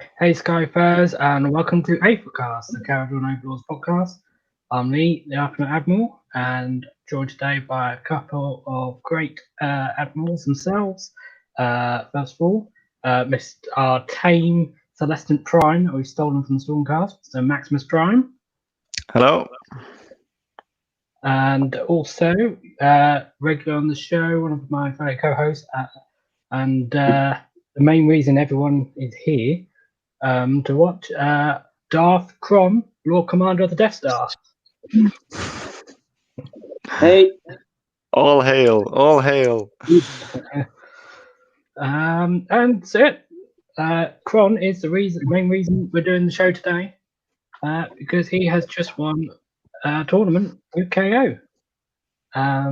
Hey Skyfares, and welcome to Aethercast, the Kharadron Overlords podcast. I'm Lee, the Afternoon Admiral, and joined today by a couple of great admirals themselves. First of all, our tame Celestant Prime, that we've stolen from Stormcast, so Maximus Prime. Hello. And also, regular on the show, one of my fellow co-hosts, and the main reason everyone is here to watch Darth Krohn, Lord Commander of the Death Star. Hey. All hail, all hail. And that's it. Krohn is the main reason we're doing the show today, because he has just won a tournament with KO. How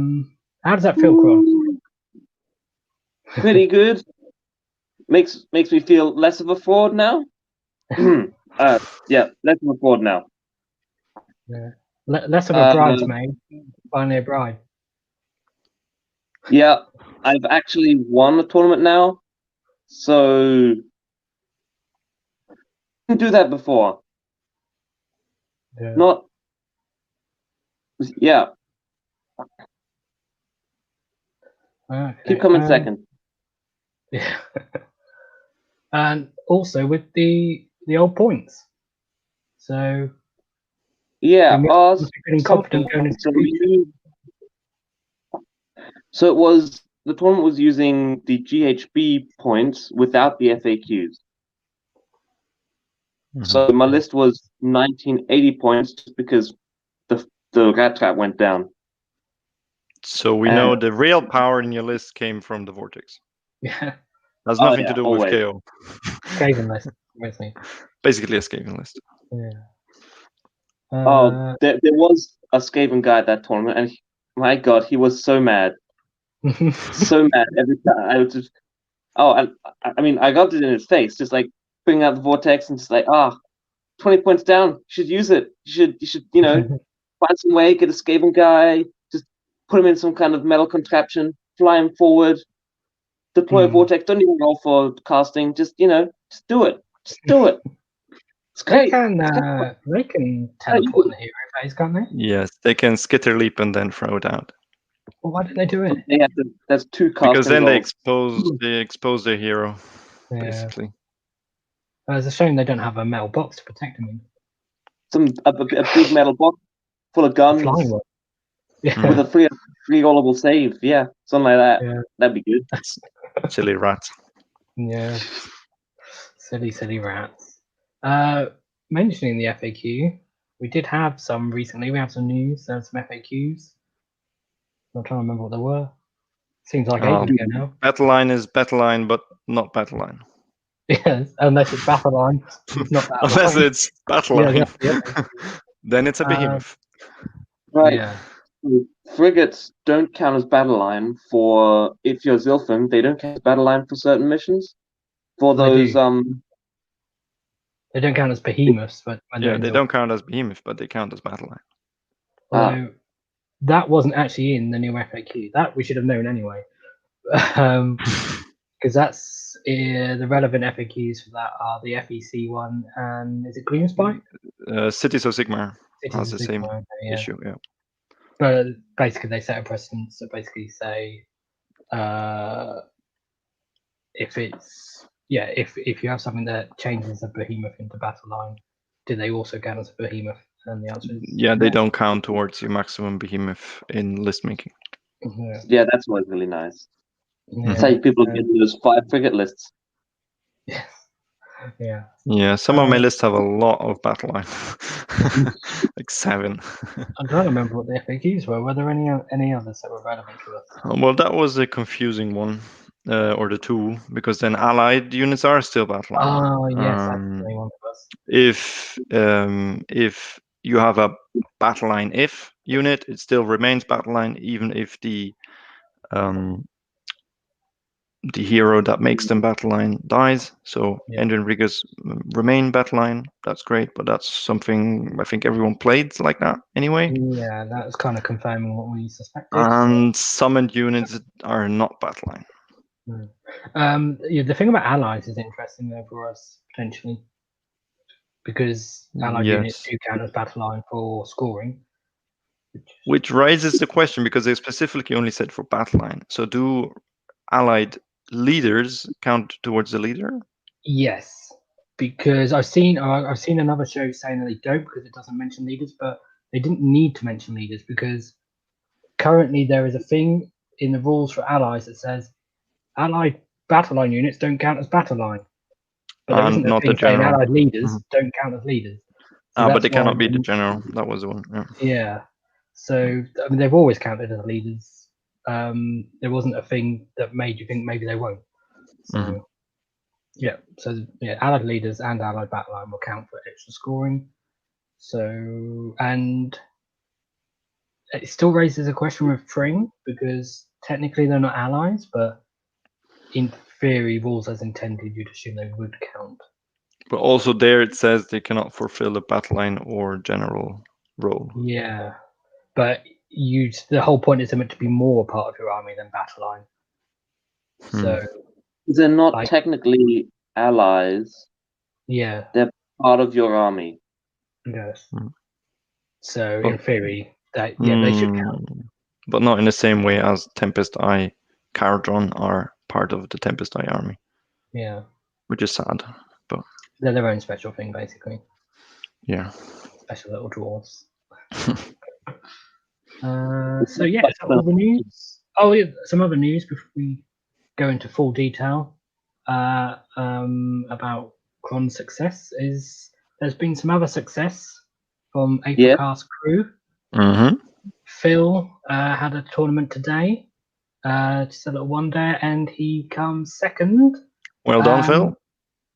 does that feel, Krohn? Pretty good. Makes me feel less of a fraud now. Yeah, less of a fraud now. Yeah. Less of a bridesmaid, finally a bride. Yeah, I've actually won a tournament now, so I didn't do that before. Yeah. Not. Yeah. Okay. Keep coming second. Yeah. And also with the old points. So yeah, feeling confident going into so it was the tournament was using the GHB points without the FAQs. Mm-hmm. So my list was 1980 points just because the rat trap went down. So we know the real power in your list came from the vortex. Yeah. Has nothing to do with KO. Skaven list, basically. Basically a Skaven list. Yeah. There was a Skaven guy at that tournament, and my God, he was so mad. So mad every time. I was just, I mean, I got it in his face, just like bringing out the vortex and just like, 20 points down, you should use it. You should, find some way, get a Skaven guy, just put him in some kind of metal contraption, fly him forward, deploy a vortex. Don't even roll for casting. Just just do it. Just do it. It's great. They can teleport in the hero phase, can't they? Yes, they can skitter leap and then throw it out. Well, why don't they do it? They have to. That's 2 casting. Because then rolls. they expose their hero, basically. It's a shame they don't have a metal box to protect them in. A big metal box full of guns. Flying one. Yeah. With a free rollable save. Yeah, something like that. Yeah. That'd be good. Silly rats. Yeah. Silly rats. Mentioning the FAQ, we did have some recently. We have some news. There's some FAQs. I'm trying to remember what they were. Seems like ages ago now. Battle line is battle line, but not battle line. Yes, unless it's battle line. It's not battle unless line. it's battle line. Yeah. Then it's a behemoth. Right. Yeah. Frigates don't count as battle line for if you're Zilfin. They don't count as battle line for certain missions. For those They don't count as behemoths, but they don't count as behemoth, but they count as battle line. Although that wasn't actually in the new FAQ. That we should have known anyway, because that's the relevant FAQs for that are the FEC one and is it Gleam Spike? Cities of Sigmar has the same issue. Yeah. But basically, they set a precedent. So basically, say if you have something that changes a behemoth into battle line, do they also count as a behemoth? And the answer is they don't count towards your maximum behemoth in list making. Yeah, that's what's really nice. That's how people get those 5 frigate lists. Yes. Yeah. Yeah, some of my lists have a lot of battle line, like 7. I'm trying to remember what the FAQs were. Were there any others that were relevant to us? Well, that was a confusing one, or the 2, because then allied units are still battle line. Oh yes, that's the one for us. If you have a battle line if unit, it still remains battle line, even if the hero that makes them battle line dies. So engine riggers remain battle line. That's great, but that's something I think everyone played like that anyway. Yeah, that's kind of confirming what we suspected. And summoned units are not battle line. Yeah, the thing about allies is interesting though for us potentially, because allied units Yes. do count as battle line for scoring. Which raises the question, because they specifically only said for battle line. So do allied leaders count towards the leader? Yes, because I've seen another show saying that they don't because it doesn't mention leaders, but they didn't need to mention leaders because currently there is a thing in the rules for allies that says allied battle line units don't count as battle line, but there isn't a Not the thing saying general. allied leaders don't count as leaders. So But that's they why cannot be the general. That was the one. Yeah. Yeah. So I mean, they've always counted as leaders. There wasn't a thing that made you think maybe they won't. So yeah. So yeah, allied leaders and allied battle line will count for extra scoring. So and it still raises a question with Fring because technically they're not allies, but in theory, rules as intended, you'd assume they would count. But also there it says they cannot fulfill a battle line or general role. Yeah, but the whole point is meant to be more part of your army than battle line. So they're not like, technically allies. Yeah. They're part of your army. Yes. So in theory, they should count. But not in the same way as Tempest Eye Kharadron are part of the Tempest Eye army. Yeah. Which is sad, but They're their own special thing, basically. Yeah. Special little dwarves. So yeah, is that all the news? Oh yeah, some other news before we go into full detail about Krohn's success is there's been some other success from Aethercast crew. Phil had a tournament today, just a little one day, and he comes second. Well done, Phil.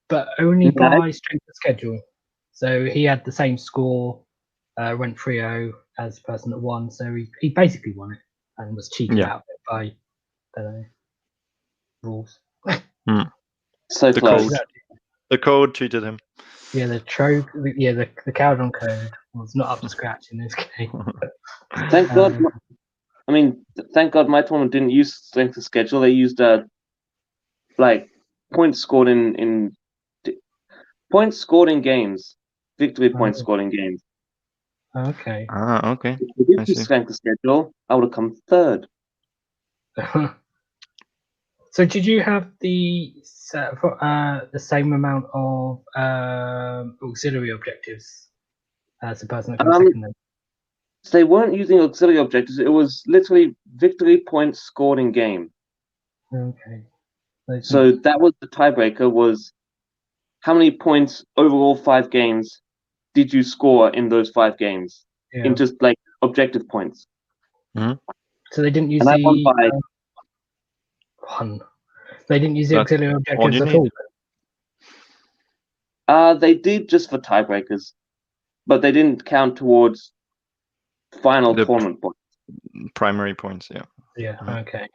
But only by strength of schedule. So he had the same score, went 3-0 as the person that won. So he basically won it and was cheated out of it by rules. So the close. Code. The code cheated him. Yeah, the Kharadron code was not up to scratch in this game. Thank God. I mean, thank God my tournament didn't use strength of schedule. They used like points scored in games, victory points scored in games. Okay. Okay. If we did use strength of schedule, I would have come third. So did you have the same amount of auxiliary objectives as the person that comes second then? So they weren't using auxiliary objectives. It was literally victory points scored in game. Okay. So that was the tiebreaker, was how many points overall 5 games did you score in those 5 games? Yeah. In just like objective points. So they didn't use and I won by one. They didn't use the auxiliary objectives at all. They did just for tiebreakers, but they didn't count towards final tournament points. Primary points, yeah. Yeah. Okay.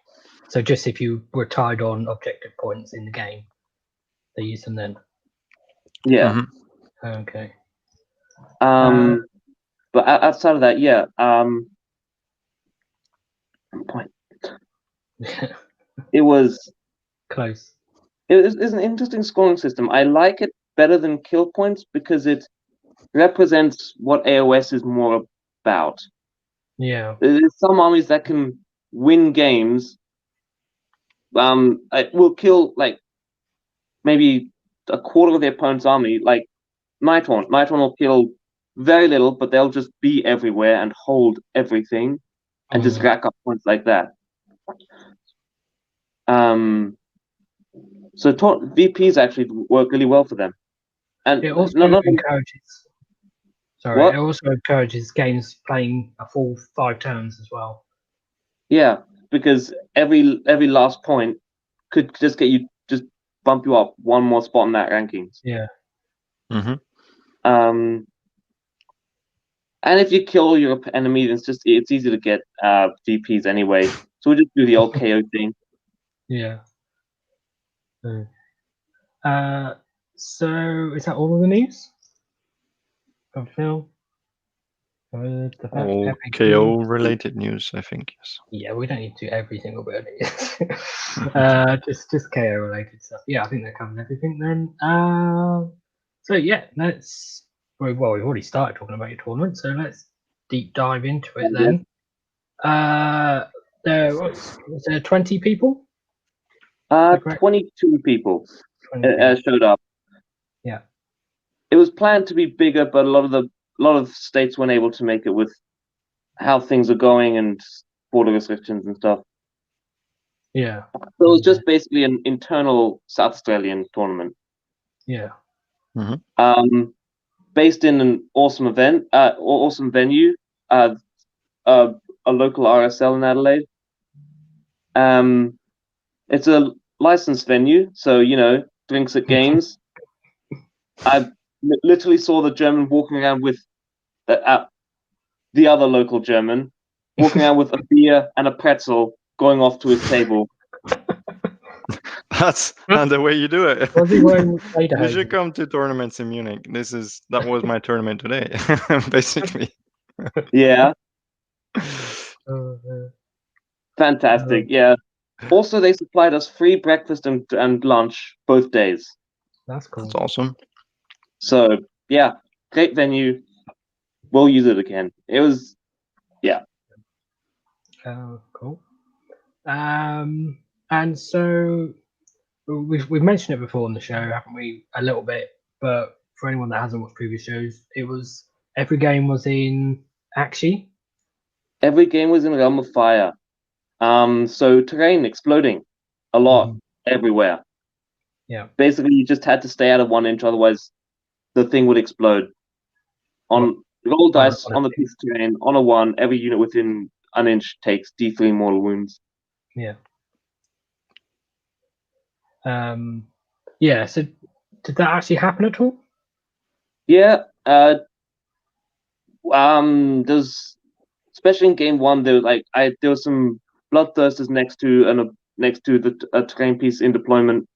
So just if you were tied on objective points in the game, they use them then. Yeah. Okay. But outside of that, yeah. Point. It was close. It is an interesting scoring system. I like it better than kill points because it represents what AOS is more about. Yeah. There's some armies that can win games. It will kill like maybe a quarter of their opponent's army. Like Nighthorn will kill very little, but they'll just be everywhere and hold everything, and just rack up points like that. So VPs actually work really well for them, and it also encourages. Sorry, it also encourages games playing a full 5 turns as well. Yeah, because every last point could just bump you up one more spot in that rankings. Yeah. And if you kill your enemy, it's easy to get VPs anyway. So we'll just do the old KO thing. Yeah. So is that all of the news from Phil? The fact All Epic KO related news, I think. Yes. Yeah, we don't need to do every single bit of it. just KO related stuff. Yeah, I think that covers everything then. So yeah, we've already started talking about your tournament, so let's deep dive into it then. Was there 20 people? 22 people 20 showed up. Yeah. It was planned to be bigger, but a lot of states weren't able to make it with how things are going and border restrictions and stuff. Yeah. So it was just basically an internal South Australian tournament. Yeah. Based in an awesome awesome venue, a local RSL in Adelaide. It's a licensed venue, so drinks at games. I literally saw the German walking around with the other local German walking around with a beer and a pretzel, going off to his table. That's the way you do it. Was he wearing You should come to tournaments in Munich. That was my tournament today, basically. Yeah. Fantastic. Yeah. Also, they supplied us free breakfast and lunch both days. That's cool. That's awesome. So yeah, great venue. We'll use it again. It was, yeah. Cool. And so we've mentioned it before on the show, haven't we? A little bit, but for anyone that hasn't watched previous shows, every game was in Axie. Every game was in Realm of Fire. So terrain exploding a lot everywhere. Yeah. Basically, you just had to stay out of 1 inch, otherwise the thing would explode. Roll dice on the piece of terrain on a 1. Every unit within an inch takes D3 mortal wounds. Yeah. Yeah. So did that actually happen at all? Yeah. There's especially in game 1, there was some bloodthirsters next to the terrain piece in deployment,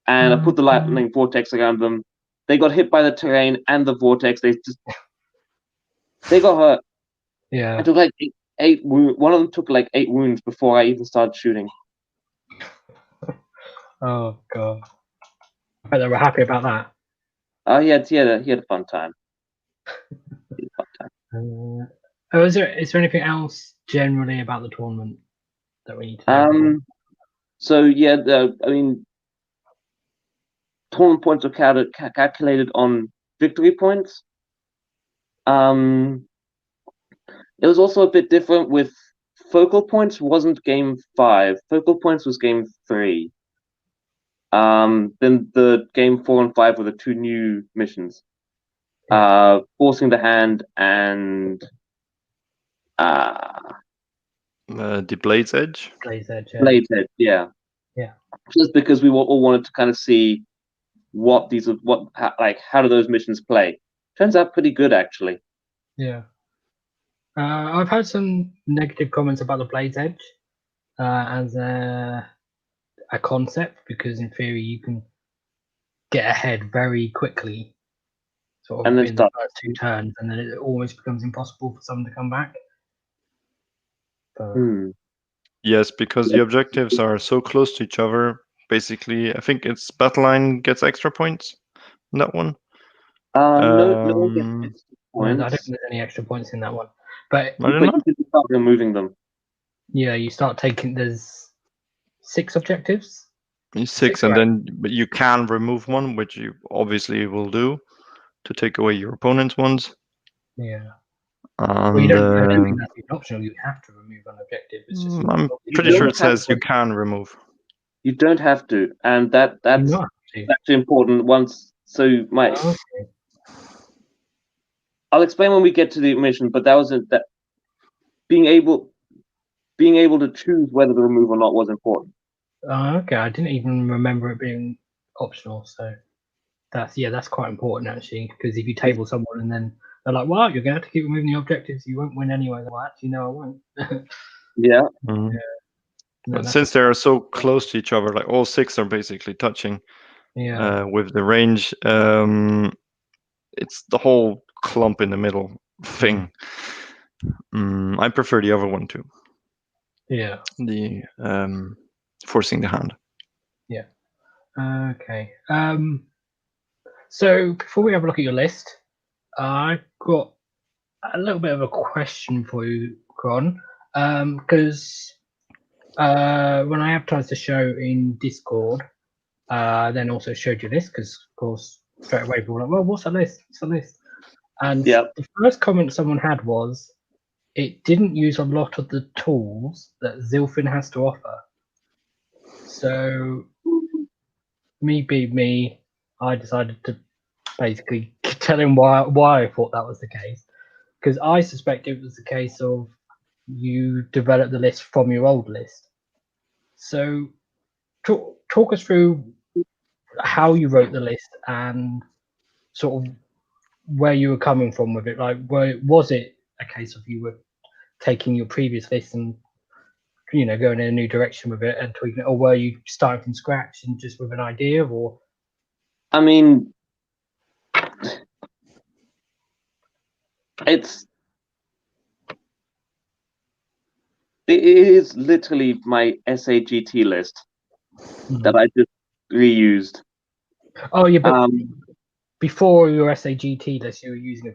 and I put the lightning vortex around them. They got hit by the terrain and the vortex. They got hurt. Yeah. I took like eight wounds. One of them took like 8 wounds before I even started shooting. Oh god. I bet they were happy about that. He had a fun time. Is there anything else generally about the tournament that we need to know? So yeah, tournament points are calculated on victory points. It was also a bit different with focal points. Wasn't game 5. Focal points was game 3. Then the game 4 and 5 were the 2 new missions. Forcing the hand and the Blade's Edge. Blade's Edge. Yeah. Yeah. Just because we all wanted to kind of see how do those missions play. Turns out pretty good, actually. Yeah. I've had some negative comments about the Blade's Edge as a concept, because in theory you can get ahead very quickly, sort of in the first 2 turns, and then it almost becomes impossible for someone to come back. Yes, because the objectives are so close to each other. Basically, I think it's Battle Line gets extra points in that one. No one gets extra points. I don't think there's any extra points in that one. But you can start removing them. Yeah, you start taking. There's 6 objectives. 6, and then you can remove one, which you obviously will do to take away your opponent's ones. Yeah. And, well, I don't think that's optional. You have to remove an objective. It's just I'm pretty sure it says you can remove. You don't have to, and that's actually important. I'll explain when we get to the mission, but that was that being able to choose whether to remove or not was important. Okay, I didn't even remember it being optional. So that's quite important actually, because if you table someone and then they're like, "Well, you're gonna have to keep removing the objectives. You won't win anyway." Well, actually, no, I won't. Yeah. Mm-hmm. No, since they are so close to each other, like all 6 are basically touching. Yeah. With the range, it's the whole clump in the middle thing. I prefer the other one too. Yeah. The forcing the hand. Yeah. Okay. So before we have a look at your list, I've got a little bit of a question for you, Krohn, because when I advertised the show in Discord, then also showed you this because, of course, straight away people were like, "Well, what's a list? What's a list?" And the first comment someone had was, it didn't use a lot of the tools that Zilfin has to offer. So, me being me, I decided to basically tell him why I thought that was the case. Because I suspect it was the case of you developed the list from your old list. So, talk us through how you wrote the list and sort of where you were coming from with it. Like, was it a case of you were taking your previous list and going in a new direction with it and tweaking it, or were you starting from scratch and just with an idea? Or I mean, it is literally my SAGT list that I just reused. Oh yeah, but before your SAGT list, you were using you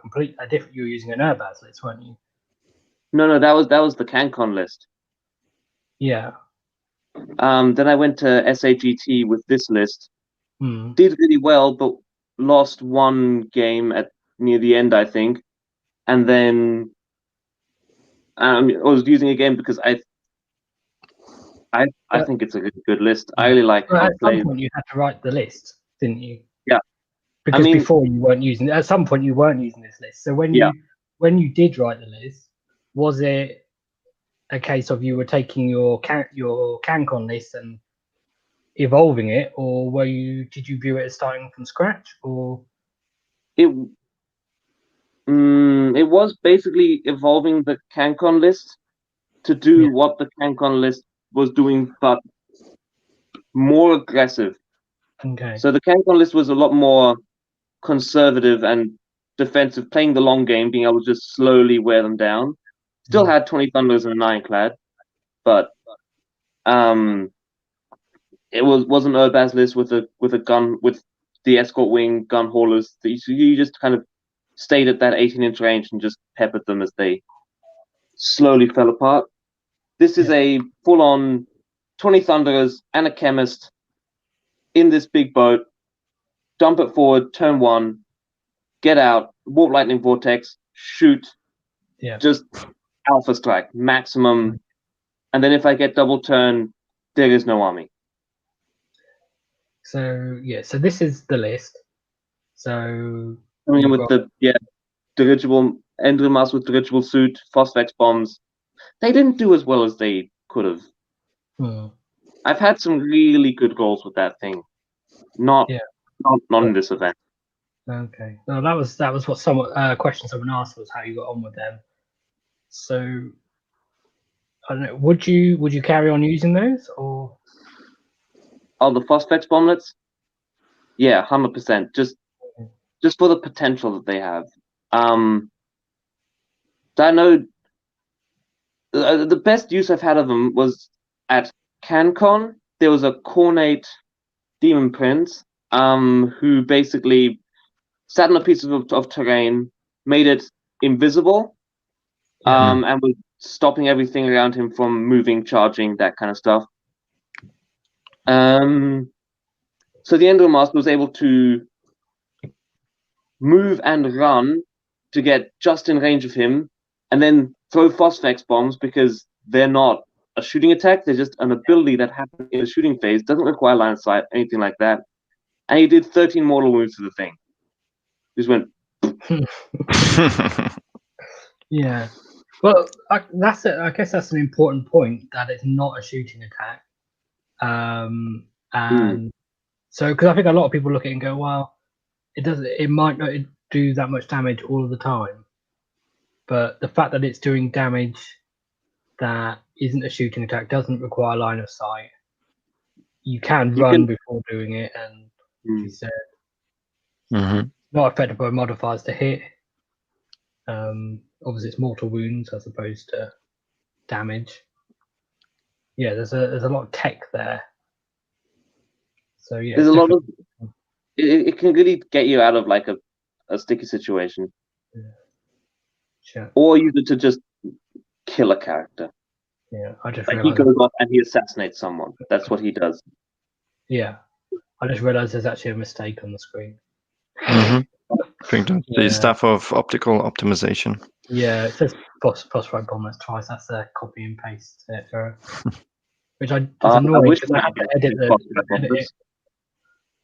were using an Urbaz list, weren't you? No, that was the CanCon list. Yeah. Then I went to SAGT with this list. Hmm. Did really well, but lost one game at near the end, I think. And then I was using a game because I think it's a good list. I really like how at it plays. some point you had to write the list, didn't you? Yeah. Because before you weren't using. At some point you weren't using this list. So when you did write the list, was it a case of you were taking your CanCon list and evolving it, or did you view it as starting from scratch, or it was basically evolving the CanCon list to do what the CanCon list was doing, but more aggressive. Okay. So the CanCon list was a lot more conservative and defensive, playing the long game, being able to just slowly wear them down. Still had 20 Thunders and an Ironclad, but it was an Urbaz list with a gun, with the escort wing gun haulers. You just kind of stayed at that 18-inch range and just peppered them as they slowly fell apart. This is a full-on 20 Thunderers and a Chemist in this big boat. Dump it forward, turn one, get out, warp lightning vortex, shoot, just alpha strike, maximum. And then if I get double turn, there is no army. So so this is the list. So Coming in with the dirigible Endrinmas with dirigible suit, Phosphex bombs. They didn't do as well as they could have. I've had some really good goals with that thing. Not in this event. Okay. Well, that was what some question someone asked was how you got on with them. So I don't know. Would you carry on using those, or? Oh, the Phosphex bomblets? Yeah, 100%. Just for the potential that they have. I know the best use I've had of them was at CanCon. There was a Cornate Demon Prince, who basically sat on a piece of terrain, made it invisible, and was stopping everything around him from moving, charging, that kind of stuff. So the Endermaster was able to move and run to get just in range of him, and then throw Phosphex bombs because they're not a shooting attack, they're just an ability that happens in the shooting phase, doesn't require line of sight, anything like that. And he did 13 mortal wounds to the thing. Just went. Yeah. Well, I guess that's an important point, that it's not a shooting attack. And so, because I think a lot of people look at it and go, well, it might not do that much damage all of the time. But the fact that it's doing damage that isn't a shooting attack, doesn't require line of sight. You can run before doing it, and you said not affected by modifiers to hit. Obviously, it's mortal wounds as opposed to damage. Yeah, there's a lot of tech there. So yeah, There's a lot of it can really get you out of like a sticky situation. Yeah. Or use it to just kill a character. Yeah, I just like he goes off and he assassinates someone. That's what he does. Yeah, I just realised there's actually a mistake on the screen. I think that's the staff of optical optimization. Yeah, it says phosphorite bombers twice. That's a copy and paste error. Which is annoying because I had to edit it.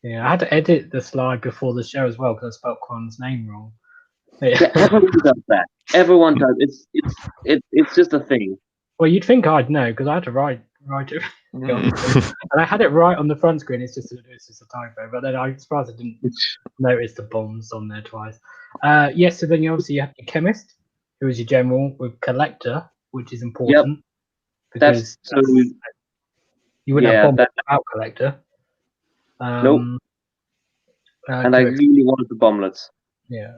Yeah, I had to edit the slide before the show as well because I spelled Kron's name wrong. Yeah, everyone does that. Everyone does. It's just a thing. Well, you'd think I'd know because I had to write it, and I had it right on the front screen. It's just a typo. But then I surprised I didn't notice the bombs on there twice. Yes, so then you obviously have your chemist, who is your general, with collector, which is important. Yep. Because you wouldn't have bombs without collector. Nope. And I really wanted the bomblets. Yeah.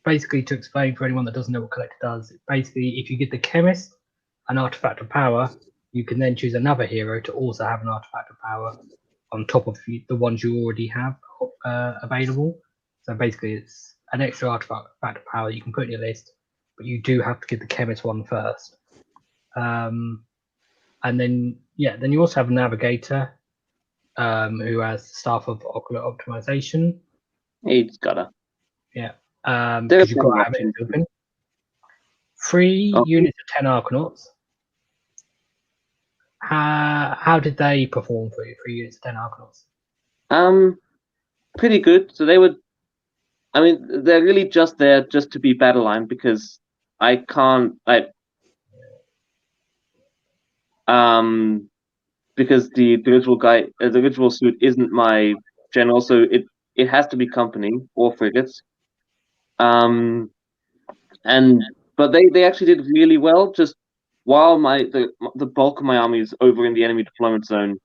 Basically, to explain for anyone that doesn't know what collector does, basically, if you get the chemist an artifact of power, you can then choose another hero to also have an artifact of power on top of the ones you already have available. So basically, it's an extra artifact of power you can put in your list, but you do have to get the chemist one first. And then you also have a navigator who has staff of ocular optimization. He's gotta. Yeah. Because you've got to have it in Zilfin. 3 units of 10 Arcanauts. How did they perform for you? 3 units of 10 Arcanauts. Pretty good. So they would. I mean, they're really just there just to be battle line because I can't because the ritual suit isn't my general, so it has to be company or frigates. But they actually did really well. Just while the bulk of my army is over in the enemy deployment zone,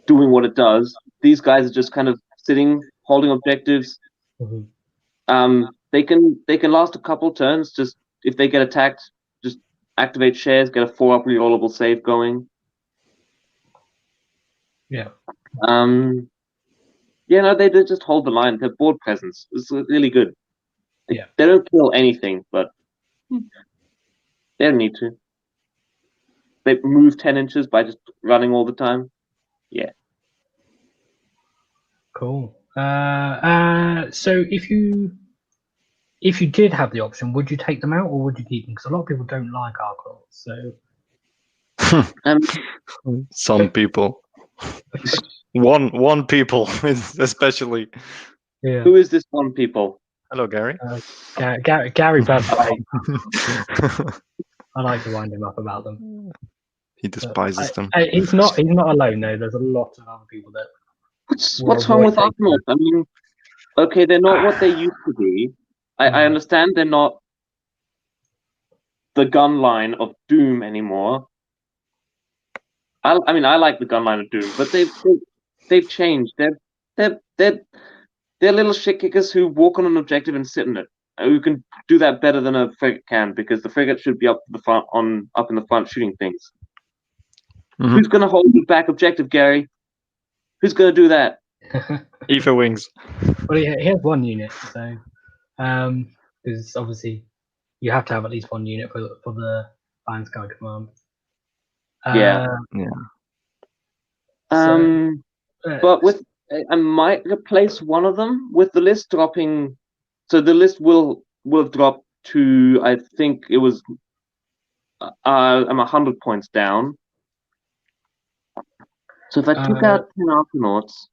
doing what it does, these guys are just kind of sitting, holding objectives. Mm-hmm. They can last a couple turns. Just if they get attacked, just activate shares, get a 4-up rerollable save going. Yeah. They just hold the line. Their board presence is really good. Yeah. They don't kill anything, but they don't need to. They move 10 inches by just running all the time. Yeah. Cool. So if you did have the option, would you take them out or would you keep them? Because a lot of people don't like Arcanauts. So some people. one people especially. Yeah. Who is this one people? Hello, Gary. Gary Bradley. I like to wind him up about them. He despises them. He's not alone though. There's a lot of other people that. What's wrong with Arcanauts? I mean, okay, they're not what they used to be. I understand they're not the gun line of Doom anymore. I mean, I like the gun line of Doom, but they've changed. They're little shit kickers who walk on an objective and sit in it. Who can do that better than a frigate can, because the frigate should be up in the front shooting things. Mm-hmm. Who's going to hold the back objective, Gary? Who's going to do that? Ether Wings. Well, he has 1 unit, so because obviously you have to have at least 1 unit for the Iron Sky Command. But I might replace one of them with the list dropping. So the list will drop to, I think it was I'm 100 points down. So if I took out 10 Arcanauts.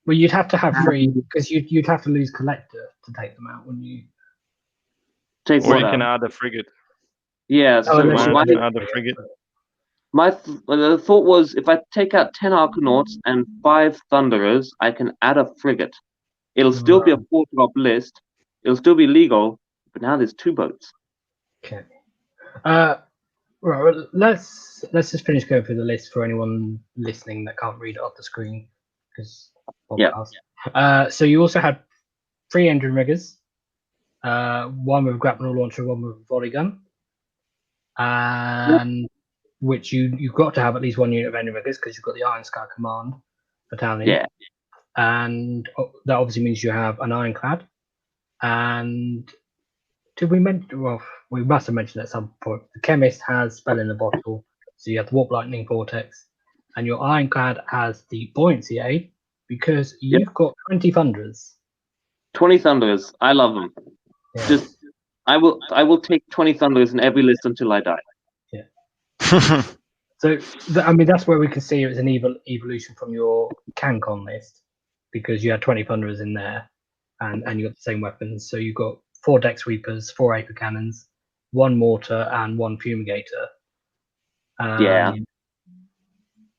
Well, you'd have to have 3 because you'd have to lose Collector to take them out when you. Or you can add a frigate. Yeah, so you can add a frigate. The thought was if I take out 10 Arcanauts and 5 Thunderers, I can add a frigate. It'll still be a 4-drop list. It'll still be legal, but now there's 2 boats. Okay. Right. Let's just finish going through the list for anyone listening that can't read it off the screen. Because So you also had 3 engine riggers, one with a grapnel launcher, one with a volley gun, and which you've got to have at least one unit of enemy riggers because you've got the Iron Sky Command battalion. Yeah. And that obviously means you have an ironclad. And did we mention? Well, we must have mentioned at some point. The chemist has spell in the bottle, so you have the warp lightning vortex, and your ironclad has the buoyancy aid because you've got 20 thunders. 20 thunders. I love them. Yeah. Just I will take 20 thunders in every list until I die. Yeah. So I mean that's where we can see it was an evolution from your CanCon list because you had 20 thunderers in there, and you got the same weapons. So you got 4 deck sweepers, 4 Aether cannons, 1 mortar, and 1 fumigator. Yeah.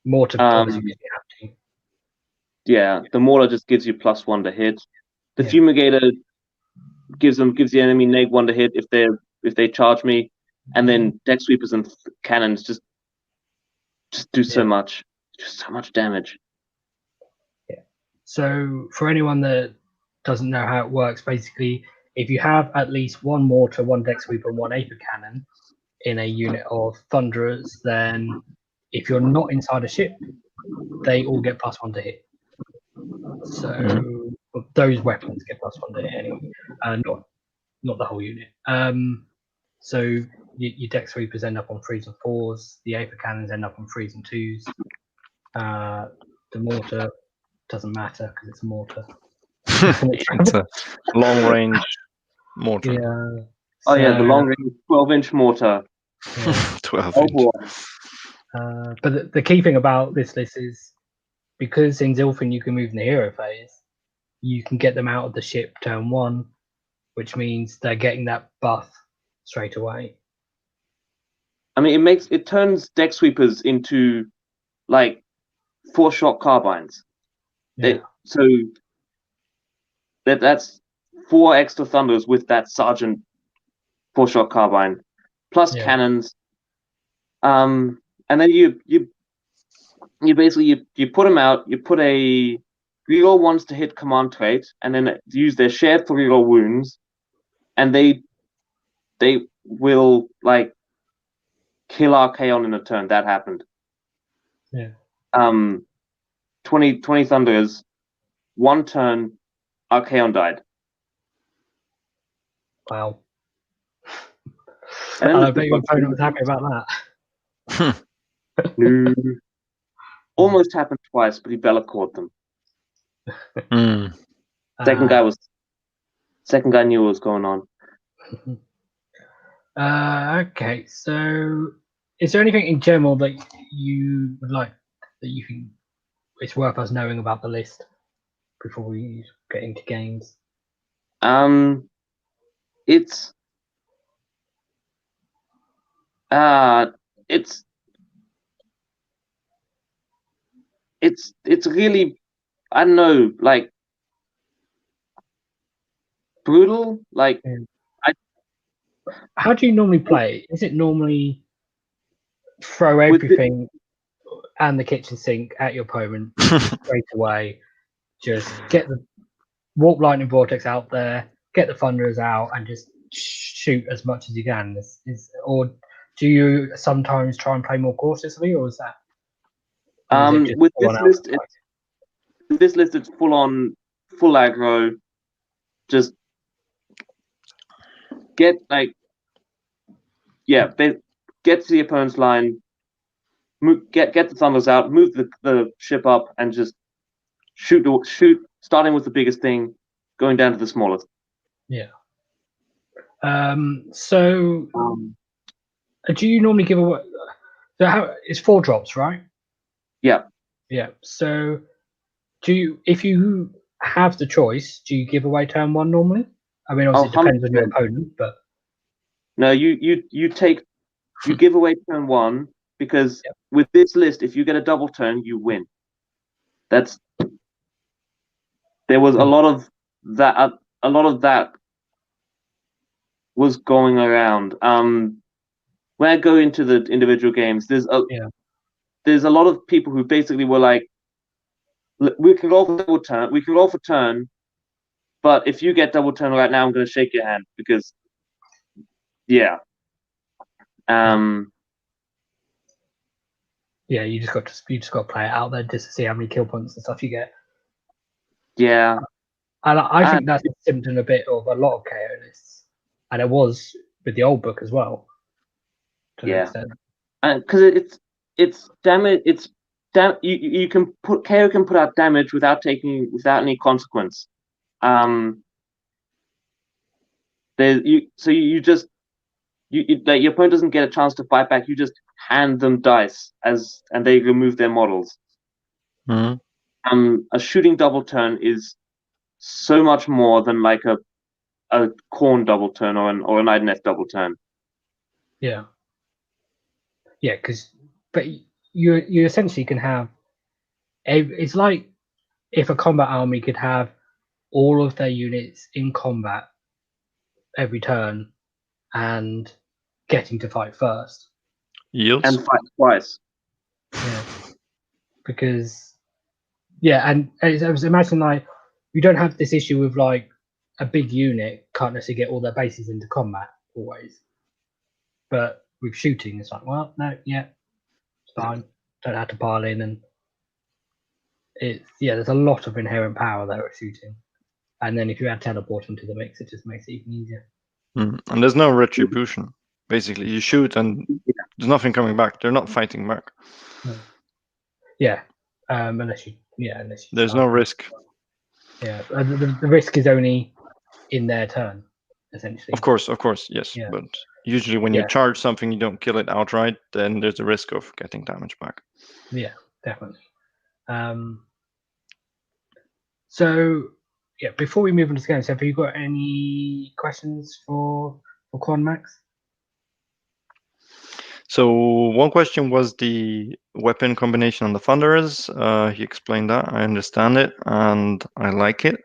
Mortar obviously you have to. Yeah, the mortar just gives you +1 to hit. The Yeah. fumigator gives the enemy -1 to hit if they charge me, and then deck sweepers and cannons just do so much, just so much damage. Yeah. So for anyone that doesn't know how it works, basically, if you have at least 1 mortar, 1 deck sweeper, and 1 Aether cannon in a unit of thunderers, then if you're not inside a ship, they all get +1 to hit. So those weapons get +1 to hit anyway, not the whole unit. So your deck sweepers end up on 3s and 4s. The Aether cannons end up on 3s and 2s. The mortar doesn't matter because it's a mortar. It's a long range mortar. Yeah. Oh yeah, the long range 12-inch mortar. Yeah. 12-inch. Boy. But the key thing about this list is because in Zilfin you can move in the hero phase, you can get them out of the ship turn 1, which means they're getting that buff straight away. I mean, it turns deck sweepers into like 4-shot carbines. Yeah. So that's 4 extra thunders with that sergeant 4-shot carbine, plus cannons. And then you basically you put them out. You put a reroll ones to hit command trait, and then use their shared for reroll wounds, and they will like kill Archaon in a turn. That happened. Yeah. 20 thunders, 1 turn, Archaon died. Wow. And I bet your opponent was happy about that. No. Almost happened twice, but he Bella caught them. Second guy knew what was going on. Okay, so is there anything in general that you would like that you think it's worth us knowing about the list before we get into games? It's really, I don't know, like brutal. Like, how do you normally play? Is it normally throw everything and the kitchen sink at your opponent straight away? Just get the warp lightning vortex out there, get the thunderers out, and just shoot as much as you can. Or do you sometimes try and play more cautiously, or is that? With this list, it's full aggro. Just get get to the opponent's line, get the thunders out, move the ship up, and just shoot. Starting with the biggest thing, going down to the smallest. Yeah. So, do you normally give away? So it's 4 drops, right? Yeah. Yeah. So, if you have the choice, do you give away turn 1 normally? I mean, obviously it depends on your opponent, but no, you give away turn 1 because with this list, if you get a double turn, you win. There was a lot of that. A lot of that was going around. When I go into the individual games, there's a lot of people who basically were like, we can roll for double turn. We can roll for turn, But if you get double turn right now, I'm going to shake your hand because, yeah. Yeah, you just got to play it out there just to see how many kill points and stuff you get. Yeah. And I think that's a symptom a bit of a lot of KO lists, and it was with the old book as well. To an extent. Because it's damage. You can put KO can put out damage without any consequence. Your opponent doesn't get a chance to fight back. You just hand them dice and they remove their models. Mm-hmm. A shooting double turn is so much more than like a Krohn double turn or an Ideneth double turn. Yeah. Yeah, but you essentially can have. It's like if a combat army could have all of their units in combat every turn and getting to fight first. Yields. And fight twice. Yeah. Because, and I was imagining, like, you don't have this issue with, like, a big unit can't necessarily get all their bases into combat always. But with shooting, it's like, well, no, yeah, it's fine. Don't have to pile in. And there's a lot of inherent power there at shooting. And then if you add teleport into the mix, it just makes it even easier. And there's no retribution. Basically, you shoot and there's nothing coming back. They're not fighting back. Yeah, unless you. There's no risk. Yeah, the risk is only in their turn, essentially. Of course, yes. Yeah. But usually when you charge something, you don't kill it outright, then there's a risk of getting damage back. Yeah, definitely. So, before we move on to games, have you got any questions for Krohn Max? So one question was the weapon combination on the Thunderers. He explained that. I understand it, and I like it.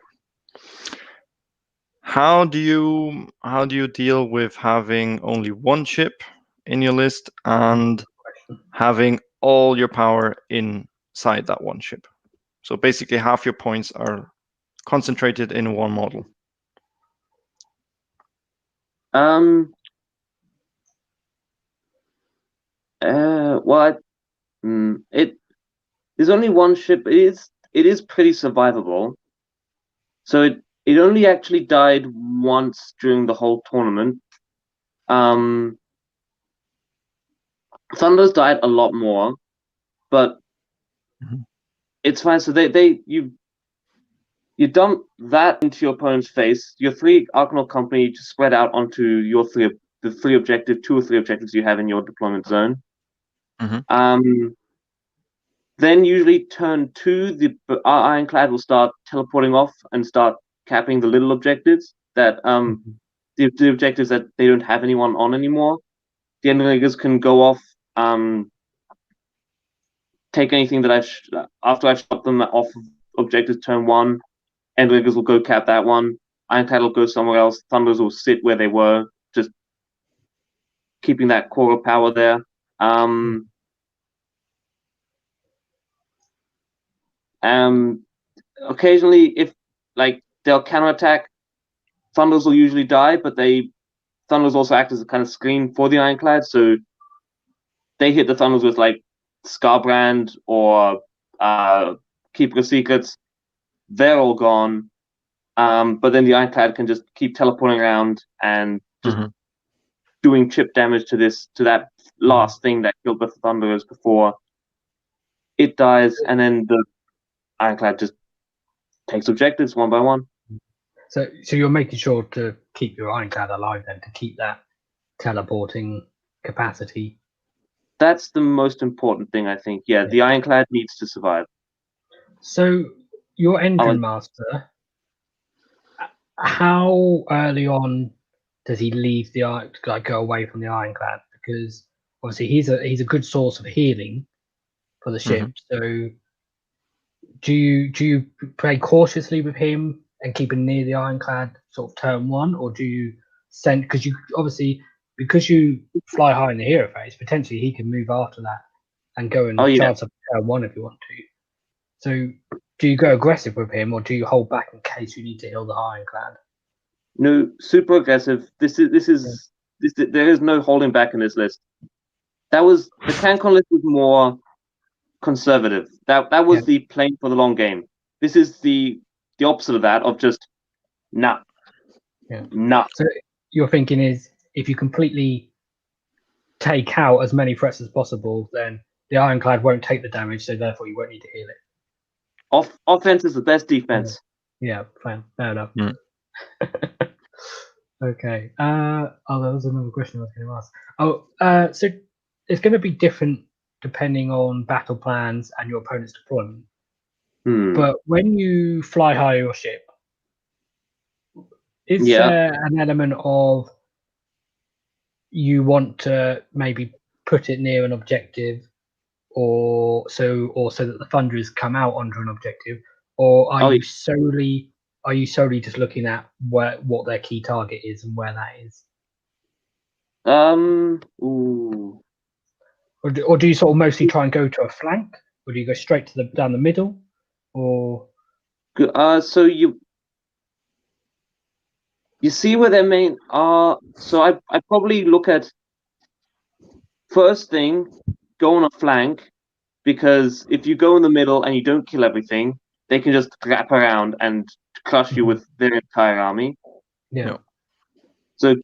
How do you deal with having only one chip in your list and having all your power inside that one chip? So basically, half your points are concentrated in one model. There's only one ship. It is pretty survivable. So it only actually died once during the whole tournament. Thunders died a lot more, but it's fine. So you dump that into your opponent's face. Your 3 Arcanal Company just spread out onto the 2 or 3 objectives you have in your deployment zone. Then usually turn 2, the Ironclad will start teleporting off and start capping the little objectives that the objectives that they don't have anyone on anymore. The Endriggers can go off, take anything that after I've shot them off of objectives turn 1, Endriggers will go cap that one. Ironclad will go somewhere else. Thunders will sit where they were, just keeping that core of power there. Occasionally, if they'll counterattack, Thunders will usually die, but Thunders also act as a kind of screen for the Ironclad, so they hit the Thunders with Scarbrand or Keeper of Secrets. They're all gone, but then the Ironclad can just keep teleporting around and just doing chip damage to that last thing that killed the Thunderers before it dies, and then the Ironclad just takes objectives one by one. So you're making sure to keep your Ironclad alive then, to keep that teleporting capacity. That's the most important thing, I think. Yeah, the Ironclad needs to survive. So your Engine Master, how early on does he leave go away from the Ironclad? Because obviously he's a good source of healing for the ship. So do you play cautiously with him and keep him near the Ironclad sort of turn 1, or do you send, because you fly high in the hero phase, potentially he can move after that and go and charge up turn 1 if you want to. So do you go aggressive with him, or do you hold back in case you need to heal the Ironclad? No, super aggressive. There is no holding back in this list. The CanCon list was more conservative. That was the playing for the long game. This is the opposite of that, of just nah. Yeah. Nah. So your thinking is, if you completely take out as many threats as possible, then the Ironclad won't take the damage, so therefore you won't need to heal it. Offense is the best defense. Yeah, fair enough. Mm. Okay. There was another question I was going to ask. So it's going to be different depending on battle plans and your opponent's deployment. But when you fly high your ship, is there an element of you want to maybe put it near an objective, or so that the thunderers come out onto an objective, or are you solely just looking at what their key target is and where that is? Ooh. Or do you sort of mostly try and go to a flank, or do you go straight to down the middle, or? So you see where their main are. So I probably look at first thing, go on a flank, because if you go in the middle and you don't kill everything, they can just wrap around and crush you with their entire army. Yeah. So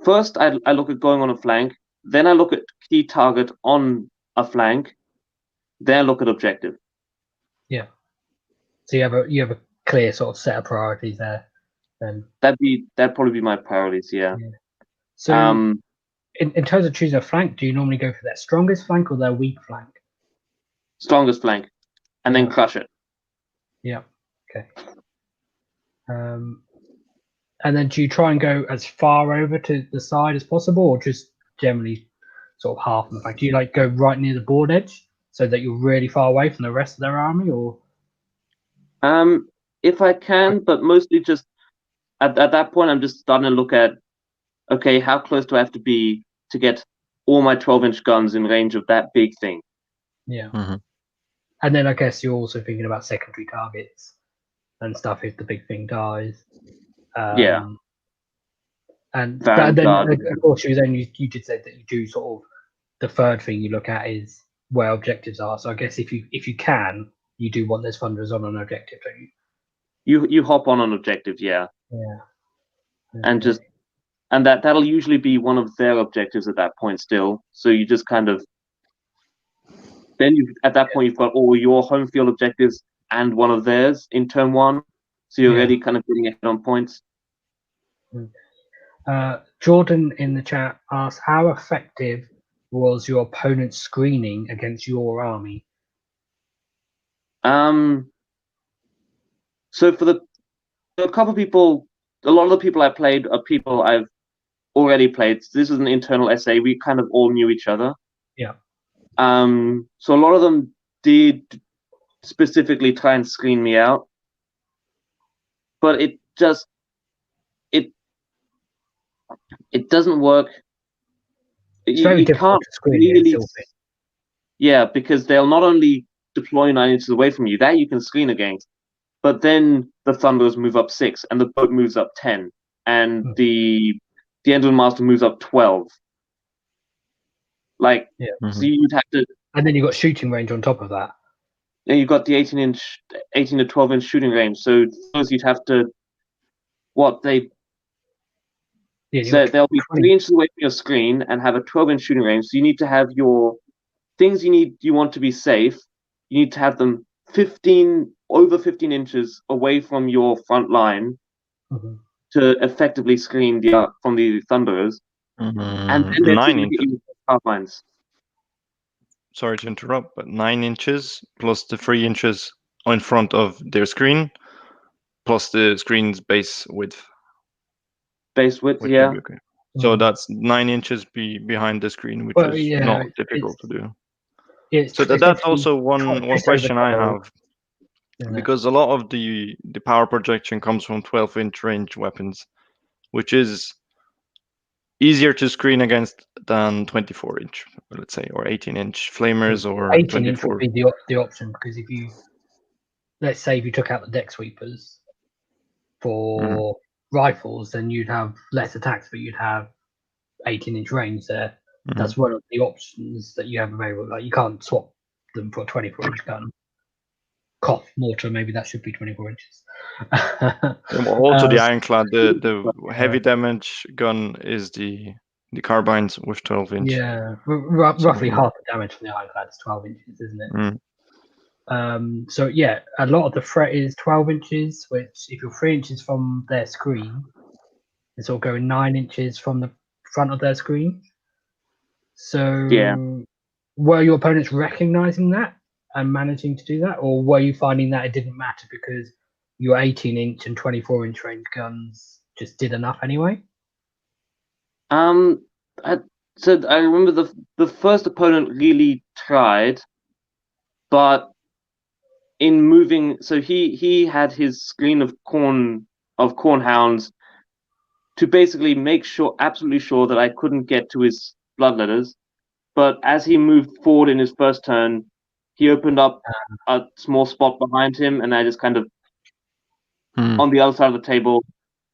first I look at going on a flank, then I look at key target on a flank, then I look at objective. Yeah. So you have a clear sort of set of priorities there. Then that'd probably be my priorities. Yeah. So in terms of choosing a flank, do you normally go for their strongest flank or their weak flank? Strongest flank, and then crush it. Yeah. Okay. And then do you try and go as far over to the side as possible, or just generally sort of half on the flank? Do you like go right near the board edge so that you're really far away from the rest of their army, or? If I can, but mostly just at that point, I'm just starting to look at, okay, how close do I have to be to get all my 12-inch guns in range of that big thing? Yeah. Mm-hmm. And then I guess you're also thinking about secondary targets and stuff if the big thing dies. And then, of course, you did say that you do sort of the third thing you look at is where objectives are. So I guess if you can, you do want those thunderers on an objective, don't you? You hop on an objective, yeah. Yeah. Okay. And that'll usually be one of their objectives at that point still. So you just kind of then at that point you've got all your home field objectives and one of theirs in turn one. So you're already kind of getting ahead on points. Jordan in the chat asks, how effective was your opponent's screening against your army? So for a couple of people, a lot of the people I played are people I've already played. So this is an internal essay. We kind of all knew each other. Yeah. So a lot of them did specifically try and screen me out, but it doesn't work. It's very difficult to screen really, yeah, because they'll not only deploy 9 inches away from you, that you can screen against, but then the Thunderers move up 6, and the boat moves up 10, and the Endland Master moves up 12. Like, so you'd have to, and then you've got shooting range on top of that. And you've got the 18 to 12-inch shooting range. So those you'd have to, they'll be 3 inches away from your screen and have a 12-inch shooting range. So you need to have your things you want to be safe. You need to have them over 15 inches away from your front line to effectively screen from the Thunderers. And then 9 inches. Lines. Sorry to interrupt, but 9 inches plus the 3 inches in front of their screen, plus the screen's base width. Base width, yeah. Okay. So that's 9 inches behind the screen, which is not difficult to do. So that's also one question I have, because a lot of the power projection comes from 12-inch range weapons, which is easier to screen against than 24-inch, let's say, or 18-inch flamers, or 18-inch would be the option, because if you let's say if you took out the deck sweepers for rifles, then you'd have less attacks, but you'd have 18-inch range there. That's one of the options that you have available. Like, you can't swap them for a 24-inch gun. Cough, mortar, maybe that should be 24 inches. Also, the ironclad, the heavy damage gun is the carbines with 12-inch. Yeah, roughly half the damage from the ironclad is 12 inches, isn't it? So yeah, a lot of the threat is 12 inches, which if you're 3 inches from their screen, it's all going 9 inches from the front of their screen. So were your opponents recognizing that and managing to do that, or were you finding that it didn't matter because your 18-inch and 24-inch range guns just did enough anyway? I remember the first opponent really tried, but in moving, so he had his screen of corn hounds to basically make absolutely sure that I couldn't get to his bloodletters. But as he moved forward in his first turn, he opened up a small spot behind him, and I just kind of on the other side of the table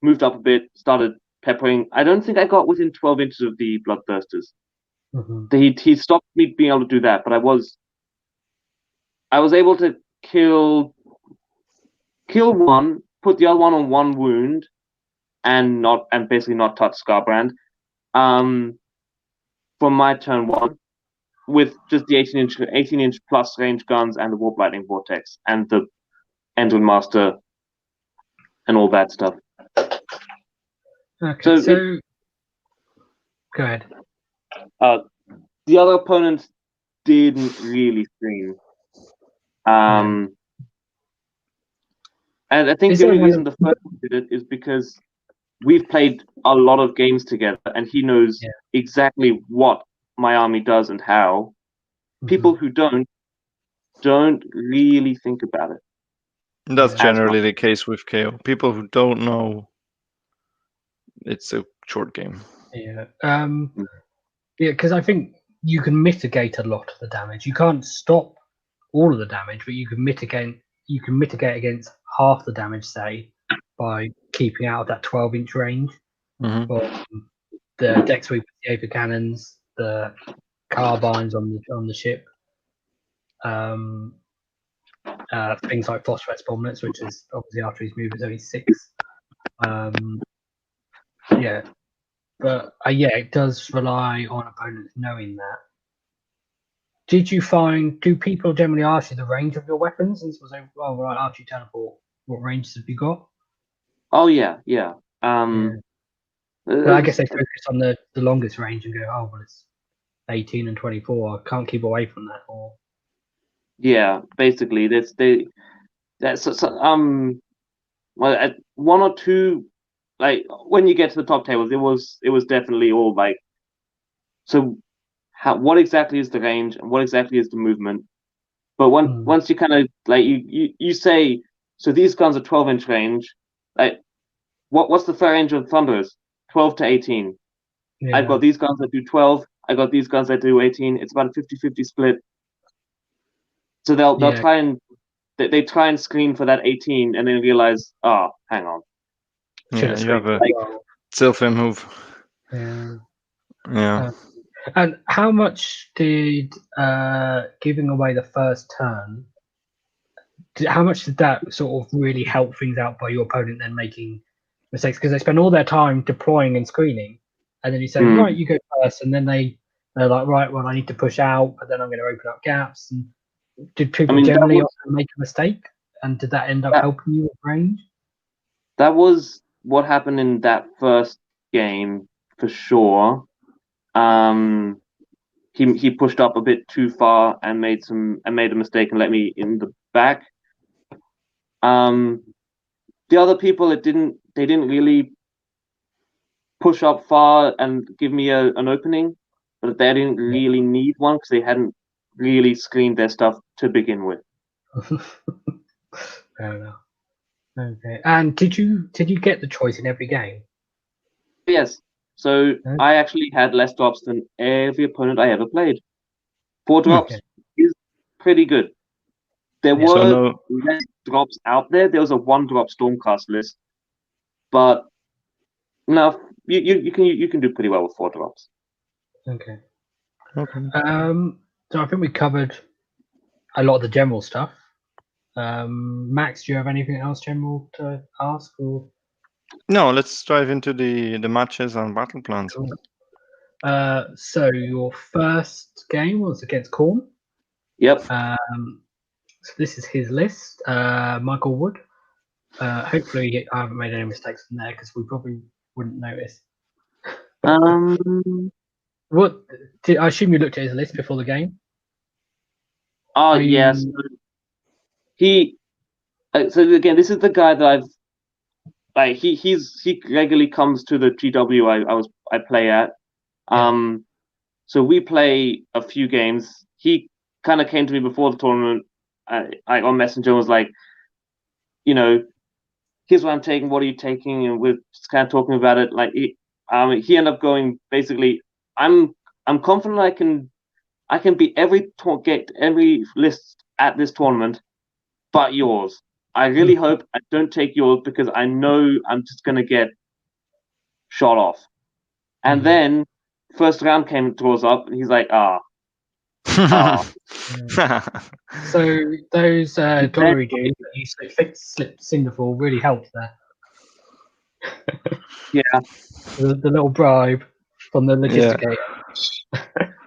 moved up a bit, started peppering. I don't think I got within 12 inches of the bloodthirsters. He stopped me being able to do that, but I was able to kill one, put the other one on one wound, and basically not touch Scarbrand. From my turn one, with just the 18-inch plus range guns and the Warp Lightning Vortex and the Endwind Master and all that stuff. Okay, so go ahead. The other opponents didn't really scream. And I think the only reason the first one did it is because we've played a lot of games together, and he knows exactly what my army does and how. People who don't really think about it. That's generally the case with KO. People who don't know, it's a short game. Because I think you can mitigate a lot of the damage. You can't stop all of the damage, but you can mitigate against half the damage, say, by keeping out of that 12-inch range. Or the deck sweepers, the Aether cannons, the carbines on the ship. Things like Phosphorex bomblets, which is obviously after his move is only 6. But it does rely on opponents knowing that. Did you find, do people generally ask you the range of your weapons? And was like, well, right after you teleport, what ranges have you got? Oh yeah. But I guess they focus on the longest range and go, oh well, it's 18 and 24. I can't keep away from that. Or basically well, at one or two, like when you get to the top tables, it was definitely all like, so what exactly is the range and what exactly is the movement? But once you kind of like you say, so these guns are 12-inch range, like what's the fair range of Thunderers? 12 to 18. I've got these guns that do 12. I got these guns that do 18. It's about a 50-50 split. So they'll try and they try and screen for that 18 and then realize, hang on. You have a Zilfin move. And how much did giving away the first turn? How much did that sort of really help things out by your opponent then making mistakes? Because they spend all their time deploying and screening, and then you say, right, you go first, and then they're like, right, well, I need to push out, but then I'm going to open up gaps. And did people generally often make a mistake? And did that end up helping you with range? That was what happened in that first game for sure. He pushed up a bit too far and made a mistake and let me in the back. The other people, they didn't really push up far and give me an opening, but they didn't really need one because they hadn't really screened their stuff to begin with. Fair enough. Okay. And did you get the choice in every game? Yes. So I actually had less drops than every opponent I ever played. 4 drops is pretty good. There were less drops out there. There was a 1-drop Stormcast list, but no, you can do pretty well with 4 drops. Okay. Okay. So I think we covered a lot of the general stuff. Max, do you have anything else general to ask? Or No, let's dive into the matches and battle plans. cool. So your first game was against Krohn. Yep. So this is his list. Michael Wood. Hopefully, I haven't made any mistakes in there because we probably wouldn't notice. What? I assume you looked at his list before the game. Oh yes. He. So again, this is the guy that I've. Like he regularly comes to the GW I play at. So we play a few games. He kind of came to me before the tournament. I on Messenger was like, here's what I'm taking. What are you taking? And we're just kind of talking about it. Like he ended up going basically. I'm confident I can beat every list at this tournament, but yours. I really hope I don't take yours because I know I'm just gonna get shot off. And then first round draws up, and he's like, So those dollary dues that you slip CInderfall really helped there. Yeah. The little bribe from the logisticator.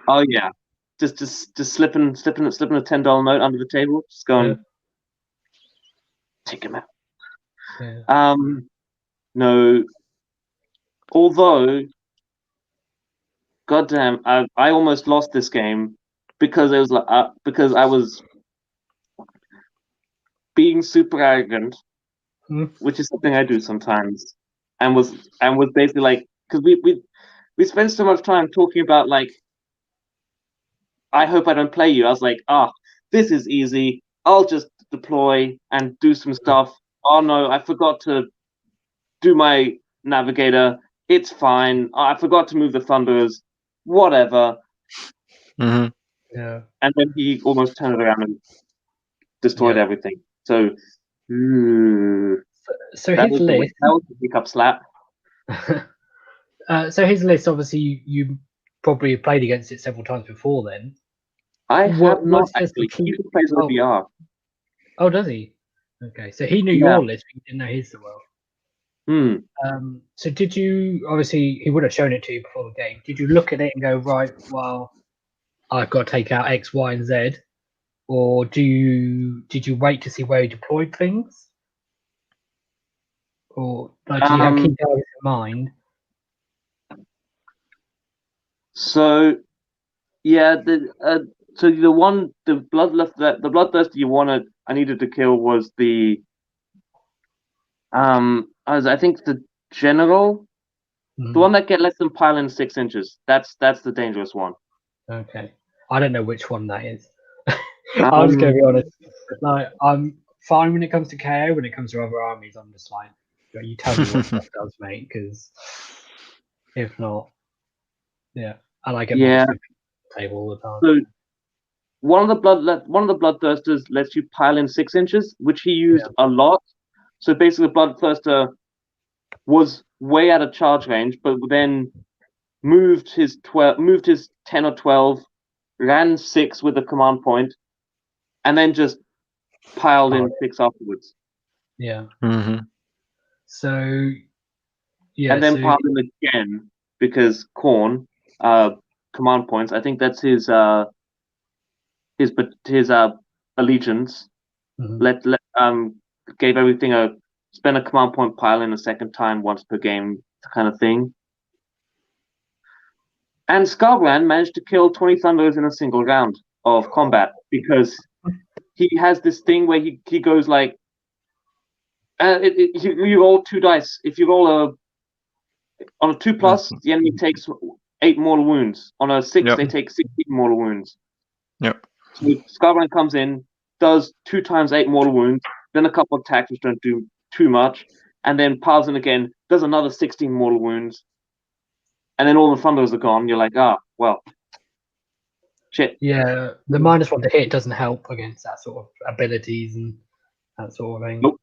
Oh yeah. Just slipping a $10 note under the table, just going take him out. Yeah. No. Although, goddamn, I almost lost this game because it was because I was being super arrogant, which is something I do sometimes, and was basically like, because we spent so much time talking about like, I hope I don't play you. I was like, this is easy. I'll just deploy and do some stuff. Oh no, I forgot to do my navigator. It's fine. I forgot to move the Thunderers. Whatever. Mm-hmm. Yeah. And then he almost turned it around and destroyed everything. So, so his list. That was a pickup slap. So his list, obviously, you probably played against it several times before then. I have not actually. He plays with VR. Oh, does he? Okay, so he knew your list, but you didn't know his so well. So did you, obviously, he would have shown it to you before the game. Did you look at it and go, right, well, I've got to take out X, Y, and Z? Or did you wait to see where he deployed things? Or did you have key targets in mind? So, yeah, the bloodthirster I needed to kill was the I think the general, the one that get less than pile in 6 inches. That's the dangerous one. Okay, I don't know which one that is. I'm just gonna be honest. Like, I'm fine when it comes to KO. When it comes to other armies, I'm just like, you tell me what stuff does, mate. Because if not, and I get my table all the time. So one of the bloodthirsters lets you pile in 6 inches, which he used a lot. So basically, the bloodthirster was way out of charge range, but then moved his 10 or 12, ran 6 with a command point, and then just piled in 6 afterwards. Yeah. Mm-hmm. So and then piled in again because Krohn command points. I think that's his allegiance. Gave everything spend a command point pile in a second time once per game kind of thing. And Skarbrand managed to kill 20 Thunderers in a single round of combat because he has this thing where he goes like, you roll 2 dice. If you roll on a 2+, the enemy takes 8 mortal wounds. On a 6, they take 16 mortal wounds. Yep. So Skarbrand comes in, does 2 times 8 mortal wounds, then a couple of attacks which don't do too much, and then piles in again, does another 16 mortal wounds, and then all the Thunderers are gone. You're like, well, shit. Yeah, the -1 to hit doesn't help against that sort of abilities and that sort of thing. Nope.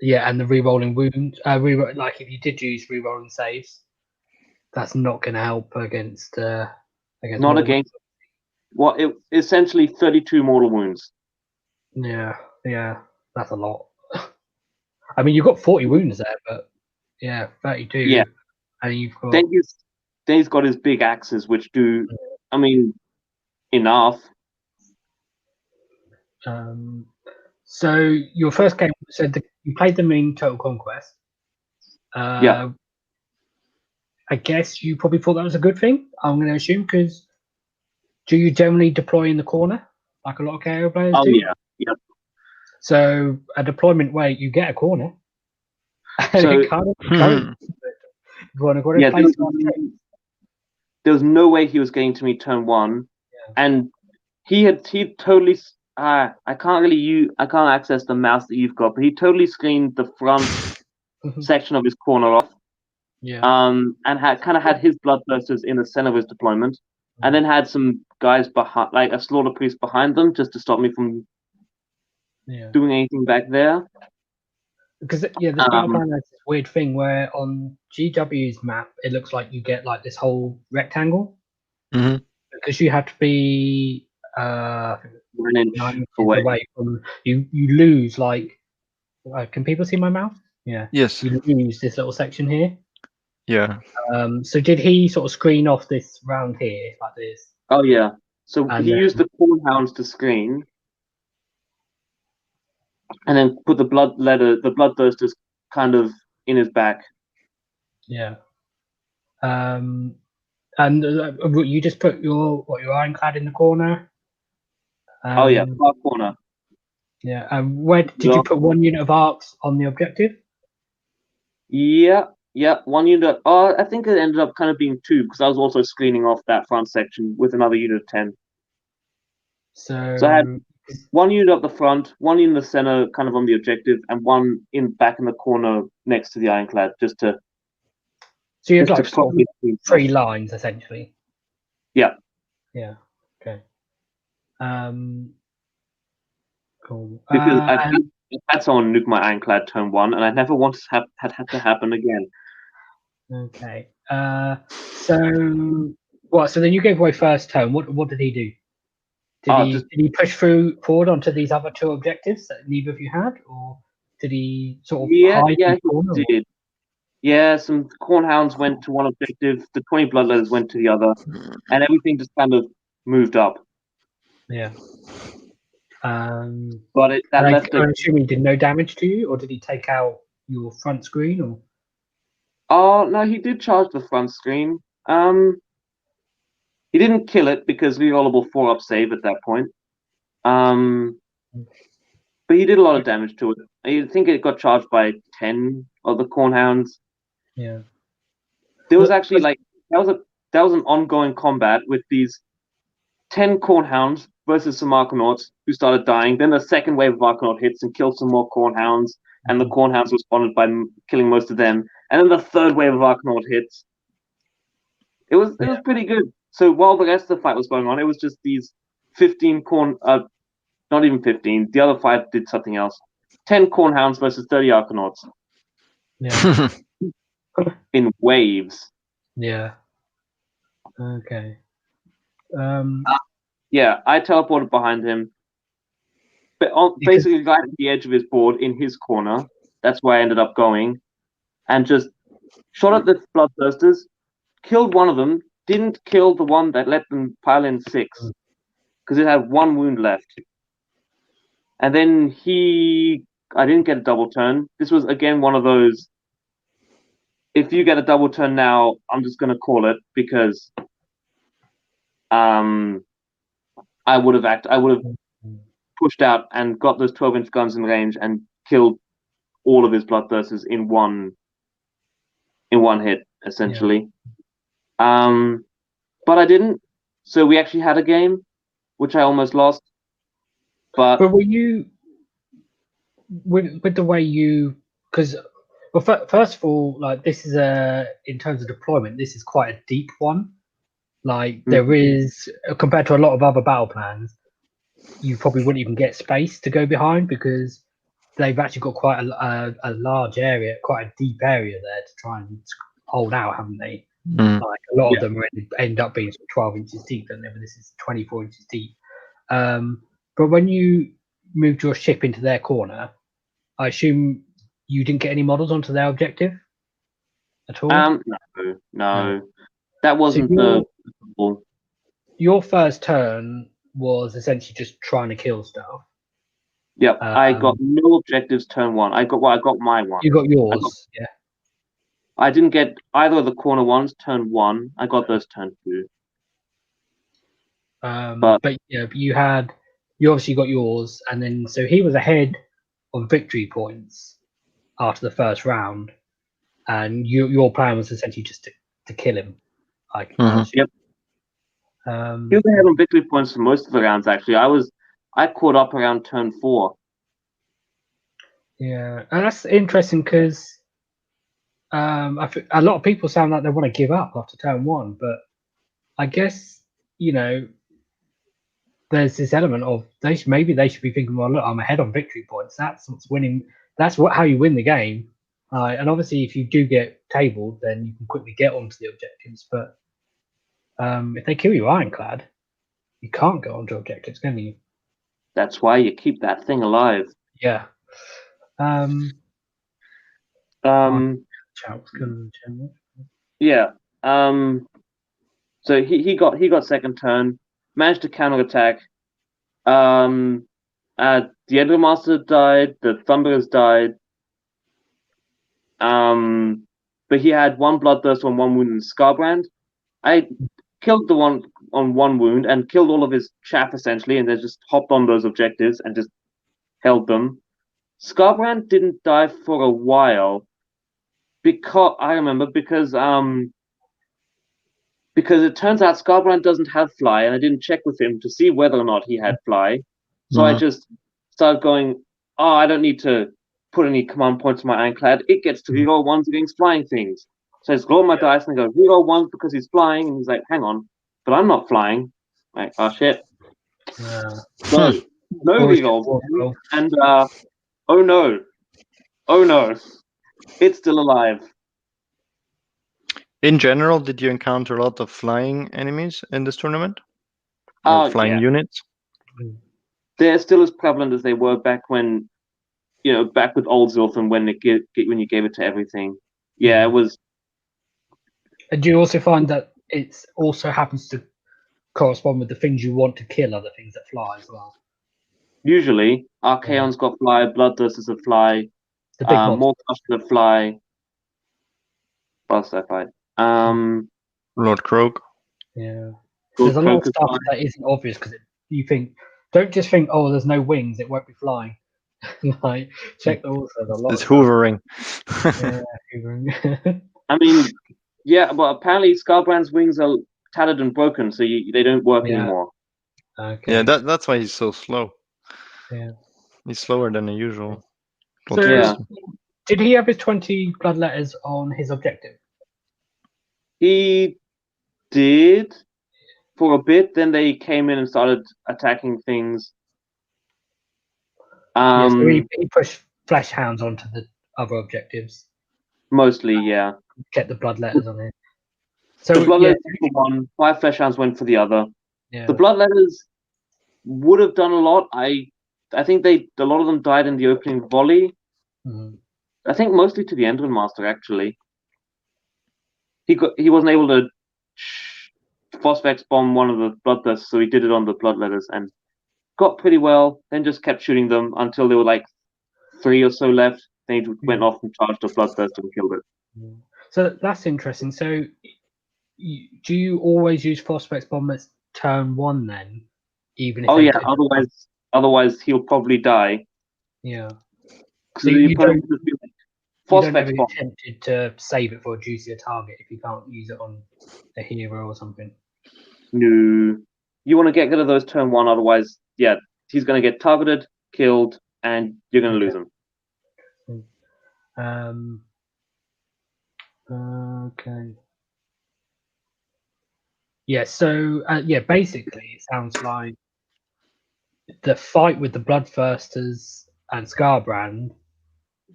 Yeah, and the re-rolling wounds. Like if you did use re-rolling saves, that's not going to help against. Not mortal against. Well, it essentially 32 mortal wounds. Yeah, that's a lot. I mean, you've got 40 wounds there, but yeah, 32. Yeah. And you've got. Then he's got his big axes, which do, I mean, enough. So your first game said that you played them in Total Conquest. Yeah. I guess you probably thought that was a good thing. I'm going to assume, because do you generally deploy in the corner like a lot of KO players do? Oh yeah. Yep. So a deployment way, you get a corner. So yeah, there was no way he was getting to me turn 1, and he totally. I can't access the mouse that you've got, but he totally screened the front section of his corner off. Yeah. And had his bloodthirsters in the center of his deployment, and then had some guys behind, like a slaughter priest behind them, just to stop me from doing anything back there. Because this battle plan has this weird thing where on GW's map it looks like you get like this whole rectangle, because you have to be 1 inch 9 inches away from you lose like. Can people see my mouth? Yeah. Yes. You lose this little section here. Yeah. So did he sort of screen off this round here like this? Oh yeah. So he used the corn hounds to screen, and then put the bloodthirsters kind of in his back. Yeah. And you just put your ironclad in the corner. Oh yeah, far corner. Yeah. And where did you put one unit of arcs on the objective? Yeah, 1 unit. Oh, I think it ended up kind of being 2, because I was also screening off that front section with another unit of 10. So I had 1 unit up the front, 1 in the center, kind of on the objective, and 1 back in the corner next to the ironclad, just to. So you have like 3 lines essentially. Yeah. Yeah. Okay. Cool. Because I had someone nuke my ironclad turn 1, and I never want to had to happen again. Okay. So what? So then you gave away first turn. What did he do? Did he push forward onto these other 2 objectives that neither of you had, or did he sort of hide in the corner? He did. Yeah, some cornhounds went to one objective, the 20 bloodletters went to the other, and everything just kind of moved up. Yeah. But I'm assuming he did no damage to you, or did he take out your front screen, or? Oh no, he did charge the front screen. He didn't kill it because rerollable 4-up save at that point. But he did a lot of damage to it. I think it got charged by 10 of the cornhounds. Yeah. There was actually that was an ongoing combat with these 10 cornhounds versus some Arcanauts who started dying. Then the second wave of Arcanaut hits and killed some more cornhounds, and the cornhounds responded by killing most of them. And then the third wave of Arcanaut hits. It was pretty good. So while the rest of the fight was going on, it was just these 15 not even 15. The other 5 did something else. 10 cornhounds versus 30 Arcanauts. Yeah. In waves. Yeah. Okay. Yeah, I teleported behind him. But basically, right at the edge of his board in his corner. That's where I ended up going, and just shot at the bloodthirsters. Killed one of them. Didn't kill the one that let them pile in 6, because it had 1 wound left. And then I didn't get a double turn. This was again one of those. If you get a double turn now, I'm just going to call it, because I would have pushed out and got those 12-inch guns in range and killed all of his bloodthirsters in one hit, essentially. Yeah. But I didn't. So we actually had a game, which I almost lost. But were you with the way you? Because first of all, like this is in terms of deployment, this is quite a deep one. Like there is, compared to a lot of other battle plans, you probably wouldn't even get space to go behind because they've actually got quite a large area, quite a deep area there to try and hold out, haven't they? Mm. Like a lot of them end up being 12 inches deep, and this is 24 inches deep. But when you moved your ship into their corner, I assume you didn't get any models onto their objective at all. No, that wasn't the. Your first turn was essentially just trying to kill stuff. Yep, I got no objectives turn 1. I got my one. You got yours, yeah. I didn't get either of the corner ones turn 1. I got those turn 2. But you obviously got yours, and then so he was ahead of victory points after the first round, and your plan was essentially just to kill him. Yep. He was ahead on victory points for most of the rounds. Actually, I caught up around turn 4. Yeah, and that's interesting because a lot of people sound like they want to give up after turn 1, but I guess there's this element of maybe they should be thinking, well, look, I'm ahead on victory points. That's what's winning. That's how you win the game. And obviously, if you do get tabled, then you can quickly get onto the objectives. But if they kill you ironclad, you can't go onto objectives, can you? That's why you keep that thing alive. Yeah. Yeah. So he got second turn, managed to counterattack. The Endmaster died, the Thunderers died. But he had 1 bloodthirst on 1 wound in Scarbrand. I killed the one on 1 wound and killed all of his chaff essentially, and then just hopped on those objectives and just held them. Scarbrand didn't die for a while because it turns out Scarbrand doesn't have fly, and I didn't check with him to see whether or not he had fly. So I just started going, I don't need to put any command points on my ironclad. It gets to reroll 1s against flying things. So I just roll my dice and I go, reroll 1s because he's flying. And he's like, hang on, but I'm not flying. Like, oh shit. So, no reroll. And, oh no. It's still alive. In general, did you encounter a lot of flying enemies in this tournament? Or flying units? They're still as prevalent as they were back when, back with old Zilfin when you gave it to everything. Yeah, it was. And do you also find that it also happens to correspond with the things you want to kill are the things that fly as well? Usually, Archaon's got fly, Bloodthirsters have fly, more Crushers have fly. What else did I fight? Lord Krohn. Yeah. There's a lot of stuff that isn't obvious because you don't just think, oh, there's no wings, it won't be flying. Like, check also a lot. It's hoovering. Yeah, hoovering. I mean, yeah, but apparently Scarbrand's wings are tattered and broken, so they don't work anymore. Okay. Yeah, that's why he's so slow. Yeah. He's slower than the usual. So, did he have his 20 bloodletters on his objective? He did for a bit. Then they came in and started attacking things. So he pushed flesh hounds onto the other objectives. Mostly, yeah. Kept the bloodletters on it. So the bloodletters for one, 5 flesh hounds went for the other. Yeah. The bloodletters would have done a lot. I think a lot of them died in the opening volley. Mm-hmm. I think mostly to the Endmaster actually. He wasn't able to Phosphex bomb one of the bloodthirsts, so he did it on the bloodletters and got pretty well. Then just kept shooting them until there were like 3 or so left. Then he went off and charged a bloodthirst and killed it. So that's interesting. So do you always use Phosphex bomb at turn 1 then? Even if otherwise he'll probably die. Yeah. So you don't ever get tempted to save it for a juicier target if you can't use it on a hero or something. No. You want to get rid of those turn 1, otherwise, yeah, he's going to get targeted, killed, and you're going to lose him. Okay. Yeah, so basically it sounds like the fight with the Bloodthirsters and Scarbrand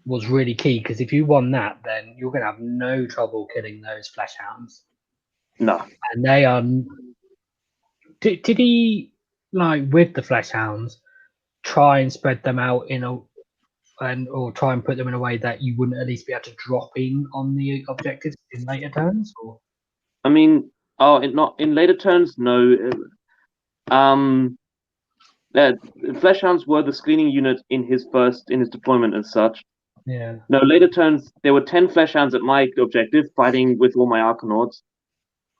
was really key, because if you won that, then you're going to have no trouble killing those Fleshhounds. No. And they are. Did he, like, with the Fleshhounds, try and spread them out or try and put them in a way that you wouldn't at least be able to drop in on the objectives in later turns? Or? I mean, not in later turns, no. Fleshhounds were the screening unit in his deployment as such. Yeah. No, later turns, there were 10 Fleshhounds at my objective, fighting with all my Arcanauts.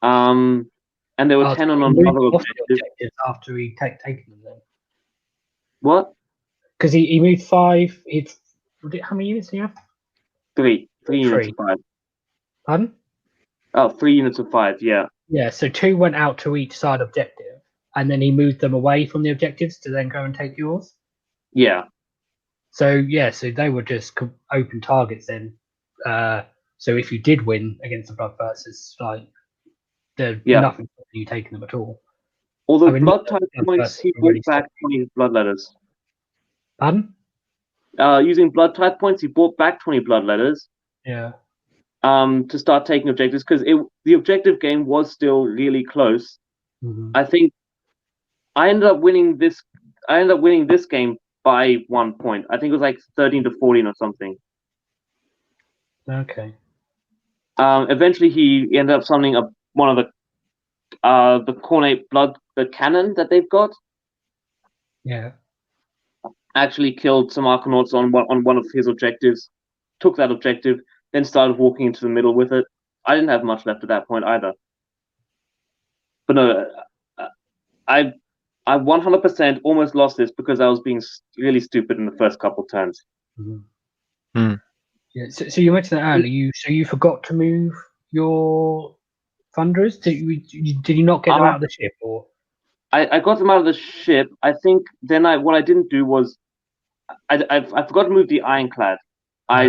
And there were 10 on another objective. After he'd taken them then. What? Because he moved 5. How many units did he have? 3. 3 units of 5. Pardon? Oh, 3 units of 5, yeah. Yeah, so 2 went out to each side objective, and then he moved them away from the objectives to then go and take yours? Yeah. So they were just open targets then. So if you did win against the Bloodthirsters, like, there's nothing for you taking them at all. Although blood type points, he brought back 20 blood letters. Pardon? Using blood type points, he brought back 20 blood letters. Yeah. To start taking objectives, because the objective game was still really close. Mm-hmm. I think I ended up winning this game by 1 point. I think it was like 13-14 or something. Okay. Eventually, he ended up summoning one of the Cornate blood, the cannon that they've got. Yeah. Actually killed some Arcanauts on one of his objectives, took that objective, then started walking into the middle with it. I didn't have much left at that point either. But no, I 100% almost lost this because I was being really stupid in the first couple turns. Mm-hmm. Mm. Yeah. So you mentioned that earlier. You forgot to move your Thunderers? Did you not get them out of the ship, or? I got them out of the ship. I think then what I didn't do was I forgot to move the Ironclad. I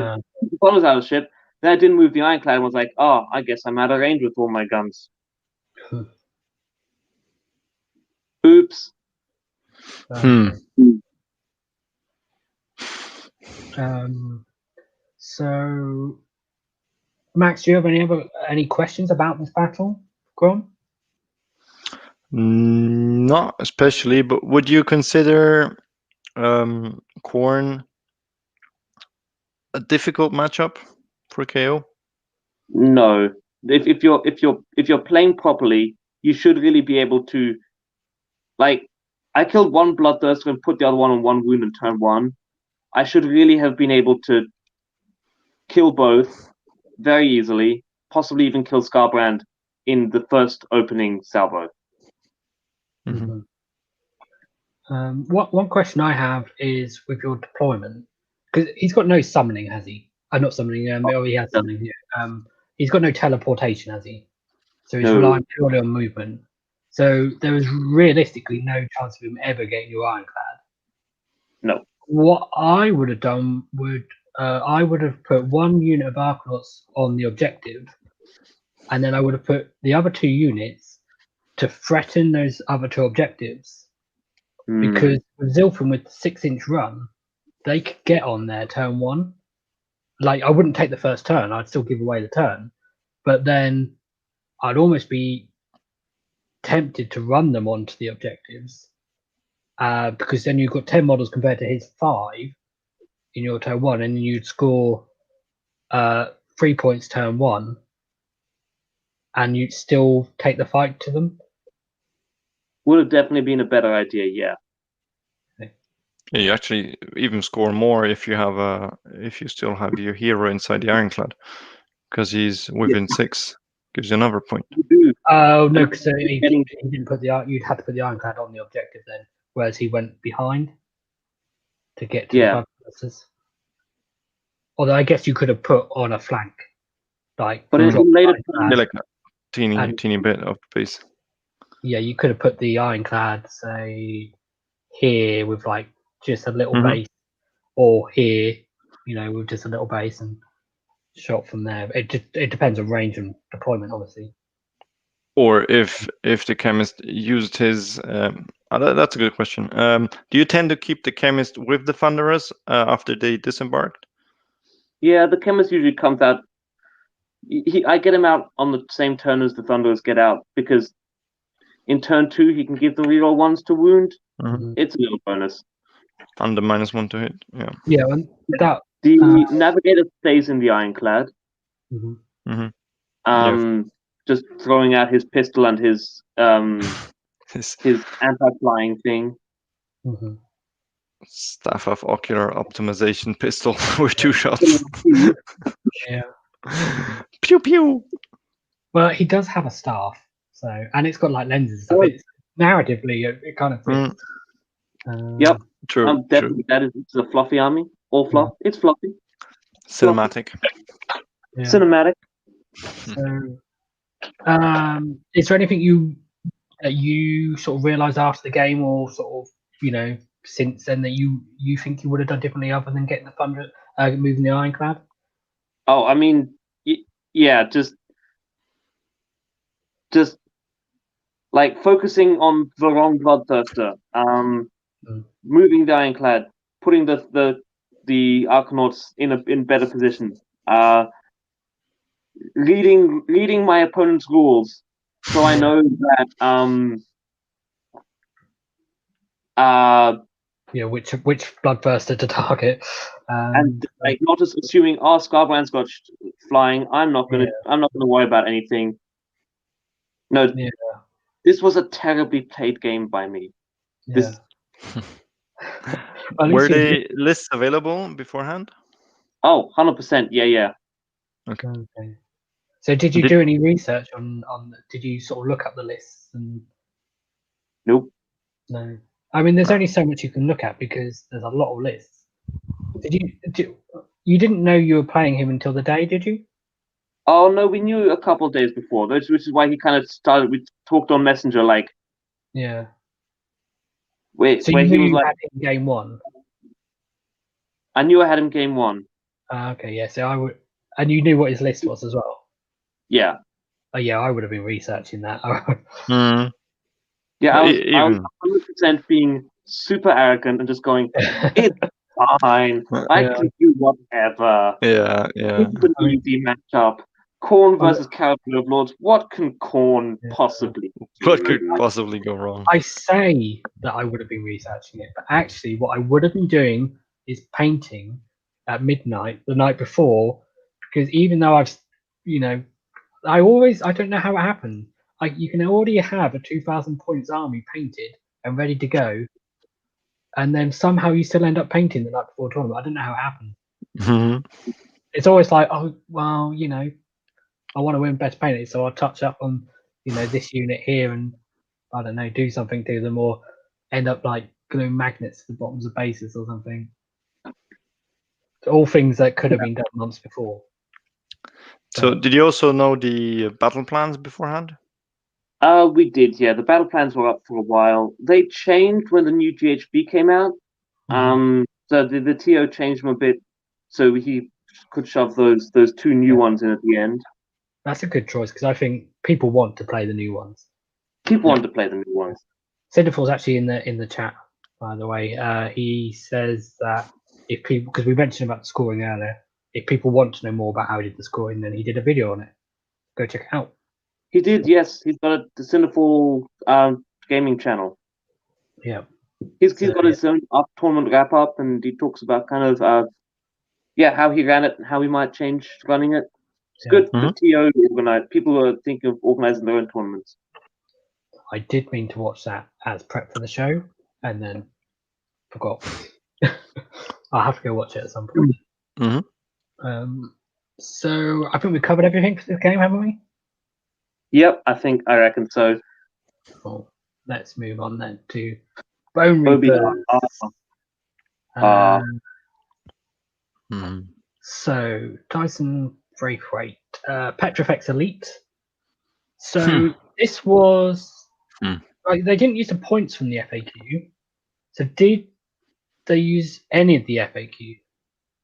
was out of the ship. Then I didn't move the Ironclad and was like, oh, I guess I'm out of range with all my guns. Oops. So, Max, do you have any questions about this battle, Krohn? Not especially, but would you consider Khorne a difficult matchup for KO? No. If you're playing properly, you should really be able to. Like, I killed one Bloodthirster and put the other one on 1 wound in turn 1. I should really have been able to kill both very easily, possibly even kill Scarbrand in the first opening salvo. Mm-hmm. One question I have is with your deployment, because he's got no summoning, has he? Not summoning. He has summoning here. He's got no teleportation, has he? So he's relying purely on movement. So there is realistically no chance of him ever getting your Ironclad. No. What I would have done I would have put 1 unit of Arcanauts on the objective, and then I would have put the other 2 units to threaten those other 2 objectives. Because with Zilfin with the 6-inch run, they could get on there turn 1. Like, I wouldn't take the first turn, I'd still give away the turn. But then I'd almost be tempted to run them onto the objectives. Because then you've got 10 models compared to his 5 in your turn 1, and then you'd score 3 points turn 1, and you'd still take the fight to them. Would have definitely been a better idea, yeah. Yeah, you actually even score more if you still have your hero inside the Ironclad, because he's within 6, gives you another point. Oh no, because he didn't put you'd have to put the Ironclad on the objective then, whereas he went behind to get to the Bloodthirsters. Although I guess you could have put on a flank, like. But in later, like a teeny bit of base. Yeah, you could have put the Ironclad, say, here with like just a little base, or here, with just a little base, and shot from there. It depends on range and deployment, obviously. Or if the chemist used his That's a good question. Do you tend to keep the chemist with the Thunderers after they disembarked? Yeah, the chemist usually comes out. I get him out on the same turn as the Thunderers get out, because in turn 2 he can give the reroll 1s to wound. Mhm. It's a little bonus. And the -1 to hit. Yeah. Yeah, and that. The Navigator stays in the Ironclad. Mhm. Just throwing out his pistol and his His anti-flying thing. Mhm. Staff of Ocular Optimization pistol with 2 shots. Yeah. Pew pew. Well, he does have a staff, so, and it's got like lenses and stuff. It's, narratively, it kind of fits. Yep. True. Definitely, it's a fluffy army. All fluff. Yeah. It's fluffy. Cinematic. Yeah. Cinematic. So, is there anything you sort of realised after the game, or sort of since then, that you think you would have done differently other than getting the Thunder, moving the Ironclad? Oh, I mean, yeah, just like focusing on the wrong Bloodthirster, moving the Ironclad, putting the Arcanauts in better position, reading my opponent's rules, so I know that which Bloodthirster to target, and like not just assuming Scarbrand's got flying. I'm not gonna worry about anything. No, this was a terribly played game by me. Yeah. Were the lists available beforehand? Oh, 100%. Yeah. Okay. So did you do any research on? Did you sort of look up the lists? And nope. No. I mean, there's only so much you can look at because there's a lot of lists. You didn't know you were playing him until the day, did you? Oh no, we knew a couple of days before. Which is why he kind of started. We talked on Messenger, like. Yeah. Where so he was had him game 1. I knew I had him game 1. Okay, yeah. So I would, and you knew what his list was as well. Yeah. Oh yeah, I would have been researching that. Yeah, I was 100% being super arrogant and just going, it's fine. I can do whatever. Yeah. It's an easy matchup. Krohn versus Kharadron Overlords. What can Krohn possibly do? What could possibly go wrong? I say that I would have been researching it, but actually what I would have been doing is painting at midnight the night before, because even though I don't know how it happened. You can already have a 2,000 points army painted and ready to go, and then somehow you still end up painting the night before tournament. I don't know how it happened. Mm-hmm. It's always like, oh well, I want to win best painted, so I'll touch up on this unit here and I don't know, do something to them, or end up like gluing magnets to the bottoms of bases or something. All things that could have been done months before. So did you also know the battle plans beforehand? We did, yeah. The battle plans were up for a while. They changed when the new GHB came out. So the TO changed them a bit, so he could shove those 2 new ones in at the end. That's a good choice, because I think people want to play the new ones. People want to play the new ones. CInderfall's actually in the chat, by the way. He says that if people, because we mentioned about the scoring earlier, if people want to know more about how he did the scoring, then he did a video on it. Go check it out. He did, yes. He's got the CInderfall gaming channel. Yeah. He's got his own tournament wrap up, and he talks about kind of how he ran it and how he might change running it. It's good for TO to organize. People are thinking of organizing their own tournaments. I did mean to watch that as prep for the show, and then forgot. I'll have to go watch it at some point. So I think we covered everything for this game, haven't we? Yep, I reckon so. Cool. Let's move on then to Bone Reapers. So Dyson Braithwaite, Petrifex Elite. So this was like, they didn't use the points from the FAQ. So did they use any of the FAQ?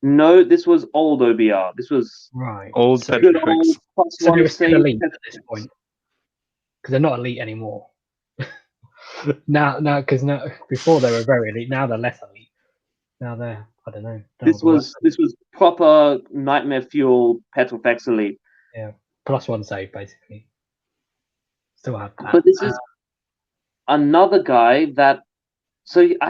No, this was old OBR. This was old Petrifex. So they were still elite at this point, because they're not elite anymore. Now, because before they were very elite. Now they're less elite. Now they're, I don't know. This was proper nightmare fuel Petrofex elite. Yeah, +1 save basically. Still have that. But this is another guy that. So I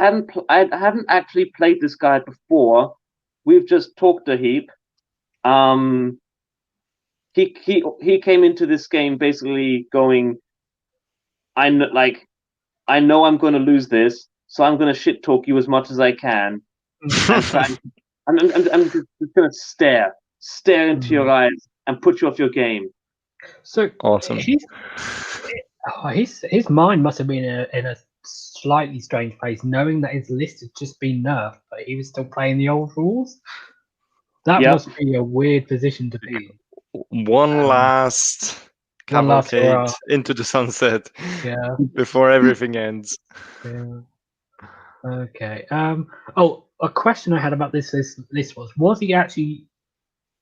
haven't actually played this guy before. We've just talked a heap. He came into this game basically going, I know I'm going to lose this, so I'm going to shit talk you as much as I can. I'm just going to stare into your eyes and put you off your game. So awesome. His mind must have been in a slightly strange place, knowing that his list had just been nerfed, but he was still playing the old rules. That must be a weird position to be in. One last cavalcade into the sunset. Yeah. Before everything ends. Yeah. Okay. A question I had about this list was he actually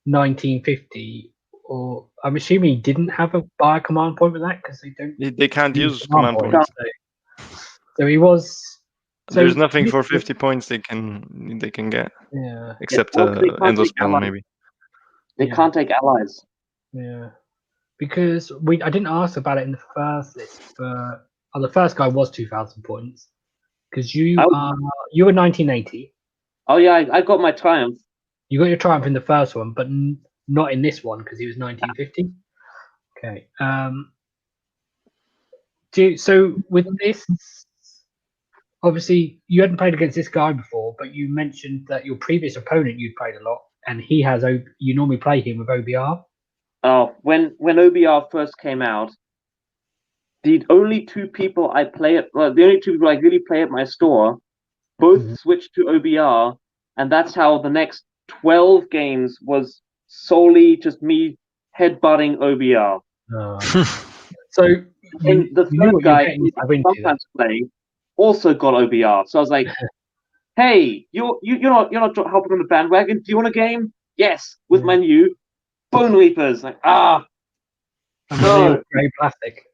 1950, or I'm assuming he didn't have a buy command point with that because they can't use command points. So he was. So there's nothing for 50 points they can get. Yeah. Except endless spell maybe. They can't take allies. Yeah. Because I didn't ask about it in the first list, but the first guy was 2,000 points. Because you were 1980. Oh yeah, I got my triumph. You got your triumph in the first one, but not in this one because he was 1950. Okay. So with this, obviously you hadn't played against this guy before, but you mentioned that your previous opponent you'd played a lot, and he has. You normally play him with OBR. Oh, when OBR first came out, the only two people I really play at my store, both switched to OBR, and that's how the next 12 games was solely just me headbutting OBR. So the third guy who sometimes play also got OBR. So I was like, "Hey, you're not helping on the bandwagon. Do you want a game? Yes, with my new Bone Reapers." Like no. Grey plastic.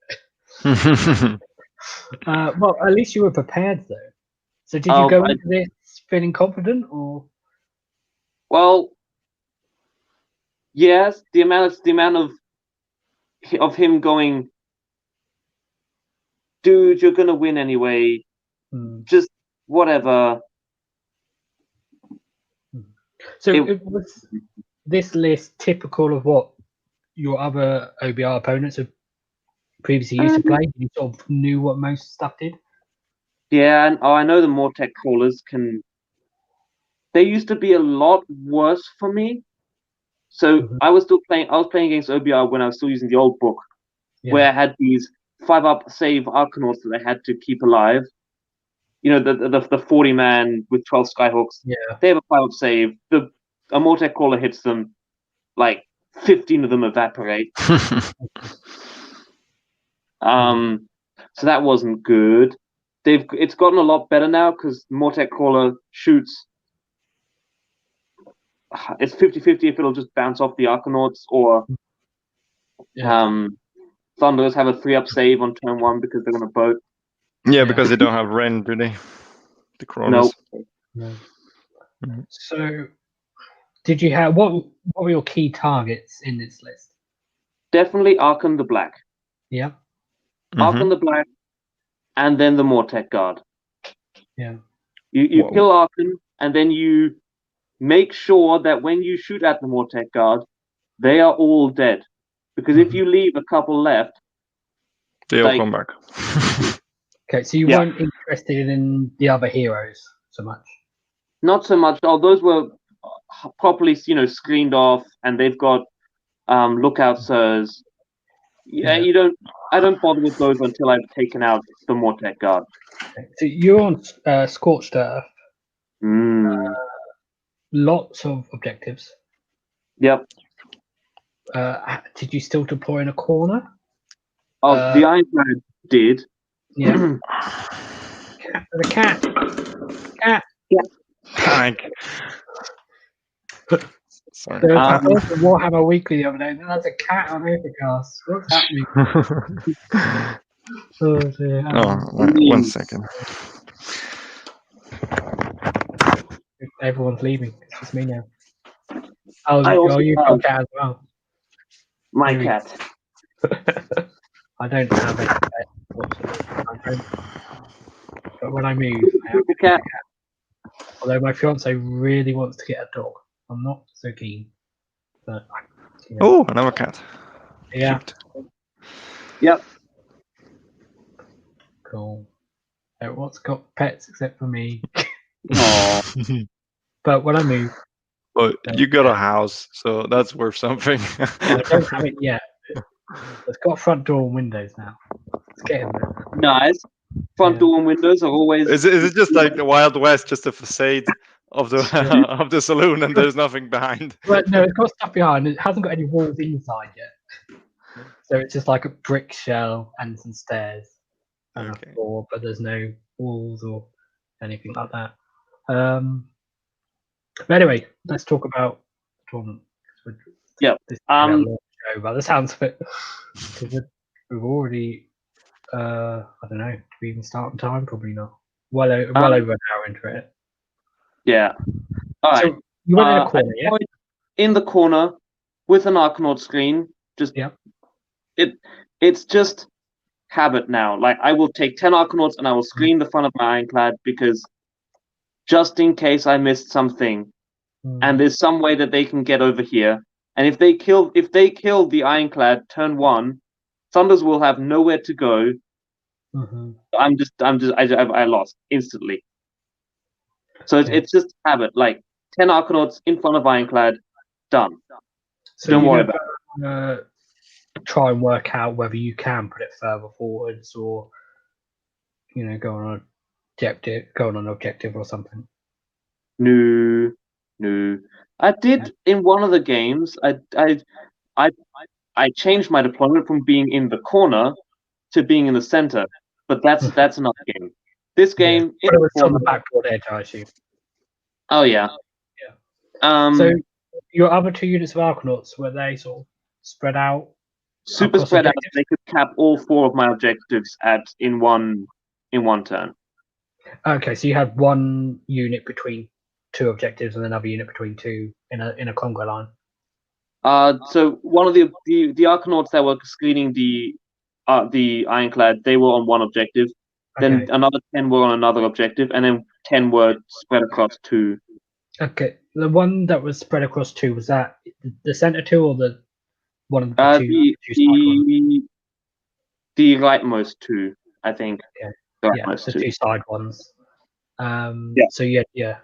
Well, at least you were prepared though. So did you go into this feeling confident, or? Well, yes. The amount of him going, dude, you're gonna win anyway. Just whatever. So was this list typical of what your other OBR opponents have previously used to play? You sort of knew what most stuff did? Yeah, and I know the Mortec crawlers can. They used to be a lot worse for me. So I was playing against OBR when I was still using the old book, where I had these 5-up save Arcanauts that I had to keep alive. You know, the 40-man with 12 Skyhawks. Yeah. They have a 5-up save. A Mortec crawler hits them, like 15 of them evaporate. So that wasn't good. It's gotten a lot better now because Mortec crawler shoots. It's 50-50 if it'll just bounce off the Arcanauts or Thunderers have a 3-up save on turn 1 because they're on a boat. Yeah, because they don't have Ren, do they? The crawlers. No. So, did you have what were your key targets in this list? Definitely Archon the Black. Yeah. Archon the Black, and then the Mortec Guard. Yeah. You kill Archon, and then you make sure that when you shoot at the Mortec Guard, they are all dead. Because if you leave a couple left, they all come back. Okay, so you weren't interested in the other heroes so much? Not so much. Oh, those were properly, screened off, and they've got lookout sirs. Yeah, I don't bother with those until I've taken out the Mortec Guard. Okay. So you're on Scorched Earth. Lots of objectives. Yep. Did you still deploy in a corner? Oh, the Ironclad did. Yeah. The cat. Yeah. Panic. Sorry. I was the Warhammer Weekly the other day. There's a cat on Aethercast. What's happening? Oh, dear. One second. Everyone's leaving. It's just me now. Oh, I also you've got have a cat as well. my Maybe. cat. I don't have a pet, fortunately. I don't. But when I move, I have The to get cat. a cat. Although my fiance really wants to get a dog. I'm not so keen. But, you know, Oh, another cat. yeah, Cute. Yep. cool. Everyone's got pets except for me. Aw. But when I move, But you got a house, so that's worth something. I don't have it yet. It's got a front door and windows now. It's getting there. Nice. Front Yeah. door and windows are always. Is it just like the Wild West, just a facade of the Yeah. of the saloon, and there's nothing behind? But no, it's got stuff behind. It hasn't got any walls inside yet. So it's just like a brick shell and some stairs and Okay. a floor, but there's no walls or anything like that. But anyway, let's talk about the tournament. Yep. This is a long show by the sounds of it. 'Cause we've already, I don't know, do we even start on time? Probably not. Well over an hour into it. Yeah. All right. So you went in a I corner, yeah? deployed in the corner with an Arcanaut screen. Just Yeah. It's just habit now. Like I will take 10 Arcanauts and I will screen the front of my ironclad because just in case I missed something, and there's some way that they can get over here. And if they kill the ironclad turn 1, Thunders will have nowhere to go. Mm-hmm. I lost instantly. So Okay. it's just habit. Like 10 Arcanauts in front of ironclad, done. So Don't you worry never about it. try and work out whether you can put it further forwards or, go on an objective or something. No. I did in one of the games. I changed my deployment from being in the corner to being in the center, but that's another game. This game, in But it was the on the corner, backboard edge, I assume. oh yeah. So your other 2 units of Arcanauts, were they sort of spread out? Super across spread out. objectives? They could cap all 4 of my objectives in one turn. Okay, so you had 1 unit between 2 objectives and another unit between 2 in a conga line. So one of the Arcanauts that were screening the ironclad, they were on 1 objective. Then Okay. another 10 were on another objective, and then 10 were spread across 2. Okay, the one that was spread across 2, was that the center 2 or the one of the two side ones? The rightmost 2, I think. Okay. The Yeah, rightmost the 2. 2 side ones. Yeah. So yeah,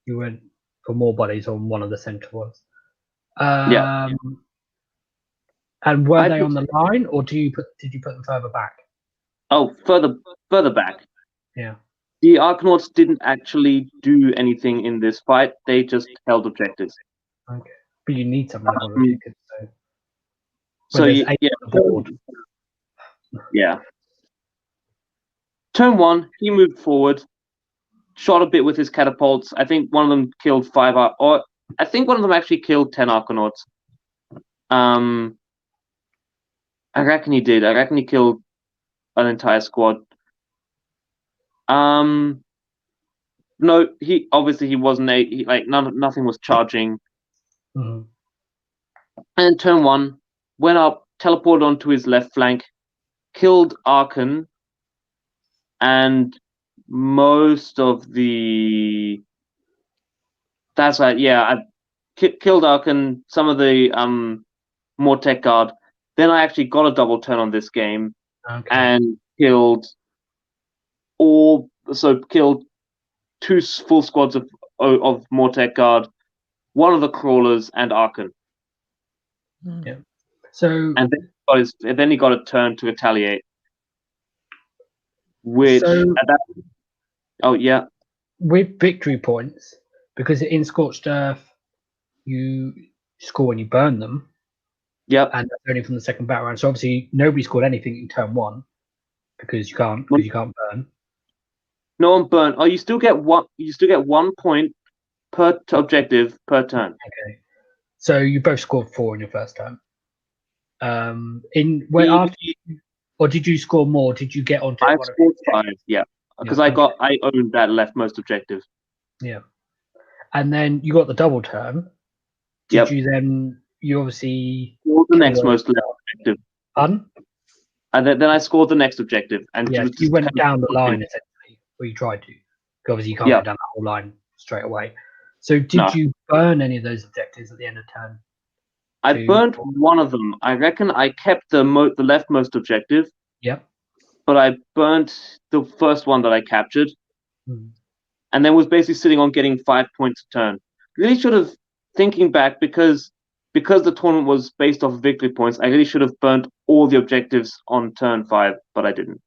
you went for more bodies on one of the center ones. Yeah. And were they on the line, or did you put them further back? Oh, further back. Yeah. The Arcanauts didn't actually do anything in this fight. They just held objectives. Okay, but you need some level objectives. So there's yeah, 8 on the board. Yeah. Turn 1, he moved forward, shot a bit with his catapults. I think one of them killed 5, or I think one of them actually killed 10 Arcanauts. I reckon he did. I reckon he killed an entire squad. No, he wasn't nothing was charging. Mm-hmm. And turn 1, went up, teleported onto his left flank, killed Arkan, and most of the. That's right. Yeah, I killed Arkan. Some of the Mortec guard. Then I actually got a double turn on this game and killed killed 2 full squads of Mortec guard, one of the crawlers, and Arkan. Yeah. So and then he got a turn to retaliate. Which with victory points, because in Scorched Earth you score when you burn them. Yep. And that's only from the second battle round. So obviously nobody scored anything in turn 1 because you can't burn. No one burn. Oh, you still get 1 point per objective per turn. Okay. So you both scored 4 in your first turn. Or or did you score more? Did you get onto I one of scored the 5, yeah. Because Yeah, I owned that leftmost objective. Yeah. And then you got the double turn. Did Yep. you obviously Scored the next kill most left objective. Pardon? And then I scored the next objective. And Yeah, it was you just went kind of down the pushing. line essentially, or you tried to. Obviously, you can't Yeah. go down that whole line straight away. So, did No. you burn any of those objectives at the end of turn? I Two, burnt or- one of them. I reckon I kept the leftmost objective, Yep. but I burnt the first one that I captured, Hmm. and then was basically sitting on getting 5 points a turn. Really should have, thinking back, because the tournament was based off victory points, I really should have burnt all the objectives on turn 5, but I didn't.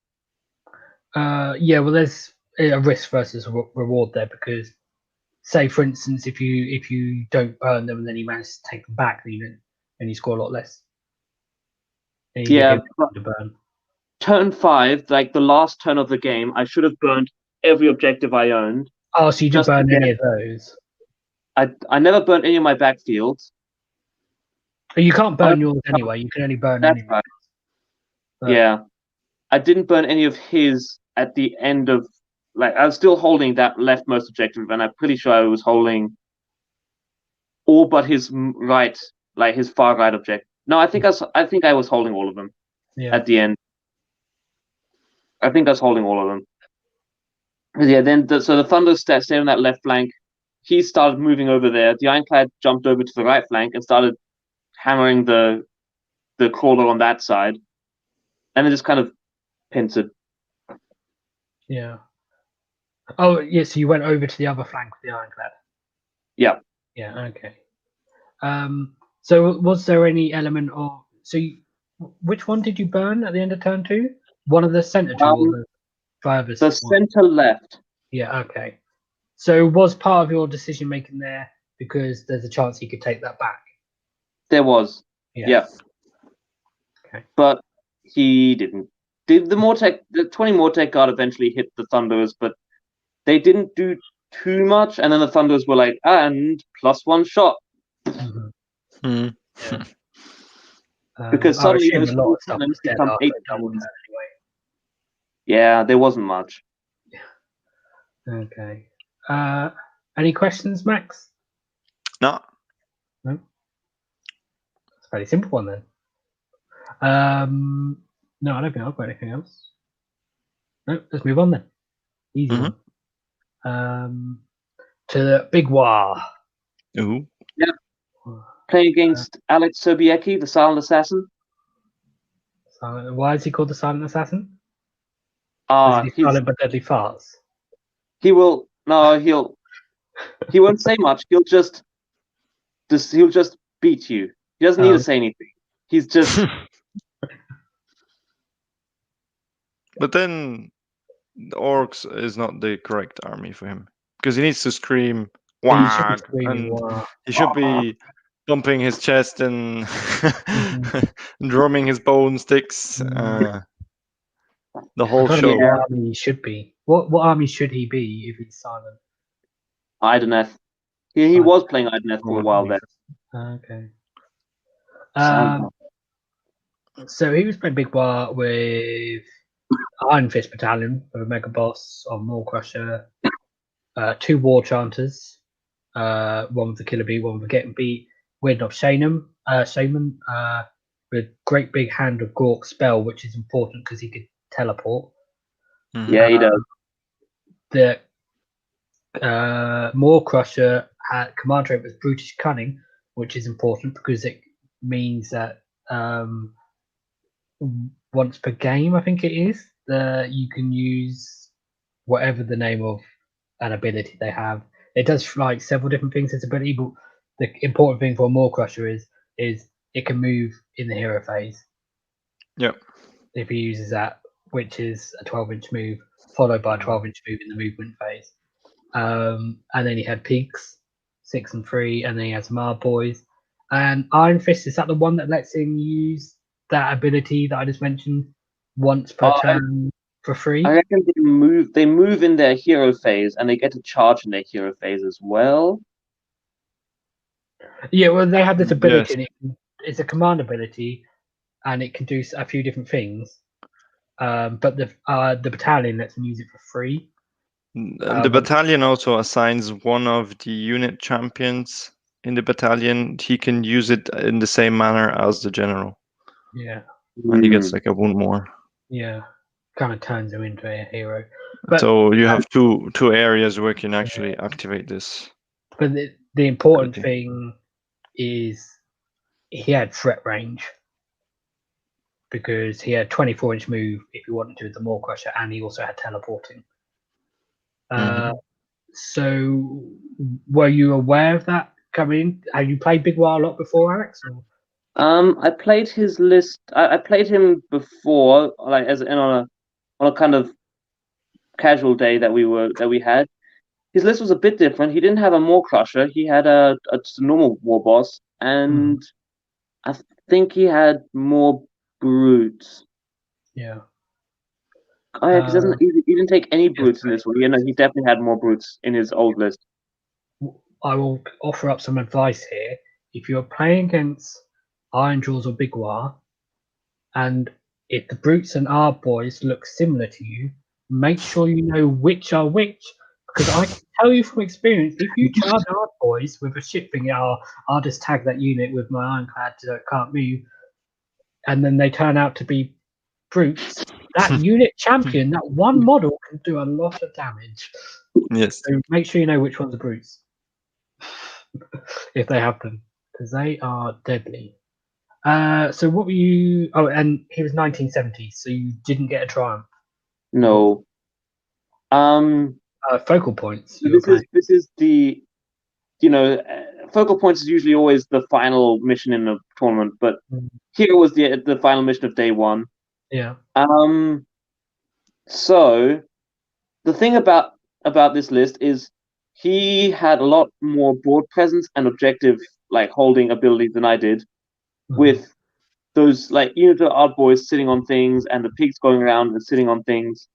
Yeah. Well, there's a risk versus reward there because, say, for instance, if you don't burn them and then you manage to take them back, then you score a lot less. And you Yeah, get but to burn. turn 5, like the last turn of the game, I should have burnt every objective I owned. Oh, so you did just to burn get- any of those? I never burnt any of my backfields. You can't burn yours anyway. You can only burn That's any. right. But- Yeah. I didn't burn any of his at the end of, like, I was still holding that leftmost objective, and I'm pretty sure I was holding all but his right, like his far right objective. No, I think I was holding all of them Yeah. at the end. I think I was holding all of them. But yeah, then so the Thunder stayed on that left flank. He started moving over there. The Ironclad jumped over to the right flank and started hammering the crawler on that side, and then just kind of pincered. Yeah. Oh, yeah. So you went over to the other flank with the Ironclad. Yeah. Yeah. Okay. So was there any element of which one did you burn at the end of turn 2? One of the center two or the furthest? The one? center left. Yeah. Okay. So was part of your decision making there because there's a chance he could take that back? There was. Yeah. Okay. But he didn't. The 20 Mortec guard eventually hit the Thunderers, but they didn't do too much. And then the Thunderers were like, and +1 shot. Mhm. Hmm. Yeah. Because I suddenly assume those a lot of stuff cannons was dead become after 8 a double cannons. turn Yeah, there wasn't much. anyway. Okay. Any questions, Max? No. No. It's a fairly simple one then. No, I don't think I've got anything else. No, let's move on then. Easy Mhm. one. To the Big War. Ooh. Playing against Alex Sobiecki, the Silent Assassin. Why is he called the Silent Assassin? Is he He's silent but deadly farts? he will no he won't say much. He'll just beat you. He doesn't need to say anything. He's just But then the orcs is not the correct army for him because he needs to scream He should be "Wag," screaming, and "Wah." he should be bumping his chest and Mhm. drumming his bone sticks the whole I'm trying to show. think what army he should be. What army should he be if he's silent? Ideneth. He was playing Ideneth for a while there. Okay. Silent. So he was playing Big War with Iron Fist Battalion with a Mega Boss on Maw Crusher, 2 War Chanters, one with the Killer Bee, one with the Getting Beat, Weird Knob Shaman, with Great Big Hand of Gork spell, which is important because he could teleport. Mhm. Yeah, he does. The Maw Crusher command trait was Brutish Cunning, which is important because it means that once per game, I think it is, you can use whatever the name of an ability they have. It does like several different things as ability, but the important thing for a Maw Crusher is it can move in the hero phase. Yep. If he uses that, which is a 12-inch move, followed by a 12-inch move in the movement phase. And then he had Pigs, 6 and 3, and then he has Mar Boys. And Iron Fist, is that the one that lets him use that ability that I just mentioned once per turn for free? I reckon they move in their hero phase, and they get to charge in their hero phase as well. Yeah, well, they have this ability, Yes. and it's a command ability, and it can do a few different things. but the battalion lets him use it for free. The battalion also assigns one of the unit champions in the battalion. He can use it in the same manner as the general. Yeah. And he gets like a wound more. Yeah. Kind of turns him into a hero. But, so you have two areas where you can actually activate this. But the important thing is he had threat range, because he had 24-inch move if you wanted to with the Maw Crusher, and he also had teleporting. So were you aware of that coming in? Have you played Big War a lot before, Alex? Or? I played his list. I played him before, like on a kind of casual day that we had. His list was a bit different. He didn't have a Maw Crusher. He had just a normal War Boss, and I think he had more brutes. Yeah. Oh yeah, because he didn't take any brutes in this one. Yeah, no, he definitely had more brutes in his old list. I will offer up some advice here. If you're playing against Iron Jaws or Big War, and if the brutes and Ard boys look similar to you, make sure you know which are which. Because I can tell you from experience, if you charge Ard boys with a ship thinking, I'll just tag that unit with my ironclad so it can't move, and then they turn out to be brutes, that unit champion, that one model can do a lot of damage. Yes. So make sure you know which ones are brutes. If they have them, because they are deadly. So what were you? Oh, and he was 1970, so you didn't get a triumph. No. Focal points. This is the, focal points is usually always the final mission in a tournament, but here was the final mission of day one. Yeah. So the thing about this list is he had a lot more board presence and objective like holding ability than I did, with those like unit of Ard boys sitting on things and the pigs going around and sitting on things.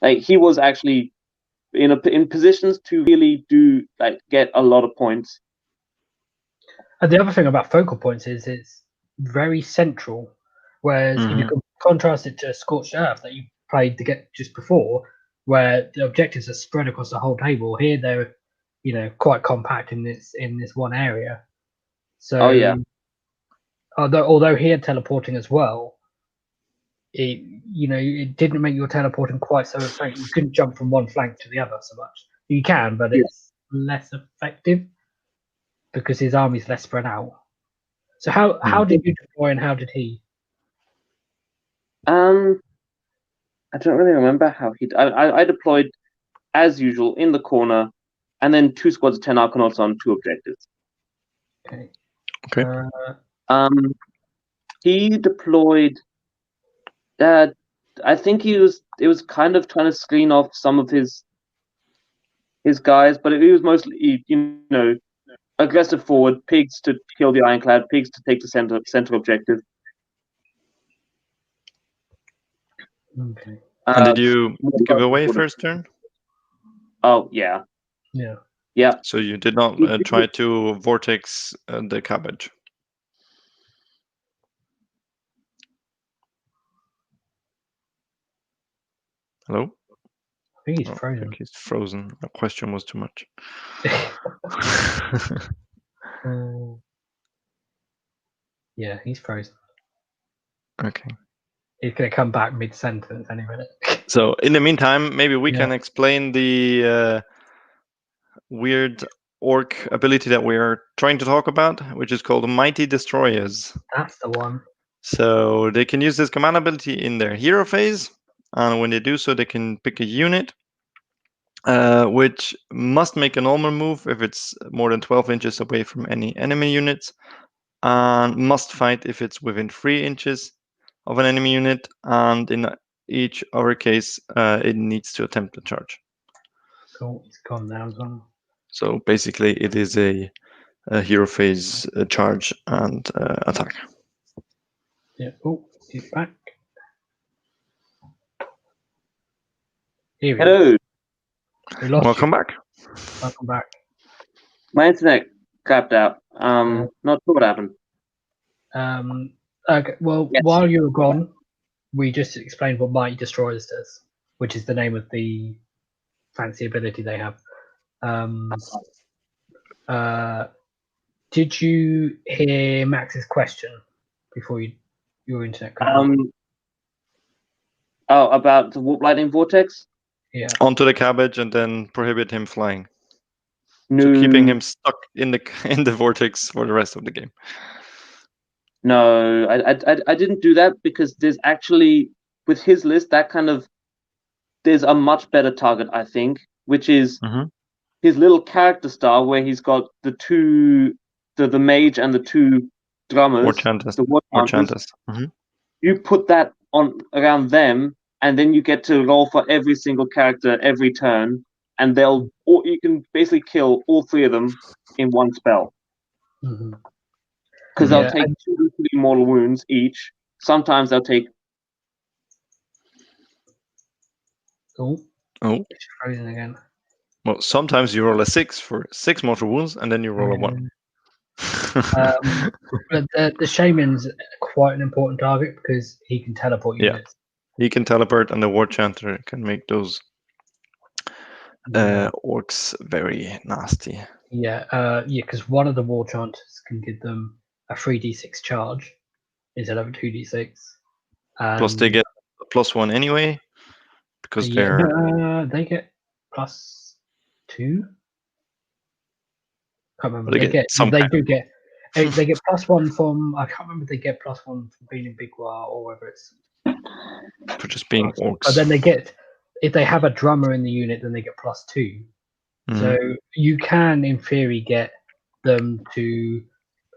Like he was actually in positions to really get a lot of points. And the other thing about focal points is it's very central. Whereas if you can contrast it to Scorched Earth that you played to get just before, where the objectives are spread across the whole table, here they're quite compact in this one area. So although he had teleporting as well, it didn't make your teleporting quite so effective. You couldn't jump from one flank to the other so much. You can, but it's less effective because his army's less spread out. So how did you deploy and how did he? I don't really remember how he. I deployed as usual in the corner, and then 2 squads of 10 Arcanauts on 2 objectives. Okay. He deployed. I think it was kind of trying to screen off some of his guys, but it was mostly aggressive forward, pigs to kill the ironclad, pigs to take the center objective. Okay. And did you give away first turn? Oh yeah. Yeah. Yeah. So you did not try to vortex the cabbage. Hello? I think he's frozen. I think he's frozen. The question was too much. Yeah, he's frozen. Okay. He's gonna come back mid-sentence any minute. So in the meantime, maybe we can explain the weird orc ability that we are trying to talk about, which is called Mighty Destroyers. That's the one. So they can use this command ability in their hero phase, and when they do so, they can pick a unit which must make a normal move if it's more than 12 inches away from any enemy units, and must fight if it's within 3 inches of an enemy unit, and in each other case, it needs to attempt a charge. Cool, it's gone now as well. So basically, it is a hero phase charge and attack. Yeah. Oh, he's back. Here we Hello. We lost Welcome you. back. Welcome back. My internet crapped out. Not sure what happened. Okay. Well, while you were gone, we just explained what Mighty Destroyers does, which is the name of the fancy ability they have. Did you hear Max's question before your internet cut off? About the warp lightning vortex? Yeah. Onto the cabbage and then prohibit him flying. No, So keeping him stuck in the vortex for the rest of the game. no, I didn't do that because there's actually, with his list, there's a much better target, I think, which is his little character star where he's got the mage and the two drummers, the war chanters. You put that on around them, and then you get to roll for every single character every turn, and you can basically kill all three of them in one spell. Because they'll take 2 to 3 mortal wounds each. Sometimes they'll take. It's frozen again. Well, sometimes you roll a 6 for 6 mortal wounds, and then you roll a 1. But the shaman's quite an important target because he can teleport units. He can teleport, and the war chanter can make those orcs very nasty. Because one of the war chanters can give them a 3d6 charge instead of a 2d6. Plus, they get a +1 anyway because they get +2. Can't remember. They get +1 from. I can't remember if they get +1 from being in Big War or whether it's for just being orcs. But then they get, if they have a drummer in the unit, then they get +2. So you can, in theory, get them to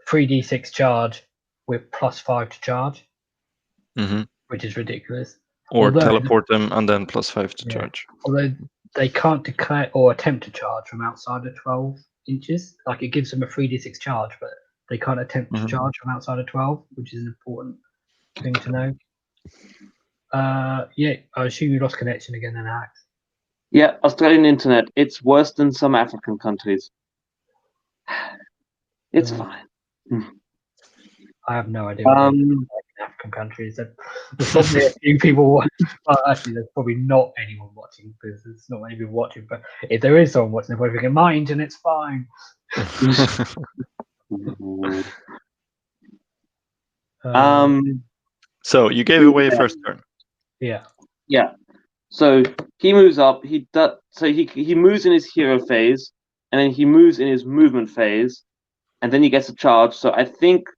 3d6 charge with +5 to charge, which is ridiculous. Or teleport them and then +5 to charge. Although they can't declare or attempt to charge from outside of 12 inches. Like, it gives them a 3d6 charge, but they can't attempt to charge from outside of 12, which is an important thing to know. I assume you lost connection again then, Alex. Yeah, Australian internet. It's worse than some African countries. It's fine. I have no idea what in African countries. There's probably a few people watching. Well, actually, there's probably not anyone watching because there's not many people watching. But if there is someone watching, they're probably thinking, my internet's fine. So you gave away first turn. Yeah. So he moves up. He moves in his hero phase, and then he moves in his movement phase, and then he gets a charge. So I think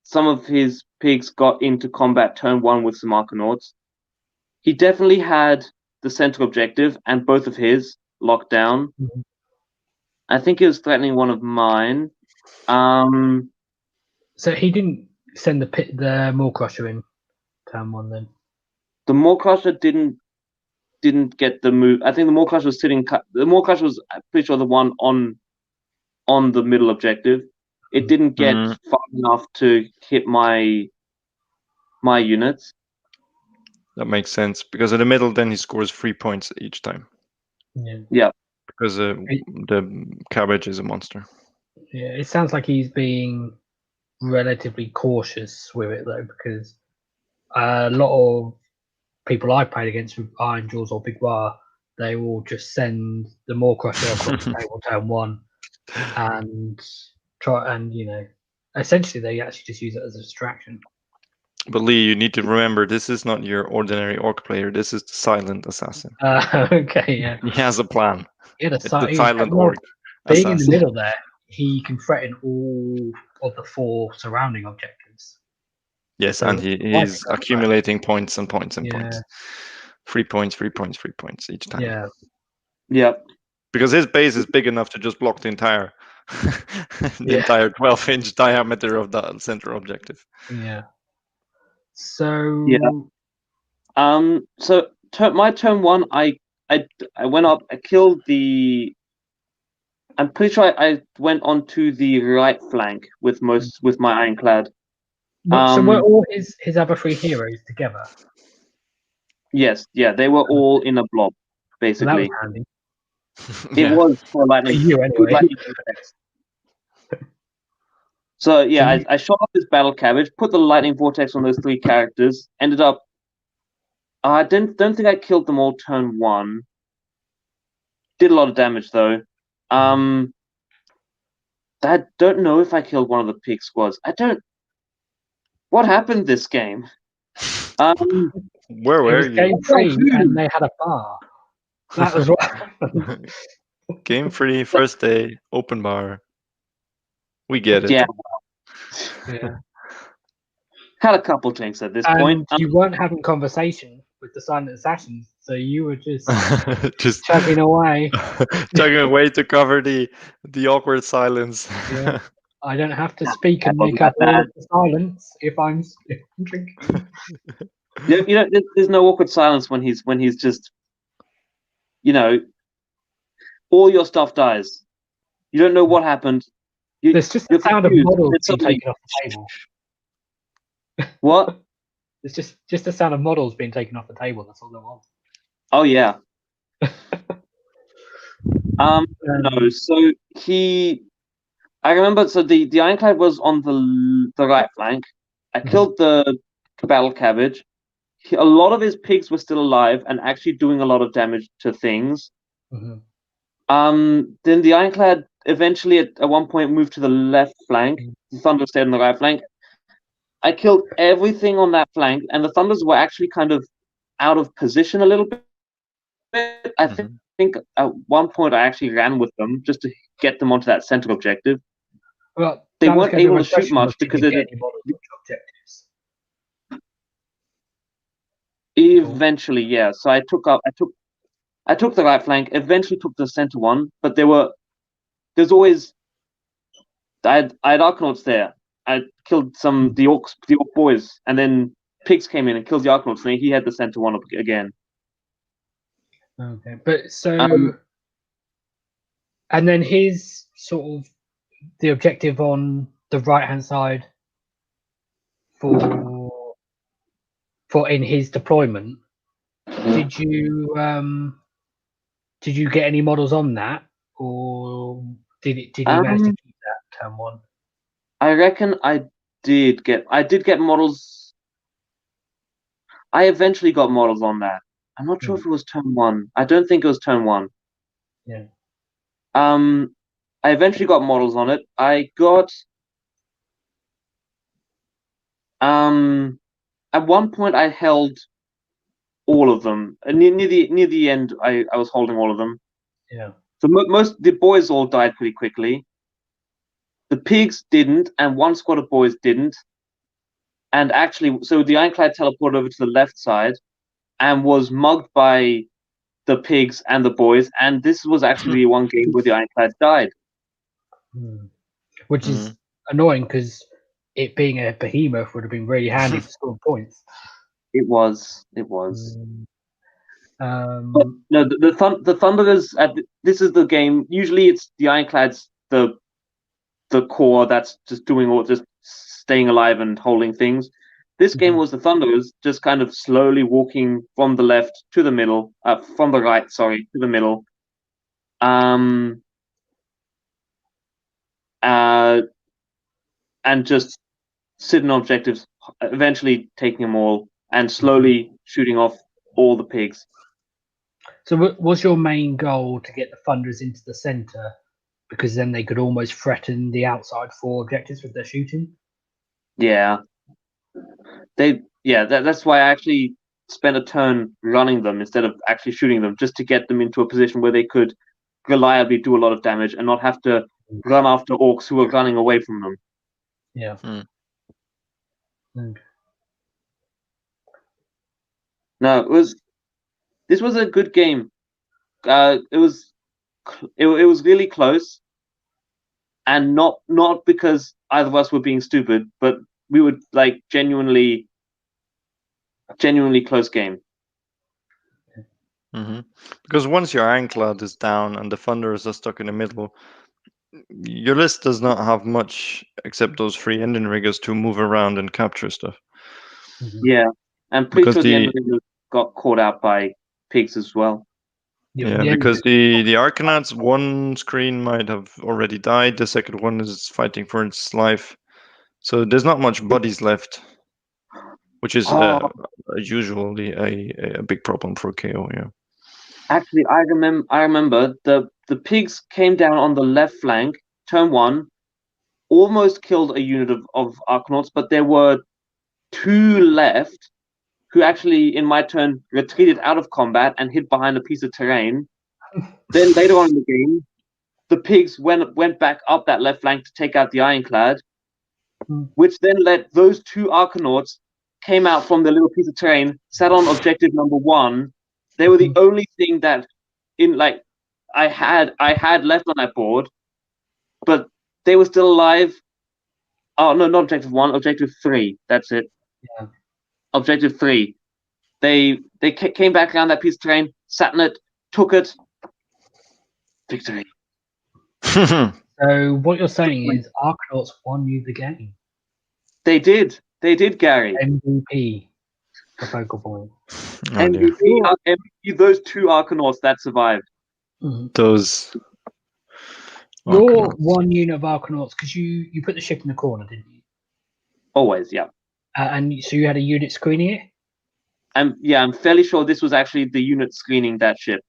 some of his pigs got into combat turn 1 with some Arcanauts. He definitely had the center objective and both of his locked down. I think he was threatening one of mine. So he didn't send the Maw Crusher in turn 1 then? The Maw Crusher didn't get the move. I think the Maw Crusher was sitting. The Maw Crusher was, I'm pretty sure, the one on the middle objective. It didn't get far enough to hit my units. That makes sense because in the middle, then he scores 3 points each time. Yeah. Because the cabbage is a monster. Yeah, it sounds like he's being relatively cautious with it though, because a lot of people I've played against with Iron Jaws or Big War, they will just send the Maw Crusher across the table turn 1 and try and, essentially they actually just use it as a distraction. But Lee, you need to remember, this is not your ordinary orc player. This is the silent assassin. Okay, yeah. He has a plan. It's the silent orc being assassin. in the middle there, he can threaten all of the 4 surrounding objectives. Yes, So and he's accumulating points and points and points. 3 points, 3 points, 3 points each time. Yeah. Because his base is big enough to just block the entire entire 12-inch diameter of the center objective. Yeah. So So my turn 1, I went up. I killed the. I'm pretty sure I went onto the right flank with my ironclad. So were all his other 3 heroes together? Yes, they were all in a blob, basically. Well, that was handy. It was for lightning. For you anyway. So I shot off this battle cabbage, put the lightning vortex on those 3 characters, ended up I don't think I killed them all turn 1. Did a lot of damage though. I don't know if I killed one of the pig squads. What happened this game? Where It were was you? game 3 and they had a bar. That was what happened. Game 3, first day, open bar. We get it. Yeah, Yeah. had a couple drinks at this And point. you weren't having conversation with the silent assassins, so you were just Just chugging away. chugging away to cover the awkward silence. Yeah. I don't have to speak and That wasn't make up that all bad. of the silence if I'm drinking. There's no awkward silence when he's just, all your stuff dies. You don't know what happened. There's just the You're sound of confused. models It's being suddenly- taken off the table. What? It's just the sound of models being taken off the table. That's all there was. Oh yeah. No. So I remember. So the Ironclad was on the right flank. I killed the battle cabbage. A lot of his pigs were still alive and actually doing a lot of damage to things. Mhm. Then the Ironclad eventually at one point moved to the left flank. The Thunder stayed on the right flank. I killed everything on that flank, and the Thunders were actually kind of out of position a little bit. I think at one point I actually ran with them just to get them onto that center objective. Well, They that was weren't gonna be able my to shoot question, much was did because you they get did. any models on objectives? Eventually, yeah. So I took the right flank. Eventually, took the center one, but there's always. I had Arcanauts there. I killed the orc boys, and then pigs came in and killed the Arcanauts, and he had the center one up again. Okay, but so Um, and then his sort of the objective on the right hand side for in his deployment. Did you get any models on that, or did you manage to keep that turn 1? I reckon I did get models. I eventually got models on that. I'm not sure if it was turn 1. I don't think it was turn 1. Yeah. I eventually got models on it. I got at one point I held all of them. Near the end, I was holding all of them. Yeah. So the boys all died pretty quickly. The pigs didn't, and one squad of boys didn't. And actually, so the Ironclad teleported over to the left side and was mugged by the pigs and the boys. And this was actually one game where the Ironclad died. Which is annoying because it being a behemoth would have been really handy for scoring points. It was. But no, the Thunderers. This is the game. Usually, it's the Ironclads, the core that's just just staying alive and holding things. This game was the Thunderers just kind of slowly walking from the left to the middle, from the right, sorry, to the middle. And just sitting on objectives, eventually taking them all, and slowly shooting off all the pigs. So was your main goal to get the Thunderers into the center, because then they could almost threaten the outside 4 objectives with their shooting? Yeah. That's why I actually spent a turn running them instead of actually shooting them, just to get them into a position where they could reliably do a lot of damage and not have to run after orcs who are running away from them. Yeah. No, this was a good game. It was really close, and not because either of us were being stupid, but we were like genuinely close game. Because once your Ironclad is down and the Thunderers are stuck in the middle, your list does not have much except those 3 engine riggers to move around and capture stuff. Yeah, and pretty sure the engine riggers got caught out by pigs as well. Yeah, because the Arcanauts, one screen might have already died, the second one is fighting for its life. So there's not much bodies left, which is usually a big problem for KO. Yeah. Actually, I remember the pigs came down on the left flank, turn one, almost killed a unit of Arcanauts, but there were two left who actually, in my turn, retreated out of combat and hid behind a piece of terrain. Then later on in the game, the pigs went back up that left flank to take out the Ironclad, which then let those two Arcanauts came out from the little piece of terrain, sat on objective number 1. They were the only thing that I had left on that board, but they were still alive. Oh no, not objective 1, objective 3. That's it. Yeah. Objective 3. They came back around that piece of terrain, sat in it, took it. Victory. So what you're saying is Arcanauts won you the game. They did, Gary. MVP, the focal point. Oh, dear. MVP, those two Arcanauts that survived. Those. Your one unit of Arcanauts, because you put the ship in the corner, didn't you? Always, yeah. And so you had a unit screening it? I'm fairly sure this was actually the unit screening that ship.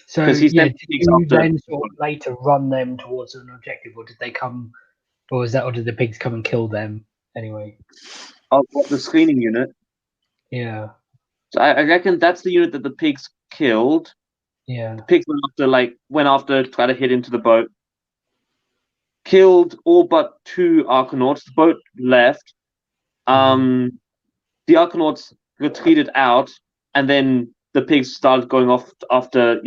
So did you then sort of later run them towards an objective, or did they come, or did the pigs come and kill them anyway? Oh, what, the screening unit? Yeah. So I reckon that's the unit that the pigs killed. Yeah. The pigs went after to try to hit into the boat. Killed all but two Arcanauts. The boat left. The Arcanauts retreated out, and then the pigs started going off after,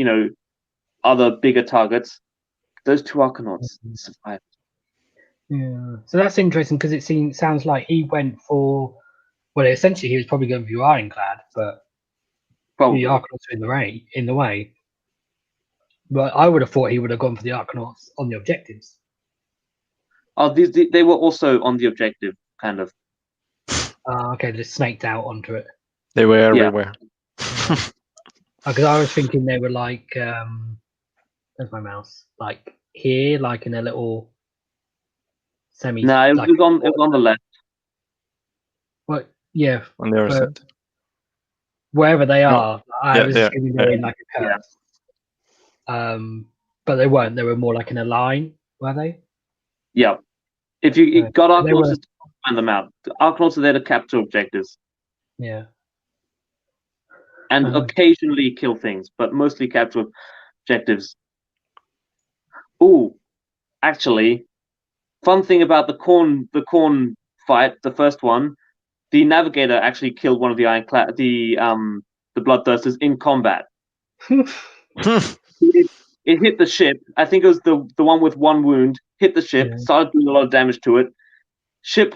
other bigger targets. Those two Arcanauts survived. Yeah. So that's interesting because it sounds like he went for, well, essentially he was probably going for your Ironclad, but the Arcanauts were in the way. But I would have thought he would have gone for the Arcanauts on the objectives. Oh, they were also on the objective, kind of. Okay, just snaked out onto it. They were everywhere. Because I was thinking they were like, where's my mouse? Like here, like in a little semi. No, it was on the left. Well, yeah. On the other side. Wherever they are, I was assuming they were in like a curve. Yeah. But they weren't. They were more like in a line, were they? Yeah. If you got Arcanauts, just find them out. The Arcanauts are there to capture objectives. Yeah. And occasionally kill things, but mostly capture objectives. Ooh, actually, fun thing about the Krohn fight, the first one, the navigator actually killed one of the Ironclad, the Bloodthirsters in combat. It hit the ship. I think it was the one with one wound. Hit the ship, started doing a lot of damage to it. Ship,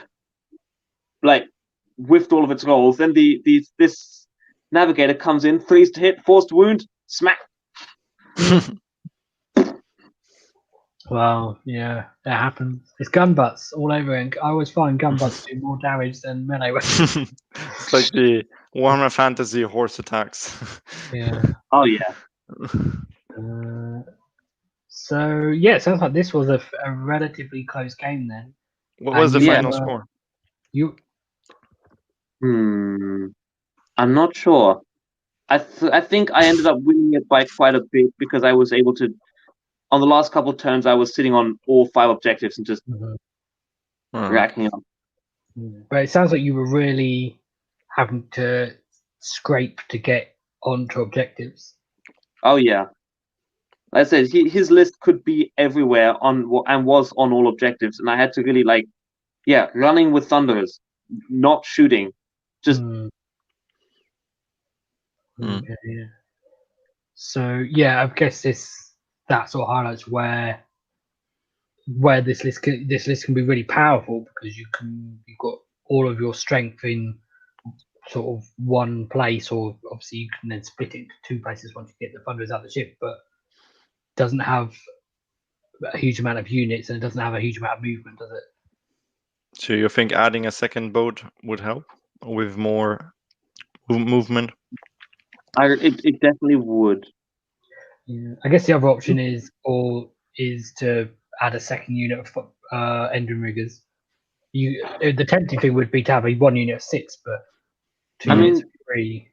whiffed all of its rolls. Then this navigator comes in, freeze to hit, forced wound, smack. Well, yeah, that happens. It's gun butts all over, and I always find gun butts do more damage than melee weapons. It's like the Warhammer Fantasy horse attacks. Yeah. Oh yeah. So yeah, it sounds like this was a relatively close game then. What was the final score? I'm not sure. I think I ended up winning it by quite a bit because I was able to. On the last couple of turns, I was sitting on all 5 objectives and just racking up. But it sounds like you were really having to scrape to get onto objectives. Oh yeah. Like I said, his list could be everywhere and was on all objectives, and I had to really running with Thunderers, not shooting, just. Okay, yeah. So yeah, I guess that sort of highlights where this list can be really powerful because you've got all of your strength in sort of one place, or obviously you can then split it into 2 places once you get the Thunderers out of the ship, but doesn't have a huge amount of units and it doesn't have a huge amount of movement, does it? So you think adding a second boat would help with more movement? It definitely would. Yeah, I guess the other option is to add a second unit of Endrin Riggers. The tempting thing would be to have a 1 unit of 6, but 2 I mean, units free.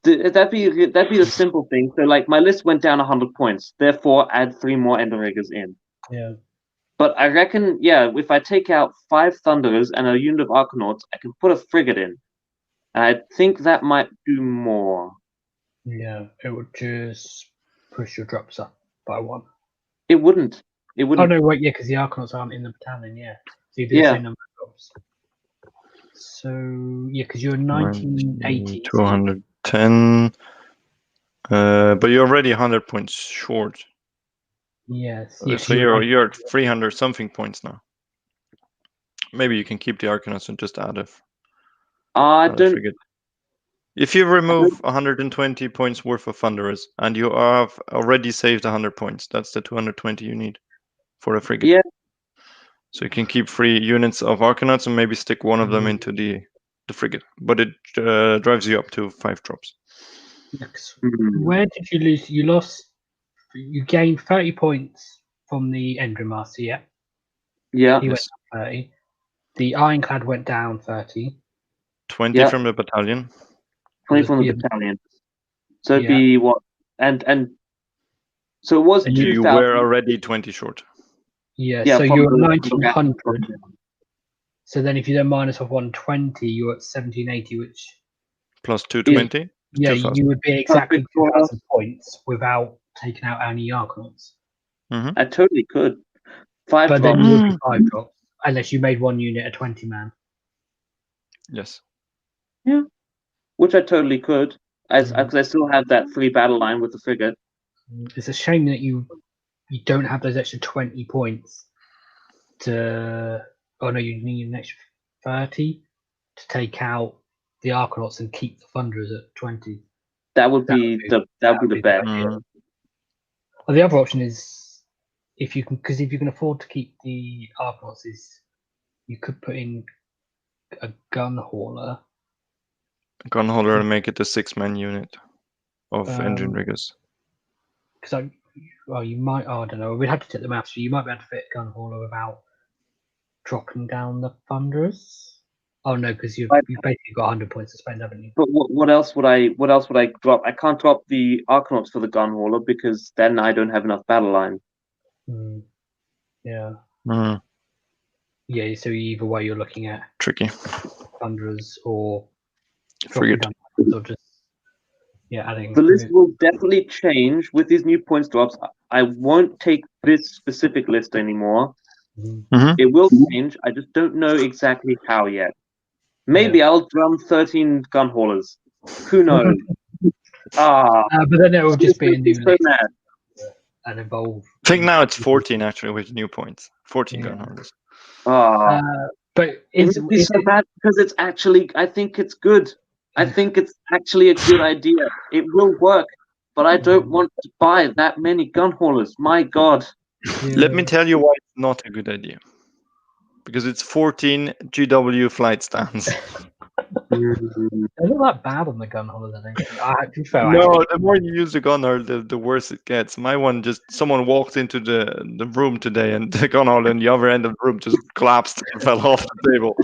That'd be the simple thing. So like my list went down 100 points. Therefore, add 3 more Endriggers in. Yeah. But I reckon, yeah, if I take out 5 Thunderers and a unit of Arcanauts, I can put a frigate in. And I think that might do more. Yeah, it would just push your drops up by 1. It wouldn't. It Oh wouldn't. no, wait, yeah, because the Arcanauts aren't in the battalion, yeah. So you do the Yeah. same number of drops. So yeah, because you're 1980. 210. But you're already 100 points short. Yes. So you're at 300 something points now. Maybe you can keep the Arcanauts and just add a frigate. If you remove 120 points worth of Thunderers and you have already saved 100 points, that's the 220 you need for a frigate. Yeah. So you can keep 3 units of Arcanauts and maybe stick one of them into the frigate, but it drives you up to 5 drops. Where did you lose? You gained 30 points from the Endrin Master, yeah? Yeah. He went down 30. The Ironclad went down 30. 20 from the battalion. 20 from the battalion. So it'd be what? And so it was 2,000. You were already 20 short. Yeah, so you're 1900. So then if you then minus off 120, you're at 1780, which plus 220. Yeah, you would be exactly 2,000 points without taking out any Arcanauts. I totally could. 5 but drops. Then you would be 5 drops, unless you made one unit a 20 man. Yes. Yeah, which I totally could, because I still have that free battle line with the frigate. It's a shame that you don't have those extra 20 points to. Oh no, you need an extra 30 to take out the Arcanauts and keep the Thunderers at 20. That would be the best. Well, the other option is if you can afford to keep the Arcanauts, you could put in a gun hauler. Gun hauler and make it a 6-man unit of engine riggers. Because you might. I don't know. We'd have to check the maps. So you might be able to fit a gun hauler without dropping down the Thunderers. Oh no, because you've basically got 100 points to spend, haven't you? But what else would I drop? I can't drop the Arcanauts for the gun hauler because then I don't have enough battle line. Yeah. Yeah. So either way, you're looking at tricky Thunderers or frigate, or just adding. The list will definitely change with these new points drops. I won't take this specific list anymore. It will change. I just don't know exactly how yet. Maybe I'll drum 13 gun haulers. Who knows? But then it will just be a new so list mad. and evolve. I think now it's 14 actually with new points. 14 gun haulers. But it's so bad because it's actually. I think it's good. I think it's actually a good idea. It will work, but I don't want to buy that many gun haulers. My God. Let me tell you why it's not a good idea. Because it's 14 GW flight stands. They're not that bad on the gun haulers, I think. No, the more you use the gun hauler, the worse it gets. My one someone walked into the room today and the gun hauler in the other end of the room just collapsed and fell off the table.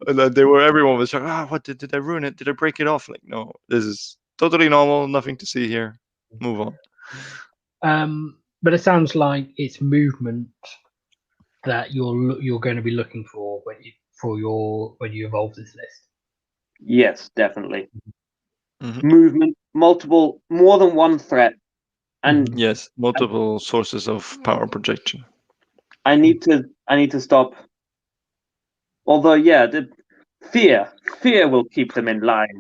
And then everyone was like, what did I ruin it? Did I break it off? Like, no, this is totally normal, nothing to see here. Move on. But it sounds like it's movement that you're going to be looking for when you evolve this list. Yes, definitely. Movement, more than one threat, and yes, multiple sources of power projection. I need to stop. Although, the fear will keep them in line.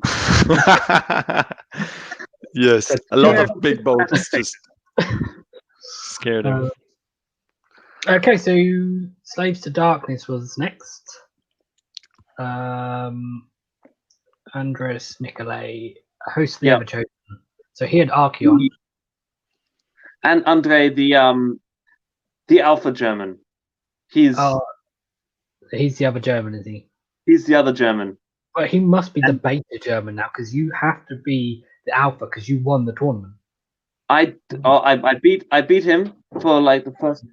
Yes, a lot of big boats just scared them. Okay, so Slaves to Darkness was next. Andres Nicolay, host of the Ever Chosen. So he had Archeon. And Andre, the Alpha German. He's the other German, is he? He's the other German. But he must be the beta German now, because you have to be the Alpha because you won the tournament. I beat him for like the first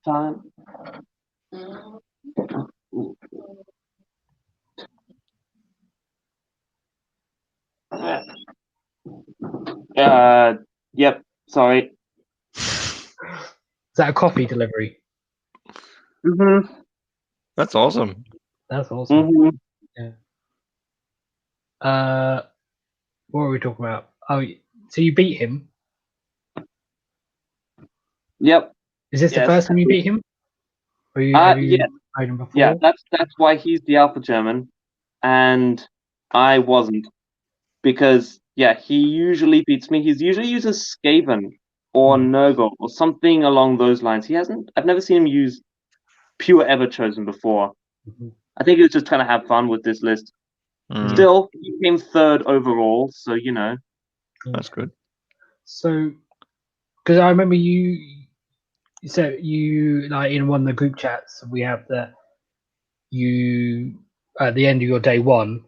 time. Yep. Sorry. Is that a coffee delivery? Mm-hmm. That's awesome. That's awesome. Mm-hmm. What were we talking about? Oh, so you beat him? Yep. Is this the Yes. first time you beat him? Or have you Yeah. played him before? Yeah. That's why he's the Alpha German, and I wasn't, because he usually beats me. He's usually uses Skaven or Nurgle or something along those lines. I've never seen him use pure Everchosen before. I think he was just trying to have fun with this list. Still, he came third overall, so That's good. So, because I remember you like in one of the group chats we have that you at the end of your day one,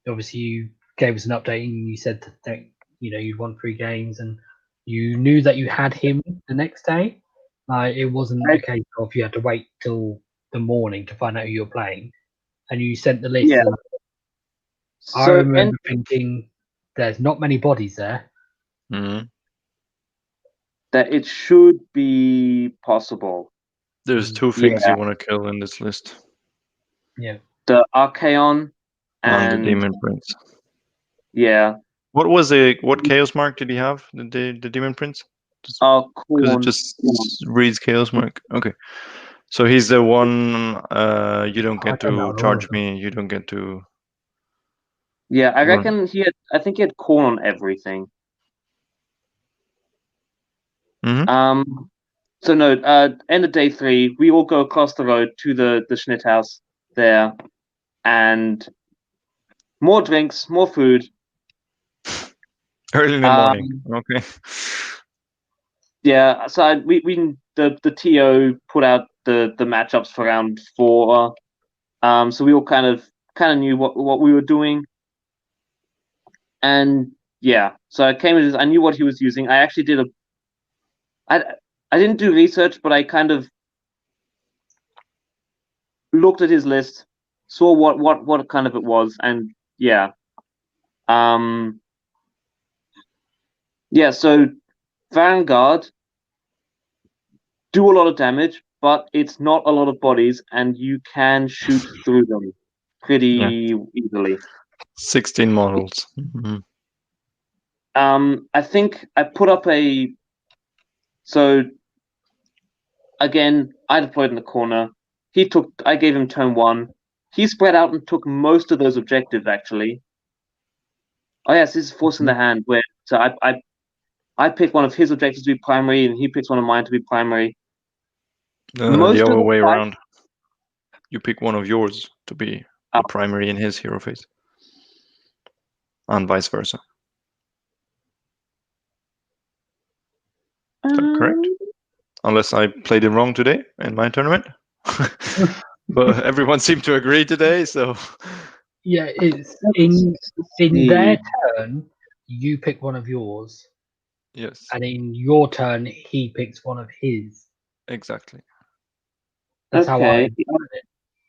obviously you gave us an update and you said that you'd won 3 games and you knew that you had him the next day. Like it wasn't a case of you had to wait till the morning to find out who you're playing, and you sent the list. Yeah. And I remember thinking, there's not many bodies there. Mm-hmm. That it should be possible. There's 2 things you want to kill in this list. Yeah. The Archaon and the Demon Prince. Yeah. What Chaos Mark did he have? The Demon Prince? Krohn. Because it just reads Chaos Mark. Okay. So he's the one you don't get to charge me, you don't get to... Yeah, I reckon I think he had Krohn on everything. Mm-hmm. So no, end of day 3, we all go across the road to the Schnitt house there, and more drinks, more food. Early in the morning. Okay. Yeah, so the TO put out the matchups for round 4. So we all kind of knew what we were doing. And so I came in, I knew what he was using. I actually did I didn't do research, but I kind of looked at his list, saw what kind of it was, and so Vanguard do a lot of damage, but it's not a lot of bodies, and you can shoot through them pretty easily. 16 models. Mm-hmm. I think I put up so again, I deployed in the corner. I gave him turn 1. He spread out and took most of those objectives, actually. Oh yes, this is Force in the Hand, where so I pick one of his objectives to be primary, and he picks one of mine to be primary. The other way around. You pick one of yours to be the primary in his hero phase. And vice versa. Is that correct? Unless I played it wrong today in my tournament. But everyone seemed to agree today, so... Yeah, it's in their turn, you pick one of yours. Yes. And in your turn, he picks one of his. Exactly. That's how I...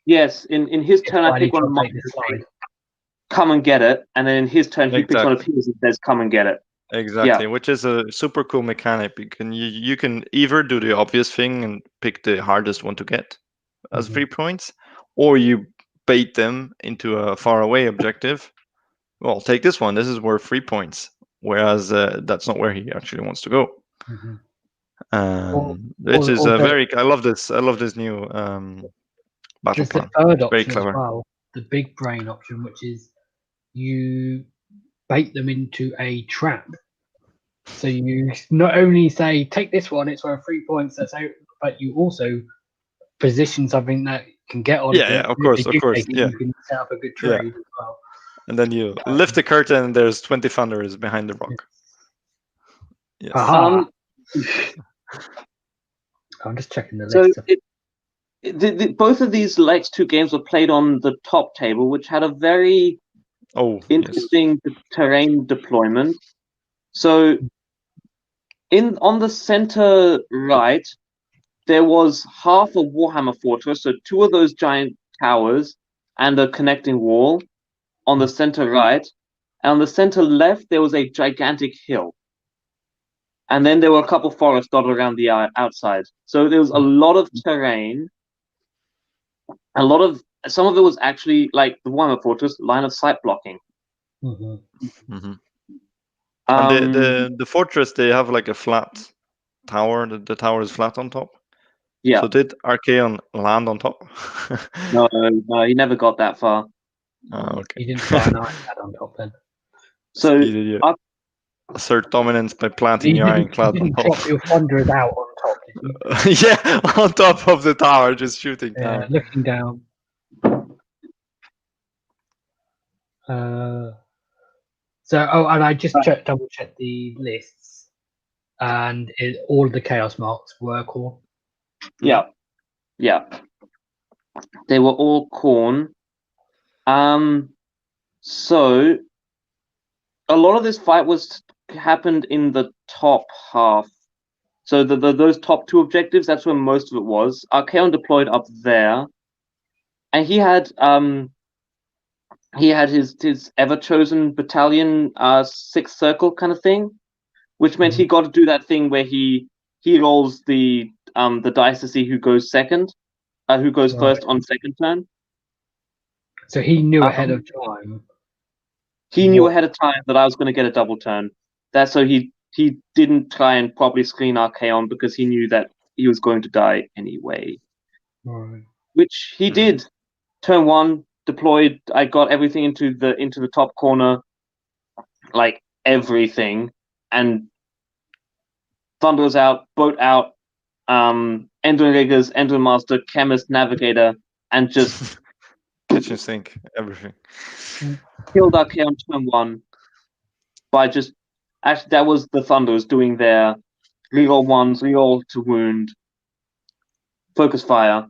Yes, in his turn, I pick one of mine. Come and get it. And then in his turn, he picks one of his and says, come and get it. Exactly, which is a super cool mechanic. You can either do the obvious thing and pick the hardest one to get as 3 points, or you bait them into a faraway objective. Well, take this one. This is worth 3 points, whereas that's not where he actually wants to go. Which is very. I love this. I love this new battle plan. The third very option clever. as well, the big brain option, which is you bait them into a trap. So you not only say, take this one, it's worth 3 points, but you also position something that can get on. Yeah, of course. You can set up a good trade as well. And then you lift the curtain, and there's 20 thunders behind the rock. Yes. I'm just checking the list. Both of these next 2 games were played on the top table, which had a very interesting terrain deployment. So on the center right, there was half a Warhammer fortress, so 2 of those giant towers and a connecting wall on the center right. And on the center left, there was a gigantic hill. And then there were a couple forests dotted around the outside. So there was a lot of terrain. Some of it was actually like the Warhammer Fortress line of sight blocking. Mm-hmm. And the fortress, they have like a flat tower. The tower is flat on top. Yeah. So did Archaon land on top? No, he never got that far. Oh, okay. You didn't fly an ironclad on top then. So you assert dominance by planting your ironclad you on didn't top. drop your thunderers out on top, did you? Yeah, on top of the tower, just shooting down. Looking down. And I just double checked the lists, and all of the chaos marks were Korn. Yeah. They were all Korn. So a lot of this fight happened in the top half. So those top two objectives, that's where most of it was. Archaon deployed up there, and he had his ever chosen battalion, sixth circle kind of thing, which meant he got to do that thing where he rolls the dice to see who goes second, who goes first on second turn. So he knew ahead of time. He knew ahead of time that I was going to get a double turn. That's so he didn't try and properly screen Archaon because he knew that he was going to die anyway. Right. Which he did. Turn one, deployed. I got everything into the top corner, like everything, and Thunderers out, boat out, Enduring Riggers, Enduring Master, Chemist, Navigator, and just kitchen sink, everything. Killed Archaon turn one by just actually that was the Thunderers doing their reroll ones, reroll to wound, focus fire.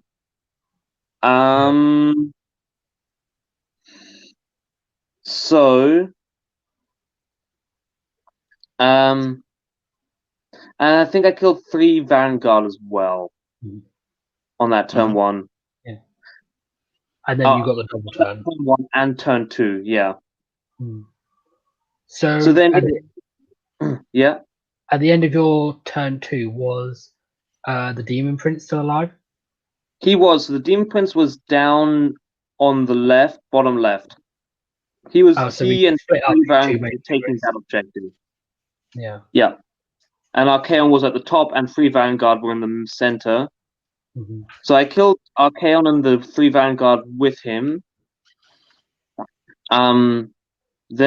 So and I think I killed 3 Vanguard as well on that turn one. Yeah. And then you got the double turn. Turn one and turn two, yeah. So then yeah. At the end of your turn 2, was the Demon Prince still alive? He was. The Demon Prince was down on the left, bottom left. He was he and Vanguard were taking that objective. Yeah. Yeah. And Archaon was at the top and 3 Vanguard were in the center. So I killed Archaon and the 3 Vanguard with him. Then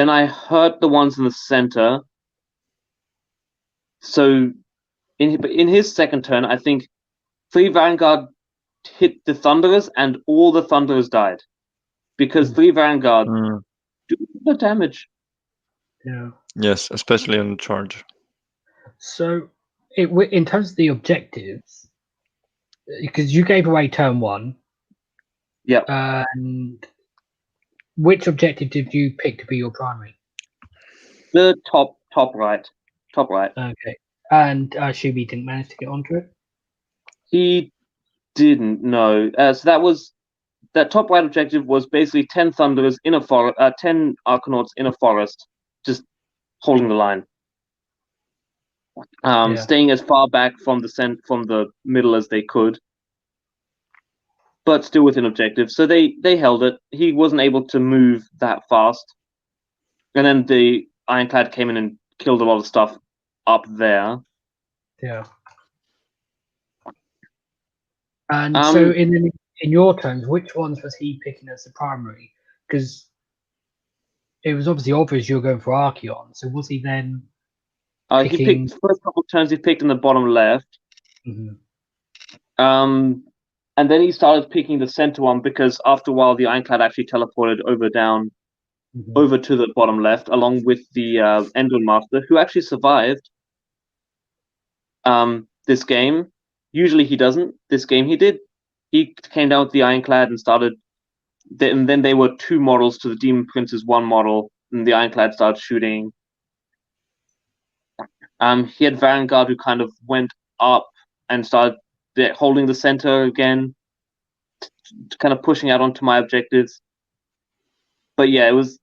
I hurt the ones in the center. So in his second turn, I think 3 Vanguard hit the Thunderers and all the Thunderers died. Because 3 Vanguard do the damage. Yeah. Yes, especially on charge. So in terms of the objectives, because you gave away turn 1. Yep. And which objective did you pick to be your primary? The top right. Top right. Okay. And Shubi didn't manage to get onto it? He didn't, no. So that top right objective was basically 10 Thunderers in a forest, 10 Arcanauts in a forest, just holding the line. Staying as far back from the middle as they could, but still within objective. So they held it. He wasn't able to move that fast, and then the Ironclad came in and killed a lot of stuff up there. Yeah. And so in your turns, which ones was he picking as the primary? Because it was obviously obvious you were going for Archaon. So was he then? He picked the first couple of turns. He picked in the bottom left. And then he started picking the center one because after a while the Ironclad actually teleported over to the bottom left along with the Endor Master, who actually survived this game. Usually he doesn't. This game he did. He came down with the Ironclad and started. And then they were 2 models to the Demon Prince's 1 model, and the Ironclad started shooting. He had Vanguard who kind of went up and started holding the center again, kind of pushing out onto my objectives. But yeah, it was.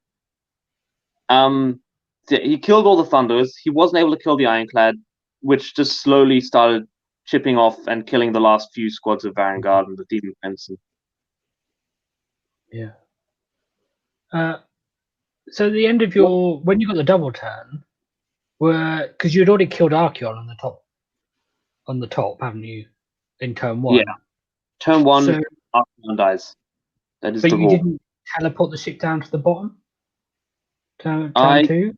He killed all the Thunderers. He wasn't able to kill the Ironclad. which just slowly started chipping off and killing the last few squads of Vanguard and the Demon Prince. Yeah. So at the end of when you got the double turn, because you'd already killed Archeon on the top, haven't you? In turn 1. Yeah. Turn 1, So, Archeon dies. That is but the you rule. didn't teleport the ship down to the bottom? Turn I 2?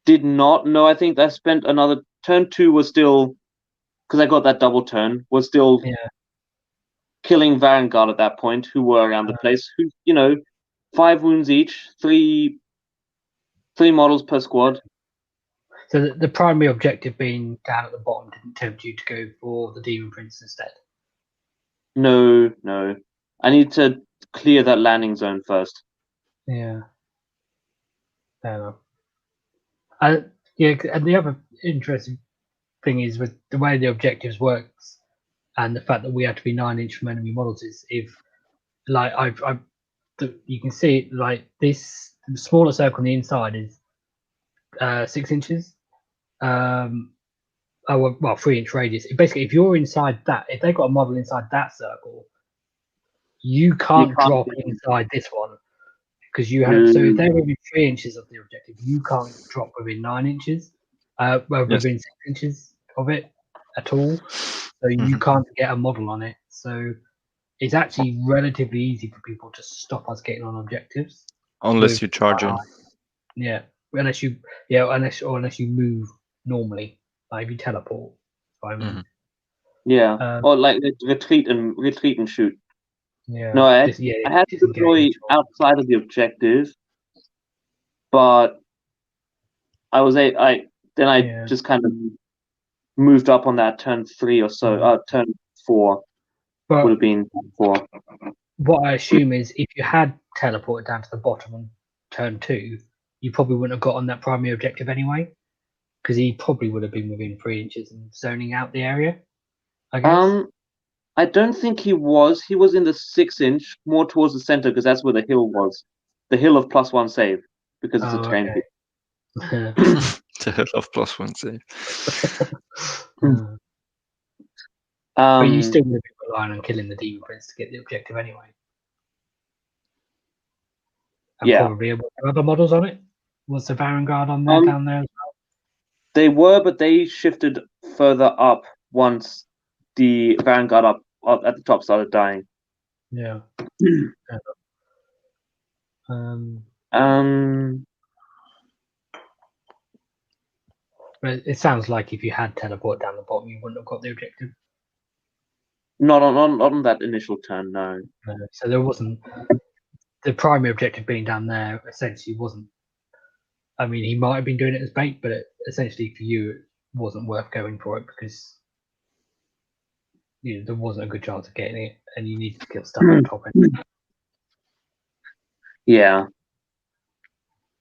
did not. No, I think I spent another turn 2 was still, because I got that double turn, was still killing Vanguard at that point, who were around the place. Who, 5 wounds each, three models per squad. So the primary objective being down at the bottom didn't tempt you to go for the Demon Prince instead? No. I need to clear that landing zone first. Yeah. Fair enough. And the other interesting thing is with the way the objectives works and the fact that we have to be 9-inch from enemy models is if, like, you can see it, like, this smaller circle on the inside is 6 inches. 3-inch radius. Basically, if you're inside that, if they've got a model inside that circle, you can't drop inside this one because you have. So if they're within 3 inches of the objective, you can't drop within 9 inches. Within 6 inches of it at all. So you can't get a model on it. So it's actually relatively easy for people to stop us getting on objectives. Unless you charge in. Yeah, unless you move normally, like if you teleport. Yeah, or like retreat and shoot. Yeah. No, I had to deploy outside of the objective, but I was just kind of moved up on that turn 3 or so. Turn 4 would have been 4. What I assume is if you had teleported down to the bottom on turn 2, you probably wouldn't have got on that primary objective anyway, because he probably would have been within 3 inches and zoning out the area, I guess. I don't think he was. He was in the 6-inch, more towards the center, because that's where the hill was. The hill of +1 save, because it's a terrain okay. feat. The hill of +1 save. But you still would be relying on killing the Demon Prince to get the objective anyway. And probably other models on it. Was the Vanguard on there down there as well? They were, but they shifted further up once the Vanguard up at the top started dying. Yeah. But it sounds like if you had teleport down the bottom, you wouldn't have got the objective. Not on that initial turn, no. So there wasn't the primary objective being down there. Essentially, wasn't. I mean, he might have been doing it as bait, but essentially for you, it wasn't worth going for it because there wasn't a good chance of getting it, and you needed to kill stuff on top end. Yeah.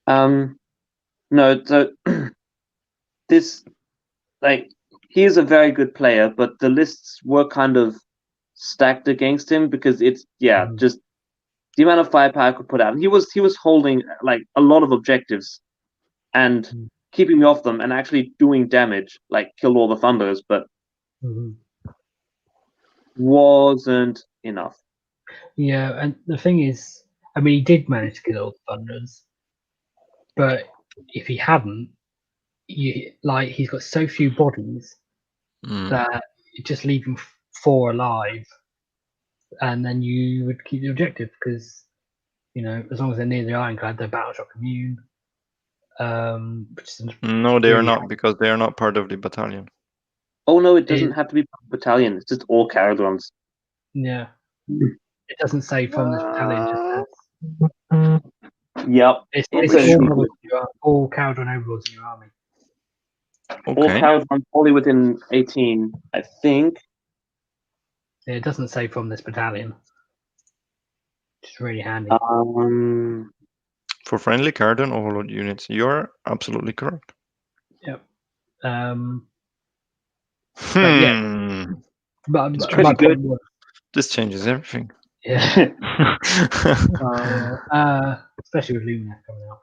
No, so this, like, he is a very good player, but the lists were kind of stacked against him because it's just the amount of firepower I could put out. He was holding like a lot of objectives and keeping me off them and actually doing damage, like killed all the Thunders, but wasn't enough. Yeah, and the thing is, I mean, he did manage to kill all the Thunders, but if he hadn't, he's got so few bodies that you just leave him 4 alive, and then you would keep the objective because as long as they're near the Ironclad, they're battle shock immune. No, they are not, because they are not part of the battalion. Oh no, it doesn't have to be battalion. It's just all Kharadrons. Yeah, it doesn't say from this battalion. Yep, it's all Kharadron Overlords in your army. Okay. All Kharadrons only within 18, I think. Yeah, it doesn't say from this battalion. It's really handy. For friendly Kharadron Overlord units, you're absolutely correct. Yep. But it's pretty good. This changes everything. Yeah. Especially with Lumina coming out.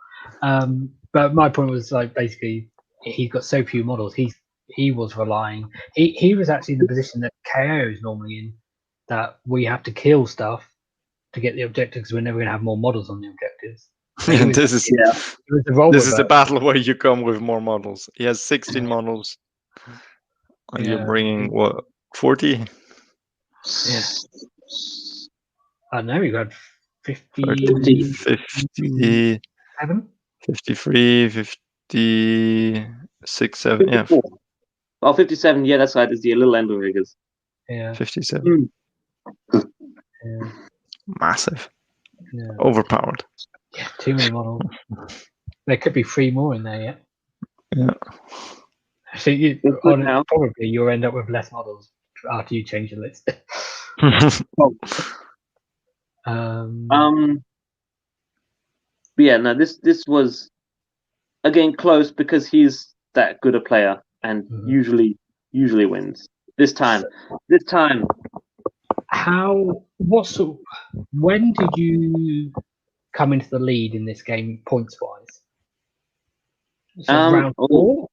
But my point was, like, basically, he's got so few models. He's he was relying. He was actually in the position that KO is normally in, that we have to kill stuff to get the objectives because we're never going to have more models on the objectives. So he was, this is he was the role this is the reverse. battle where you come with more models. He has 16 models, and you're Yeah. bringing what 40? Yeah. I know you got 50, 30, 50, 53, 56, 7, yeah, 54. Oh, 57. Yeah, that's right. It's the little ender riggers. Yeah. 57. Yeah. Massive. Yeah. Overpowered. Yeah. Too many models. There could be 3 more in there yet. Yeah. So probably you'll end up with less models after you change your list. But yeah, no, this was again close because he's that good a player and usually wins. This time, when did you come into the lead in this game points wise? Round 4?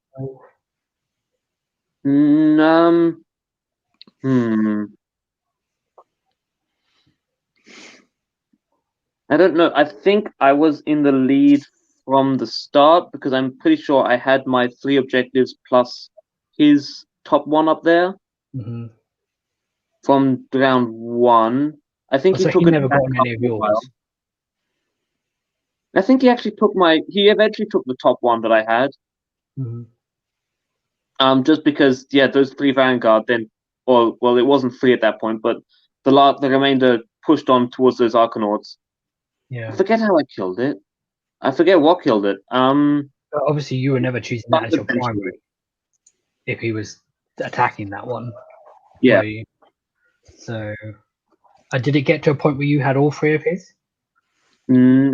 I don't know. I think I was in the lead from the start because I'm pretty sure I had my 3 objectives plus his top one up there from round 1. I think he took never gotten any of yours. I think he actually took he eventually took the top one that I had. Just because, yeah, those 3 Vanguard then, well, it wasn't 3 at that point, but the remainder pushed on towards those Arcanauts. Yeah. I forget how I killed it. I forget what killed it. But obviously, you were never choosing that as your primary. If he was attacking that one. Yeah. So, did it get to a point where you had all 3 of his? Turn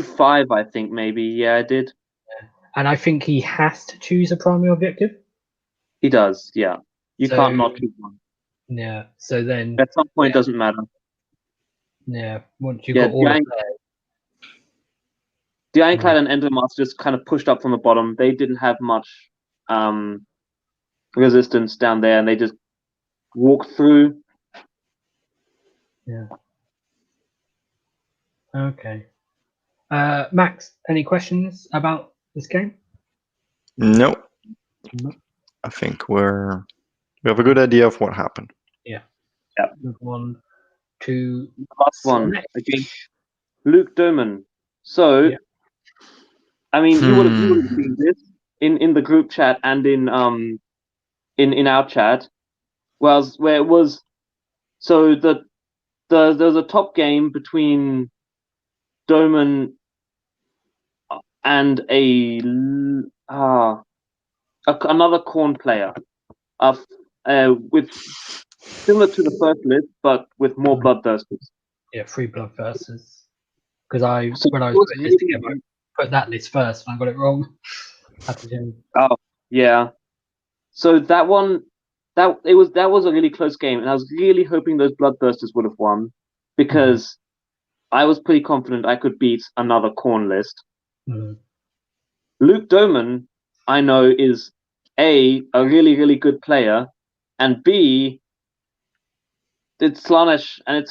5, I think, maybe. Yeah, I did. Yeah. And I think he has to choose a primary objective. He does, yeah. You can't not choose one. Yeah. So then at some point, it doesn't matter. Yeah. Once you got all of that. The Ironclad and Endermaster just kind of pushed up from the bottom. They didn't have much resistance down there, and they just walked through. Yeah. Okay. Max, any questions about this game? No. I think we have a good idea of what happened. Yeah. Yeah. Move on to last one again. Luke Doman. So, I mean, you would have seen this in the group chat and in our chat. Where it was, so there's a top game between Doman and another Krohn player, with similar to the first list, but with more bloodthirsters. Yeah, 3 bloodthirsters. Because when I was putting this together, I put that list first and I got it wrong. Oh yeah. So that one, that was a really close game, and I was really hoping those bloodthirsters would have won because I was pretty confident I could beat another Krohn list. Luke Doman, I know, is a really, really good player, and B, it's Slaanesh, and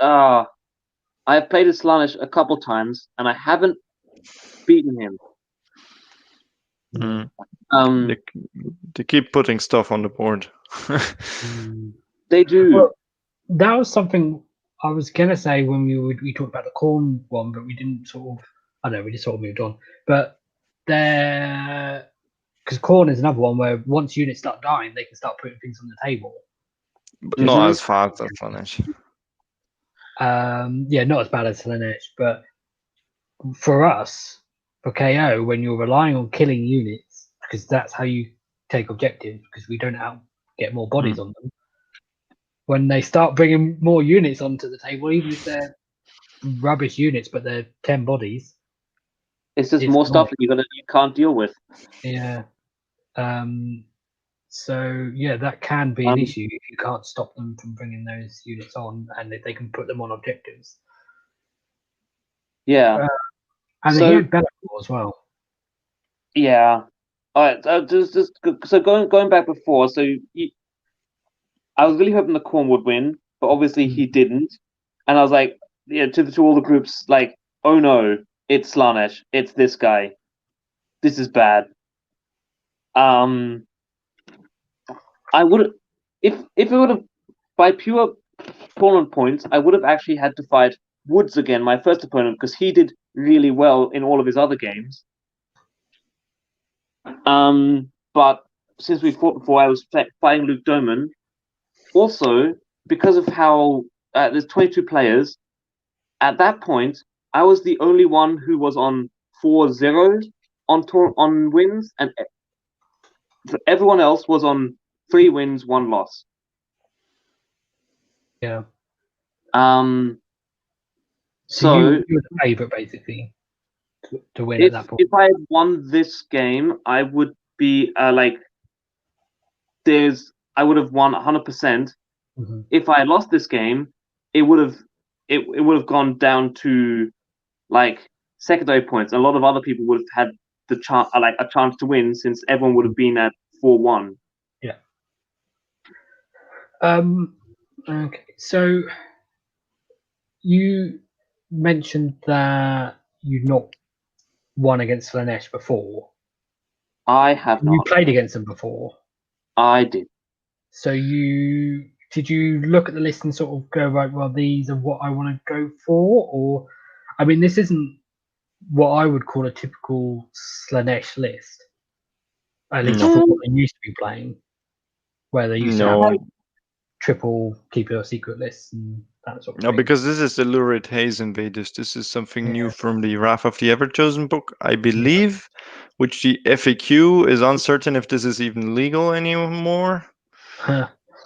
I have played as Slaanesh a couple times, and I haven't beaten him. They keep putting stuff on the board. They do. Well, that was something I was gonna say when we talked about the Krohn one, but we didn't sort of. I know we just sort of moved on. But because Krohn is another one where once units start dying, they can start putting things on the table. But not as fast as Slaanesh. Yeah, not as bad as Slaanesh, but for us, for KO, when you're relying on killing units, because that's how you take objectives, because we don't get more bodies on them. When they start bringing more units onto the table, even if they're rubbish units, but they're 10 bodies, it's just more stuff that you can't deal with. Yeah. So yeah, that can be an issue if you can't stop them from bringing those units on, and if they can put them on objectives. Yeah. And he had Barak as well. Yeah. All right, so going back before, I was really hoping the Korn would win, but obviously he didn't, and I was like, yeah, to all the groups, like, oh no, it's Slanesh, it's this guy, this is bad. I would, if it would have, by pure tournament points, I would have actually had to fight Woods again, my first opponent, because he did really well in all of his other games. But since we fought before, I was fighting Luke Doman. Also, because of how there's 22 players, at that point, I was the only one who was on 4-0 on wins, and everyone else was on 3 wins, 1 loss. Yeah. So you were the favourite basically to win at that point. If I had won this game, I would be I would have won 100%. Mm-hmm. If I had lost this game, it would have gone down to like secondary points. A lot of other people would have had the chance, a chance to win, since everyone would have been at 4-1. Yeah. Okay. So you mentioned that you'd not won against Slanesh before. I have not. You played against them before. I did. So did you look at the list and sort of go, right, well, these are what I want to go for? Or, I mean, this isn't what I would call a typical Slanesh list. At least for what they used to be playing, where they used to have like triple keep your secret lists and that sort of No, thing. because this is the Lurid Haze Invaders. This is something new from the Wrath of the Everchosen book, I believe, which the FAQ is uncertain if this is even legal anymore.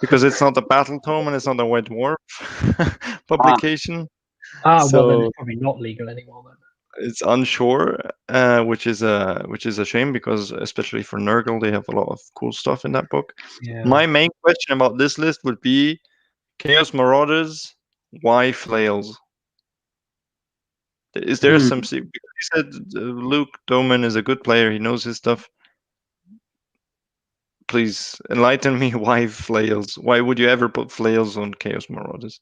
Because it's not a Battle Tome and it's not a White Dwarf publication. Well, then it's probably not legal anymore then. It's unsure, which is a shame, because especially for Nurgle, they have a lot of cool stuff in that book. Yeah. My main question about this list would be Chaos Marauders, why flails? Is there some? Because he said Luke Doman is a good player. He knows his stuff. Please enlighten me. Why flails? Why would you ever put flails on Chaos Marauders?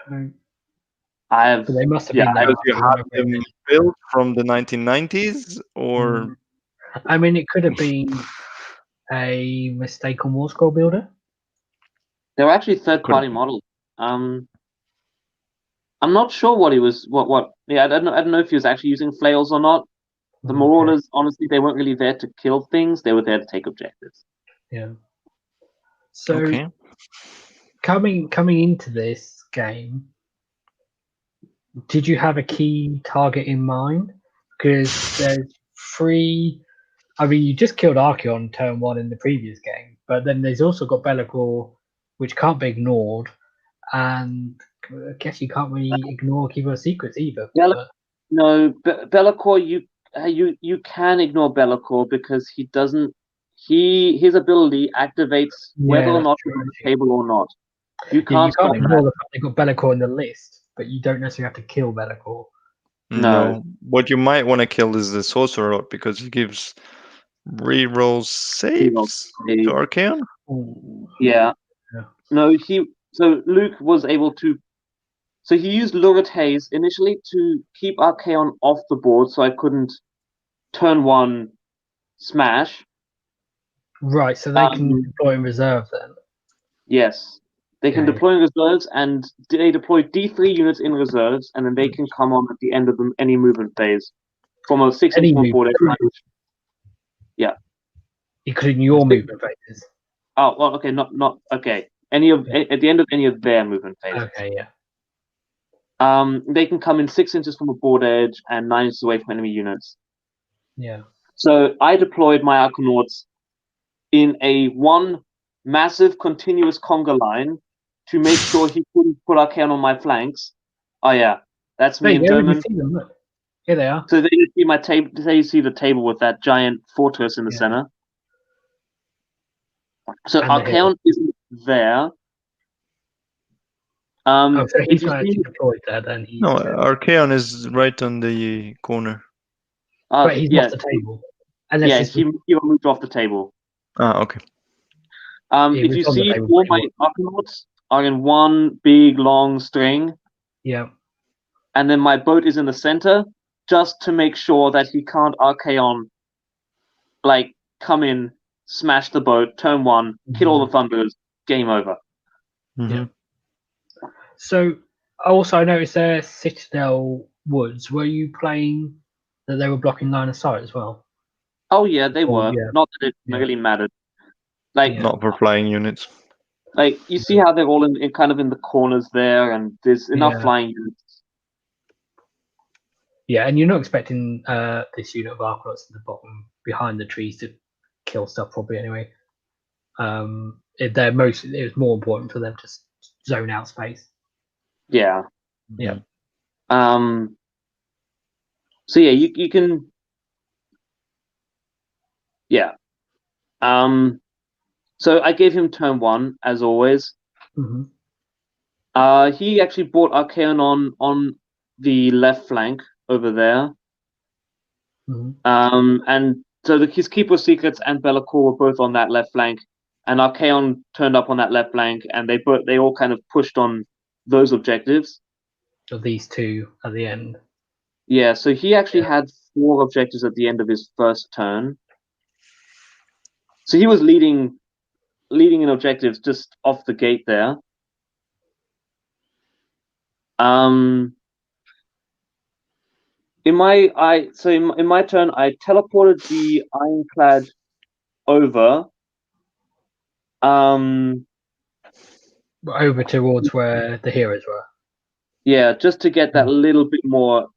They must have been there. You have them built from the 1990s, or I mean, it could have been a mistake on War Scroll Builder. They were actually third-party models. I'm not sure what he was. Yeah, I don't know if he was actually using flails or not. The Marauders, honestly, they weren't really there to kill things. They were there to take objectives. Yeah. So coming into this game, did you have a key target in mind? Because there's 3. I mean, you just killed Archeon turn 1 in the previous game, but then there's also got Be'lakor, which can't be ignored, and I guess you can't really ignore Keeper of Secrets either. No, Be'lakor, you can ignore Be'lakor because he doesn't. His ability activates whether or not you're on the table or not. You can't ignore the fact they got Be'lakor in the list, but you don't necessarily have to kill Be'lakor. No. What you might want to kill is the Sorcerer, because he gives reroll saves to Archeon. Yeah. No, so Luke was able to. So he used Lurid Haze initially to keep Archeon off the board, so I couldn't turn 1 smash. Right, so they can deploy in reserve then. Yes, they can deploy in reserves, and they deploy D3 units in reserves, and then they can come on at the end of any movement phase from a 6-inch board. Yeah, including your movement phases. Oh well, okay, not okay. At the end of any of their movement phases. Okay, yeah. They can come in 6 inches from a board edge and 9 inches away from enemy units. Yeah. So I deployed my Arcanauts in a 1 massive continuous conga line to make sure he couldn't put Archeon on my flanks. Oh yeah, that's me and Doman. Here they are. So there you see my table. There you see the table with that giant fortress in the center. So Archeon isn't there. So he's not actually deployed there then. No, Archeon is right on the corner. But he's off the table. Unless Yeah, it's he moved off the table. Ah, okay. He If was you on the see, table all pretty my Arcanauts are in one big long string, yeah. and then my boat is in the center, just to make sure that he can't Archaon, like, come in, smash the boat, turn one, kill all the Thunderers, game over. Mhm. So also I noticed there Citadel Woods. Were you playing that they were blocking line of sight as well? Oh yeah, they Oh, were. yeah. Not that it Yeah. really mattered. Like, Yeah. Not for flying units. like you see how they're all in kind of in the corners there, and there's enough Yeah. flying units. Yeah, and you're not expecting this unit of Arcanauts at the bottom behind the trees to kill stuff probably anyway. It was more important for them to zone out space. Yeah. Yeah. So yeah, you can. Yeah. So I gave him turn one as always. Mm-hmm. He actually brought Archaon on the left flank over there. Mm-hmm. And so his Keeper of Secrets and Be'lakor were both on that left flank, and Archaon turned up on that left flank, and they all kind of pushed on those objectives. So these two at the end. Yeah, so he actually had 4 objectives at the end of his first turn. So he was leading in objectives just off the gate there. In my turn, I teleported the Ironclad over. Over towards where the heroes were. Yeah, just to get that little bit more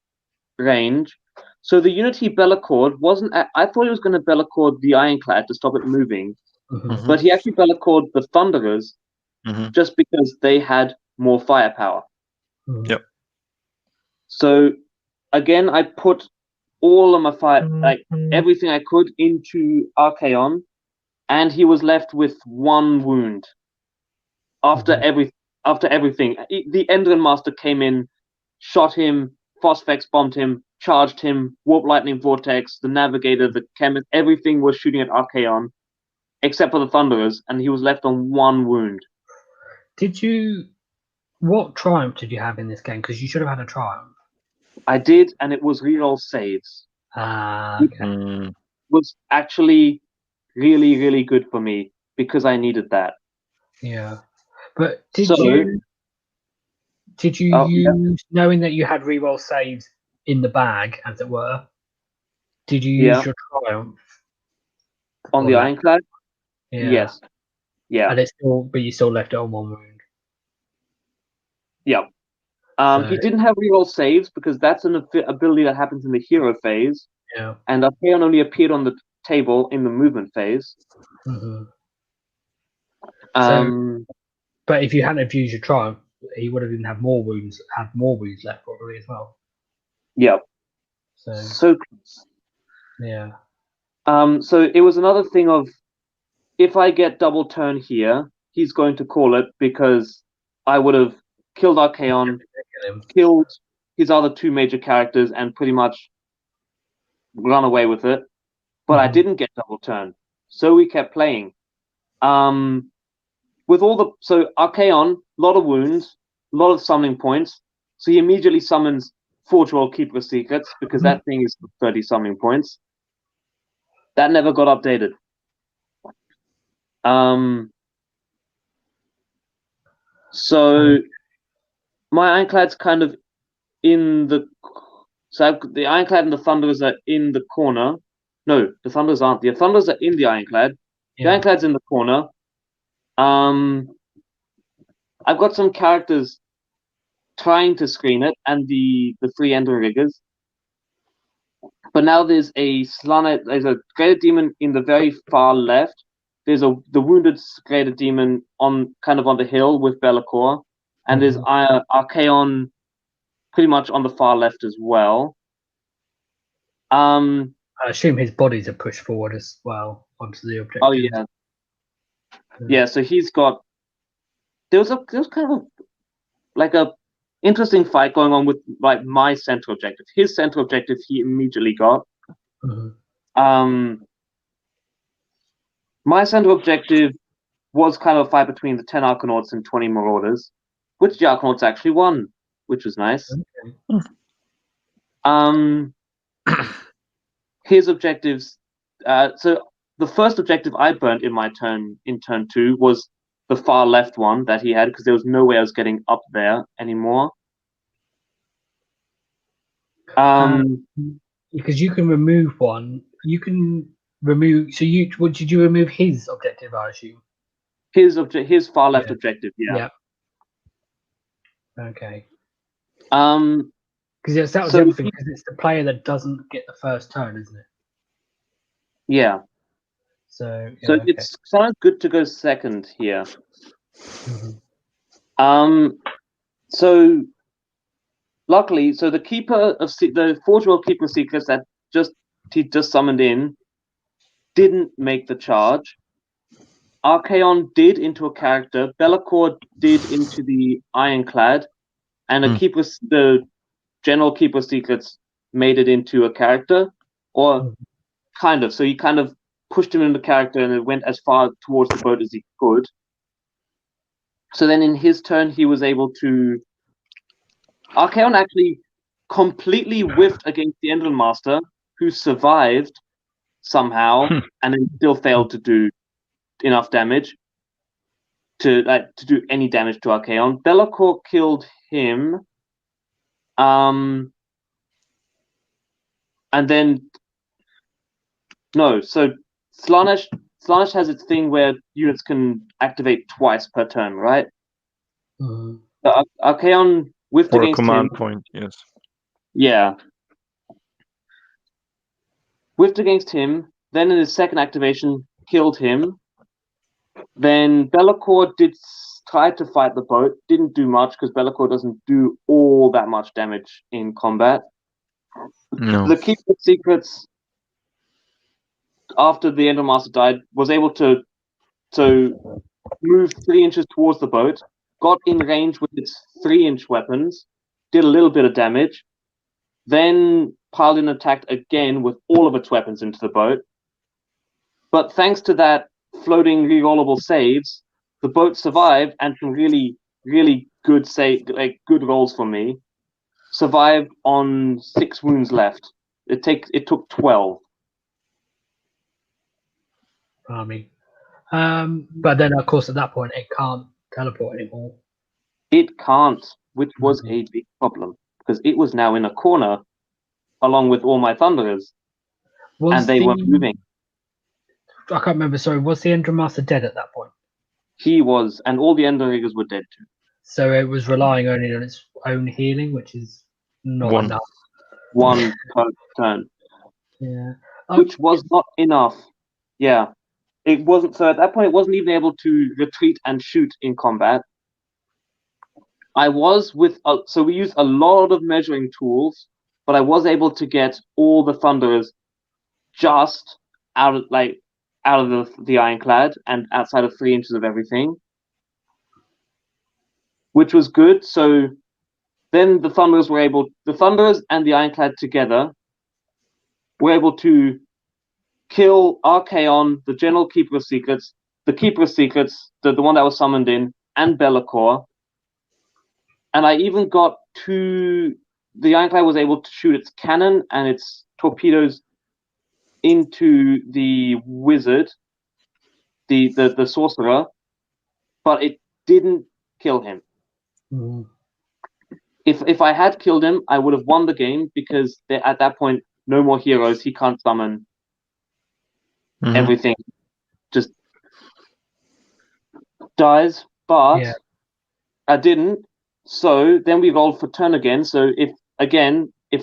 range. So the Unity Be'lakor wasn't. I thought he was going to Be'lakor the Ironclad to stop it moving, Mm-hmm. but he actually Be'lakor the Thunderers just because they had more firepower. Mm-hmm. Yep. So again, I put all of my fire, like everything I could, into Archaon, and he was left with 1 wound. After everything, the Endrin Master came in, shot him, Phosphex bombed him, charged him, Warp Lightning Vortex, the Navigator, the Chemist, everything was shooting at Archaon, except for the Thunderers, and he was left on 1 wound. What triumph did you have in this game? Because you should have had a triumph. I did, and it was reroll saves. Okay. Was actually really, really good for me because I needed that. Yeah. But did So- you Oh, use, knowing that you had reroll saves in the bag, as it were, did you use your triumph On the that? Ironclad? Yeah. Yes. Yeah. But you still left it on 1 wound. Yeah. So- He didn't have reroll saves because that's an ability that happens in the hero phase, Yeah. and Archaon only appeared on the table in the movement phase. Mm-hmm. Um, But if you hadn't used your triumph, he would have even had more wounds left probably as well. yeah. So close. yeah. So it was another thing of, if I get double turn here, he's going to call it because I would have killed Archaon, killed his other 2 major characters, and pretty much run away with it. But I didn't get double turn, so we kept playing. With so Archaon, a lot of wounds, a lot of summoning points. So he immediately summons Forge World Keeper of Secrets because that thing is 30 summoning points. That never got updated. So my Ironclad's kind of in the. So I've got the Ironclad and the Thunderers are in the corner. No, the Thunderers aren't. The Thunderers are in the Ironclad. The Ironclad's in the corner. I've got some characters trying to screen it, and the 3 Ender Riggers. But now there's a Greater Demon in the very far left. There's the Wounded Greater Demon on the hill with Be'lakor, and there's Archaon pretty much on the far left as well. I assume his bodies are pushed forward as well onto the objective. Oh yeah. Yeah, so he's got. There was kind of like a interesting fight going on with my center objective. His center objective he immediately got. my center objective was kind of a fight between the 10 Arcanauts and 20 Marauders, which the Arcanauts actually won, which was nice. Okay. His objectives. So the first objective I burnt in my turn, in turn 2, was the far left one that he had, because there was no way I was getting up there anymore. Because you can remove one. You can remove. So did you remove his objective? I assume. His far left objective. Yeah. Okay. Because that was everything. Because it's the player that doesn't get the first turn, isn't it? Yeah. So it's kind of good to go second here. Mm-hmm. So luckily, the keeper of the Forge World Keeper of Secrets that he just summoned in didn't make the charge. Archaon did into a character. Be'lakor did into the Ironclad, and the General Keeper of Secrets made it into a character, or kind of. So he kind of pushed him into character, and it went as far towards the boat as he could. So then in his turn, he was able to... Archaon actually completely whiffed against the Endland Master, who survived somehow, and then still failed to do enough damage to do any damage to Archaon. Be'lakor killed him. And then... No, so Slaanesh has its thing where units can activate twice per turn, right? Mm-hmm. So Archaon whiffed or against a command him. point, yes. Yeah. Whiffed against him, then in his second activation, killed him. Then Be'lakor try to fight the boat, didn't do much because Be'lakor doesn't do all that much damage in combat. No. The Keeper of Secrets, after the Endland Master died, was able to move 3 inches towards the boat, got in range with its 3-inch weapons, did a little bit of damage, then Paladin attacked again with all of its weapons into the boat. But thanks to that floating rerollable saves, the boat survived, and some really, really good good rolls for me, survived on 6 wounds left. It took 12. Army. But then, of course, at that point, it can't teleport anymore. It can't, which was a big problem, because it was now in a corner, along with all my Thunderers, and they weren't moving. I can't remember, sorry, was the Endland Master dead at that point? He was, and all the Endriggers were dead too. So it was relying only on its own healing, which is not enough. 1 per turn. Yeah. Which was not enough. Yeah. It wasn't, so at that point, it wasn't even able to retreat and shoot in combat. I was so we used a lot of measuring tools, but I was able to get all the Thunderers just out of the Ironclad and outside of 3 inches of everything, which was good. So then the Thunderers and the Ironclad together were able to kill Archaon, the General Keeper of Secrets, the Keeper of Secrets, the one that was summoned in, and Be'lakor. And I even got the Ironclad was able to shoot its cannon and its torpedoes into the wizard, the sorcerer, but it didn't kill him. Mm-hmm. If I had killed him, I would have won the game, because at that point, no more heroes. He can't summon. Mm-hmm. Everything just dies. But I didn't. So then we rolled for turn again. So if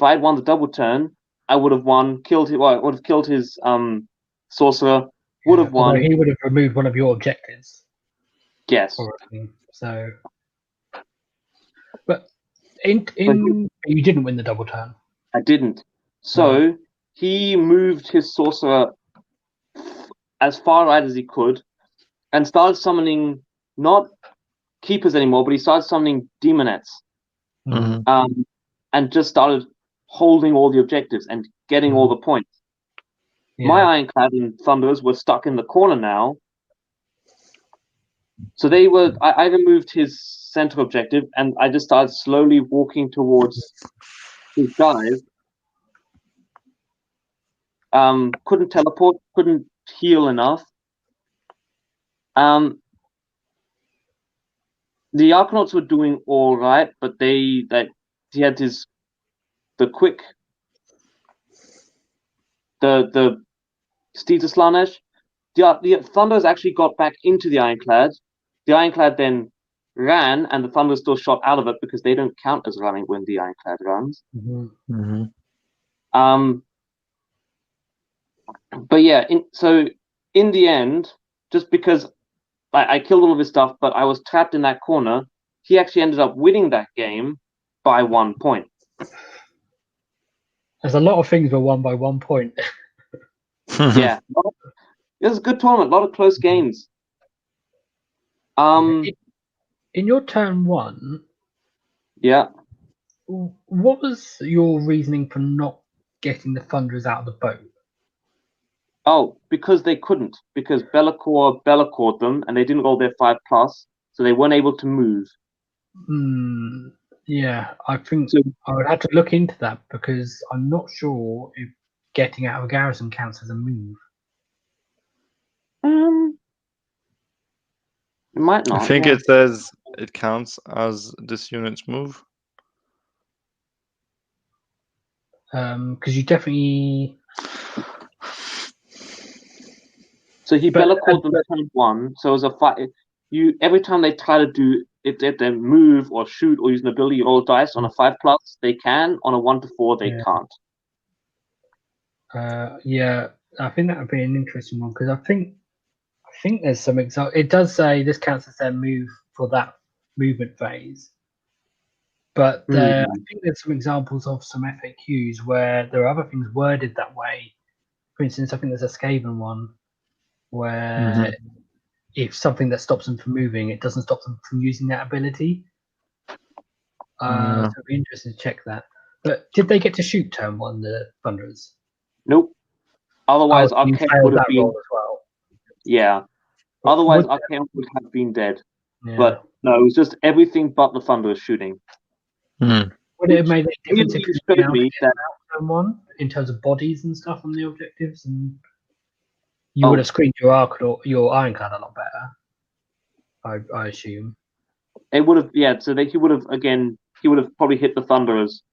I had won the double turn, I would have killed his sorcerer, would have won. Although he would have removed one of your objectives. Yes. So, but you didn't win the double turn. I didn't. So he moved his sorcerer as far right as he could, and started summoning not keepers anymore, but he started summoning demonettes, and just started holding all the objectives and getting all the points. My Ironclad and Thunderers were stuck in the corner now. So they were. I removed his center objective, and I just started slowly walking towards his guys. Couldn't teleport, couldn't heal enough. The Arcanauts were doing all right, but he had the Steeds of Slanesh. The Thunders actually got back into the Ironclad. The Ironclad then ran, and the Thunders still shot out of it because they don't count as running when the Ironclad runs. But yeah, so in the end, just because I killed all of his stuff, but I was trapped in that corner, he actually ended up winning that game by 1 point. There's a lot of things were won by 1 point. Yeah, it was a good tournament, a lot of close games. In your turn 1, yeah, what was your reasoning for not getting the Thunderers out of the boat? Oh, because they couldn't. Because Bellacored them, and they didn't roll their 5+, so they weren't able to move. Yeah, I think I would have to look into that because I'm not sure if getting out of a garrison counts as a move. It might not. I think it says it counts as this unit's move. Because you definitely. So he Bellacored them turn 1. So it was a fight. Every time they try to do if they move or shoot or use an ability, you roll dice. On a 5+, they can. On a 1 to 4, they can't. Yeah, I think that would be an interesting one because I think there's some example. It does say this counts as their move for that movement phase, but I think there's some examples of some FAQs where there are other things worded that way. For instance, I think there's a Skaven one where if something that stops them from moving, it doesn't stop them from using that ability. So it'd be interesting to check that. But did they get to shoot turn 1, the Thunderers? Nope. Otherwise, Archaon would have been. As well. Yeah. Otherwise, Archaon would have been dead. Yeah. But no, it was just everything but the Thunderers shooting. Would it have made a difference if you showed me that turn 1 in terms of bodies and stuff on the objectives, and you would have screened your Ironclad a lot better? I assume. It would have, yeah. So he would have probably hit the Thunderers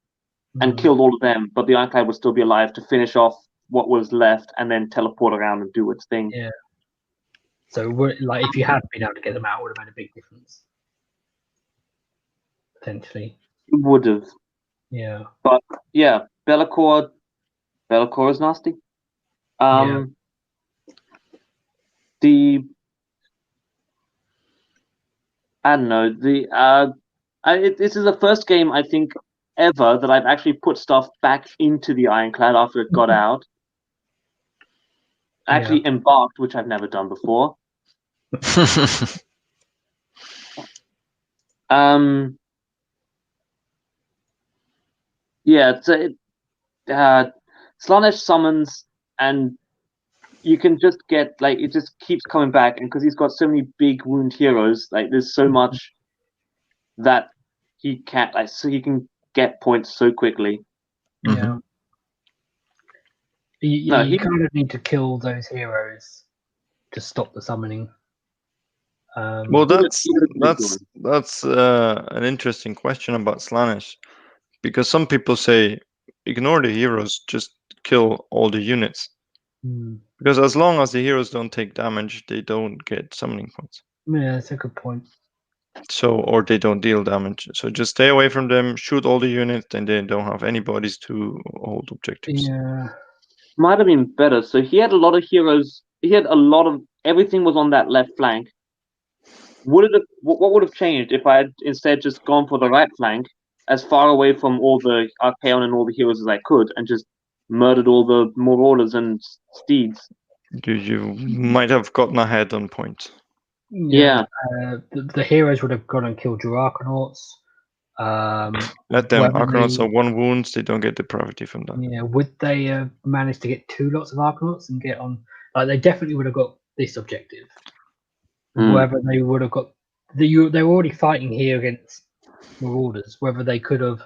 and killed all of them, but the Ironclad would still be alive to finish off what was left and then teleport around and do its thing. Yeah. So, like, if you had been able to get them out, it would have made a big difference. Potentially. It would have. Yeah. But yeah, Bellacore is nasty. I don't know. This is the first game I think ever that I've actually put stuff back into the Ironclad after it got out. Actually embarked, which I've never done before. Yeah, so Slanesh summons, and you can just get it just keeps coming back, and because he's got so many big wound heroes, there's so much that he can't so he can get points so quickly. Yeah. You kind of need to kill those heroes to stop the summoning. Well, that's an interesting question about Slanesh, because some people say ignore the heroes, just kill all the units. Because as long as the heroes don't take damage, they don't get summoning points. Yeah, that's a good point. So, or they don't deal damage. So just stay away from them, shoot all the units, and they don't have any bodies to hold objectives. Yeah. Might have been better. So he had a lot of heroes. He had a lot of everything was on that left flank. What would have changed if I had instead just gone for the right flank, as far away from all the Archaon and all the heroes as I could, and just murdered all the Marauders and Steeds? You might have gotten ahead on point. Yeah. The heroes would have gone and killed your Arcanauts. Let them. whether Arcanauts they- are 1 wound. They don't get depravity from that. Yeah, would they manage to get 2 lots of Arcanauts and get on? Like, they definitely would have got this objective. Whether they would have got they were already fighting here against Marauders. Whether they could have.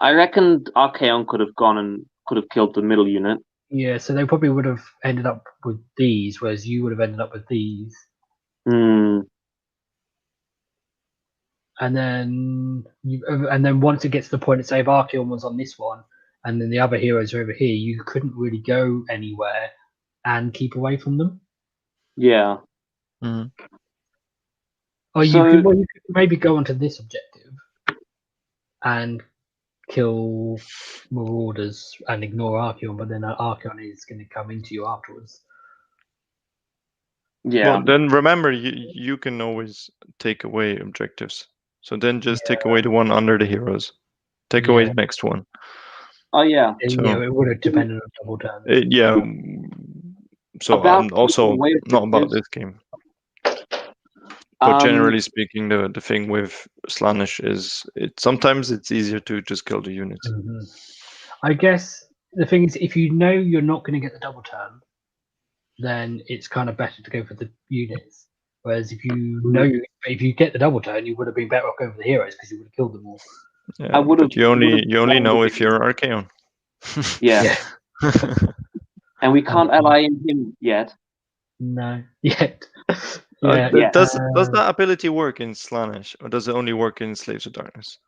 I reckon Archaon could have gone and could have killed the middle unit. Yeah, so they probably would have ended up with these, whereas you would have ended up with these. Hmm. And then once it gets to the point that say if Archaon was on this one, and then the other heroes are over here, you couldn't really go anywhere and keep away from them. Yeah. Mhm. Or So- you could maybe go onto this objective and kill Marauders and ignore Archaon, but then Archaon is going to come into you afterwards. Yeah. Well, then remember, you can always take away objectives. So then just take away the one under the heroes. Take away Yeah. the next one. Oh yeah. So- Yeah, it would have depended on double turns. Yeah. So About I'm also taking away not about objectives. this game. But generally speaking, the thing with Slaanesh is sometimes it's easier to just kill the units. Mhm. I guess the thing is, if you know you're not going to get the double turn, then it's kind of better to go for the units. Whereas if you know if you get the double turn, you would have been better off going for the heroes because you would have killed them all. Yeah, I would've- but you only would've know won if you're Archaon. Yeah. And we can't ally in him yet. No, yet. Yeah. Does that ability work in Slaanesh, or does it only work in Slaves of Darkness?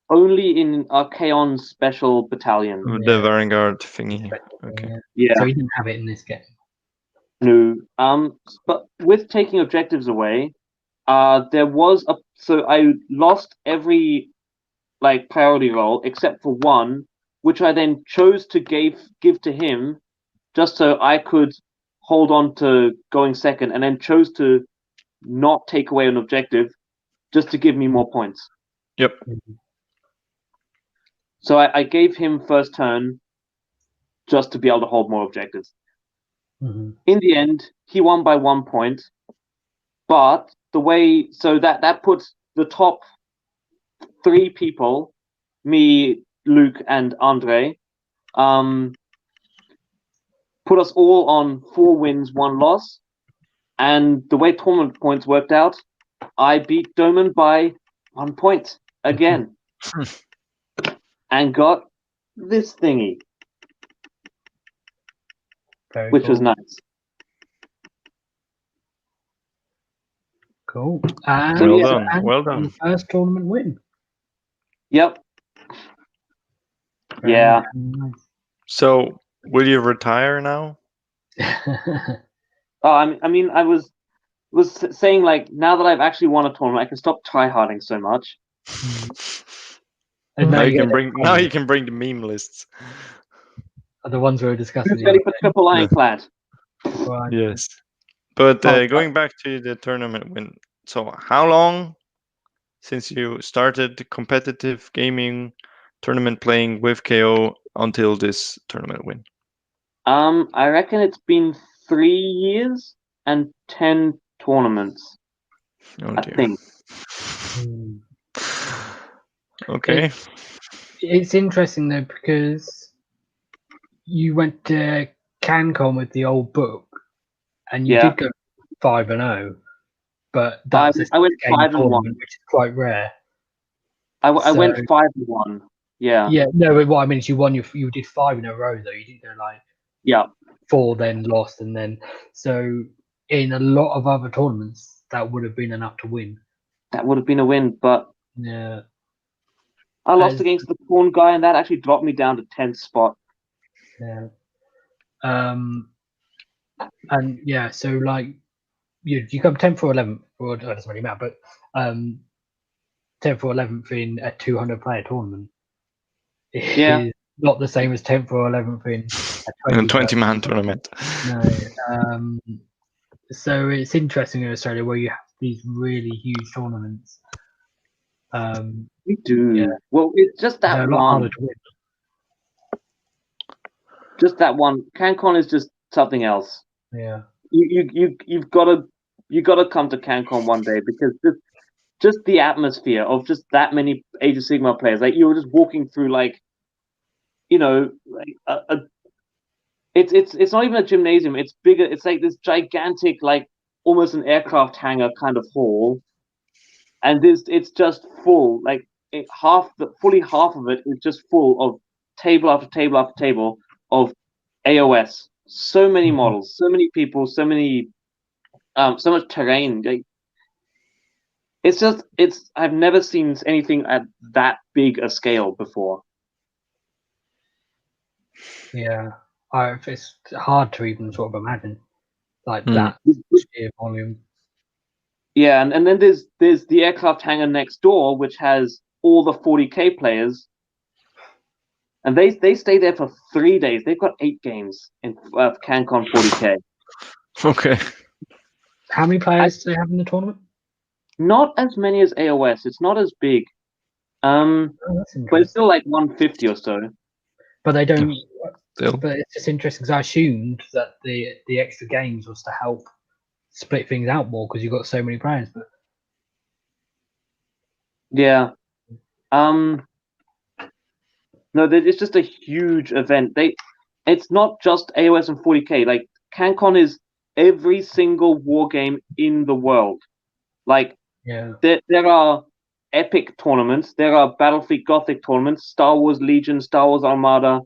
Only in Archaon's special battalion. The Vanguard thingy. Okay. Yeah. So he didn't have it in this game. No. But with taking objectives away, there was so I lost every priority roll except for one, which I then chose to give to him, just so I could hold on to going second, and then chose to not take away an objective, just to give me more points. Yep. So I gave him first turn, just to be able to hold more objectives. Mm-hmm. In the end, he won by 1 point, but that puts the top 3 people, me, Luke, and Andre, put us all on 4 wins, 1 loss, and the way tournament points worked out, I beat Doman by 1 point again, and got this thingy, Very which cool. was nice. Cool. And, Well done, and well done. the first tournament win. Yep. Very Yeah. nice. So will you retire now? Oh, I mean, I was saying now that I've actually won a tournament, I can stop tryharding so much. And Now you get can bring. the- Now you can bring the meme lists. the ones we were discussing. Who's ready for triple ironclad? Right. Yes. But Oh, going back to the tournament win. So how long since you started competitive gaming, tournament playing with KO until this tournament win? I reckon it's been 3 years and 10 tournaments. Oh I dear. think. Hmm. Okay. It's interesting though because you went to CanCon with the old book, and you Yeah. did go 5-0, but that was a I went game 5-1. tournament, which is quite rare. I went So- 5-1. Yeah. Yeah, no, what I mean is you did 5 in a row though. You didn't go like Yeah. 4, then lost, and then so in a lot of other tournaments that would have been enough to win. That would have been a win, but Yeah, I lost As- against the Krohn guy, and that actually dropped me down to 10th spot. yeah. And yeah, so you come 10th or 11th, or it doesn't really matter, but 10th or 11th in a 200 player tournament is Yeah. not the same as 10th or 11th in a In a 20-man tournament. No. So it's interesting in Australia where you have these really huge tournaments. We do. Yeah. Well, it's just They're that a lot one. harder to win. Just that one. CanCon is just something else. Yeah. You've got to come to CanCon one day, because just the atmosphere of just that many Age of Sigmar players. Like you were just walking through, like, you know, like it's not even a gymnasium. It's bigger. It's like this gigantic, like almost an aircraft hangar kind of hall, and it's just full. Like fully half of it is just full of table after table after table of AOS. So many models, so many people, so much terrain. Like, I've never seen anything at that big a scale before. Yeah, it's hard to even sort of imagine like that sheer volume. Yeah, and then there's the aircraft hangar next door, which has all the 40k players, and they stay there for 3 days. They've got 8 games in CanCon 40k. Okay. How many players do they have in the tournament? Not as many as AOS. It's not as big. That's But it's still like 150 or so. But they don't. Still. But it's just interesting because I assumed that the extra games was to help split things out more because you've got so many players. But yeah, no, it's just a huge event. It's not just AOS and 40k. Like CanCon is every single war game in the world. Like yeah, there are epic tournaments. There are Battlefleet Gothic tournaments, Star Wars Legion, Star Wars Armada,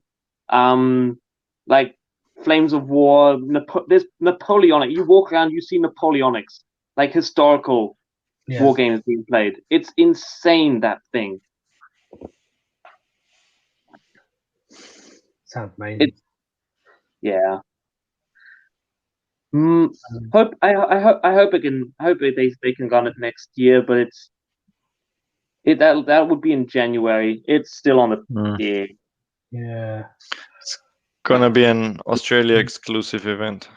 like Flames of War. There's Napoleonic. You walk around, you see Napoleonics, like historical war games being played. It's insane, that thing. sounds amazing. Yeah. I hope they can run it next year, but that would be in January. It's still on the Yeah. It's gonna be an Australia exclusive event.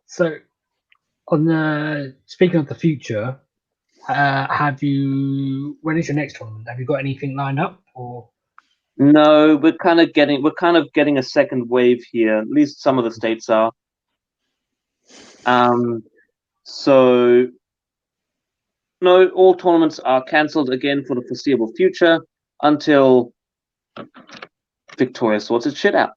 So, speaking of the future, when is your next tournament? Have you got anything lined up or? No, we're kind of getting a second wave here. At least some of the states are. So no, all tournaments are cancelled again for the foreseeable future until Victoria sorts its shit out.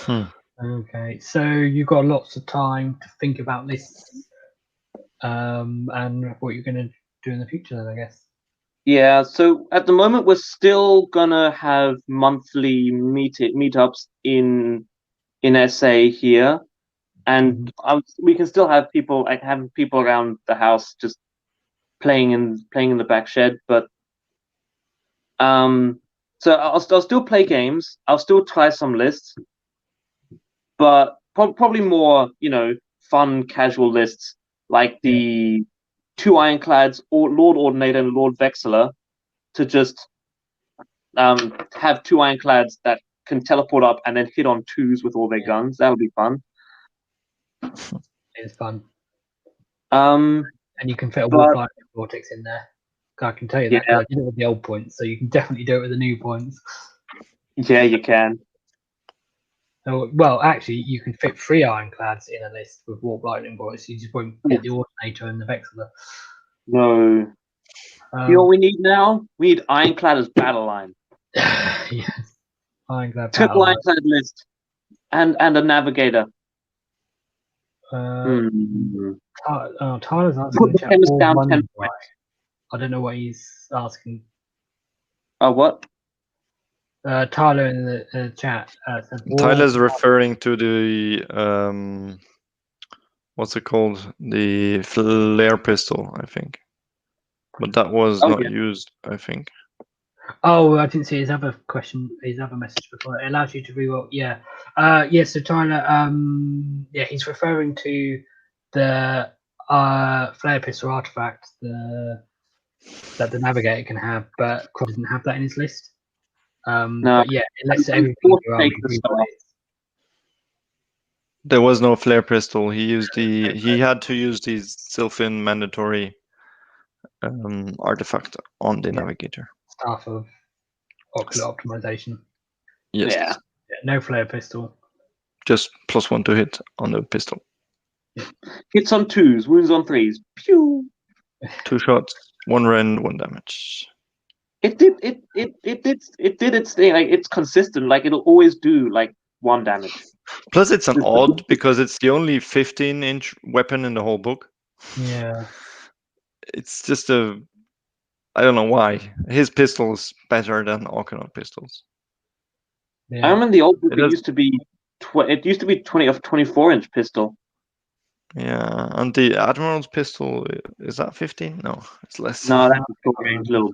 Okay, so you've got lots of time to think about lists, and what you're going to do in the future, then I guess. Yeah, so at the moment we're still gonna have monthly meetups in SA here, and we can still have people around the house just playing in the back shed. But so I'll still play games. I'll still try some lists, but probably more fun casual lists like the 2 Ironclads, or Lord Ordinator and Lord Vexillor, to just have 2 Ironclads that can teleport up and then hit on 2s with all their guns. That'll be fun. It's fun. And you can fit a Warp Lightning Vortex in there. I can tell you that because I did it with the old points, so you can definitely do it with the new points. Yeah, you can. So, well, actually, you can fit 3 Ironclads in a list with Warp Lightning Vortex. You just won't get the Ordinator and the Vexillor. No. You know what we need now? We need Ironclad as battle line. Yes. Ironclad Triple Ironclad list. And a Navigator. Tyler's asking. I don't know what he's asking. Oh, what? Tyler in the chat said Tyler's referring to the what's it called? The flare pistol, I think. But that was not used, I think. Oh, I didn't see his other message before. It allows you to reroll. Yeah. So Tyler, he's referring to the flare pistol artifact that the Navigator can have, but Krohn doesn't have that in his list. No. But yeah, it lets everything There was no flare pistol. He had to use the Zilfin mandatory artifact on the Navigator. Staff of ocular optimization. Yes. Yeah. No flare pistol. Just +1 to hit on the pistol. Hits on 2s, wounds on 3s. Pew! 2 shots, 1 rend, 1 damage. It did its thing. Like, it's consistent. Like, it'll always do like 1 damage. Plus, it's an odd because it's the only 15-inch weapon in the whole book. Yeah. It's just a. I don't know why. His pistol is better than Arcanon pistols. I Yeah. remember in the old book It it does- used to be 24-inch pistol. Yeah, and the Admiral's pistol, is that 15? No, it's less. No, that's a short range little.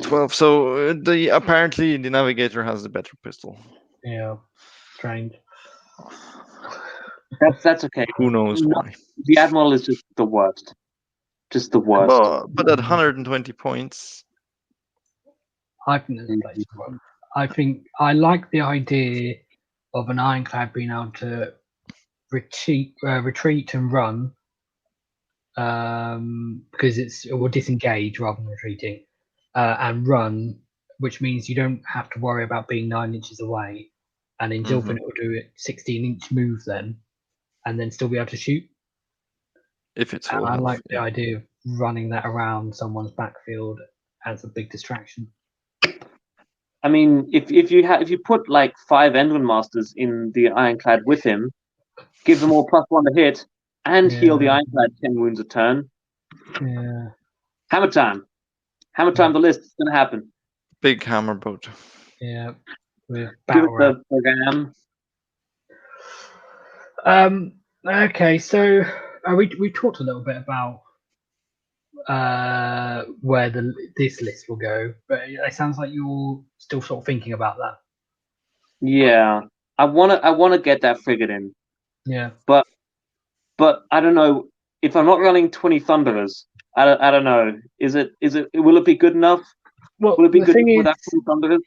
12. So apparently the Navigator has the better pistol. Yeah. Strange. That's okay. Who knows No, why? The Admiral is just the worst. Just the worst. But at 120 points, I think there's a place for it. I think I like the idea of an ironclad being able to retreat and run, because it will disengage rather than retreating, and run, which means you don't have to worry about being 9 inches away. And in Zilfin, it will do it 16-inch move then, and then still be able to shoot. if it's And full I health, like the yeah. idea of running that around someone's backfield as a big distraction. I mean, if you put like 5 Endwin Masters in the Ironclad with him, give them all +1 to hit, and heal the Yeah. Ironclad 10 wounds a turn. Yeah. Hammer time. Hammer time. The list is gonna happen. Big hammer boat. Yeah. With Give battle it the ram. Okay, so we talked a little bit about where this list will go, but it sounds like you're still sort of thinking about that. Yeah, I wanna get that frigate in, Yeah. but I don't know if I'm not running 20 Thunderers. I don't know. Will it be good enough? Well, Will it be the good thing enough is, without 20 Thunderers?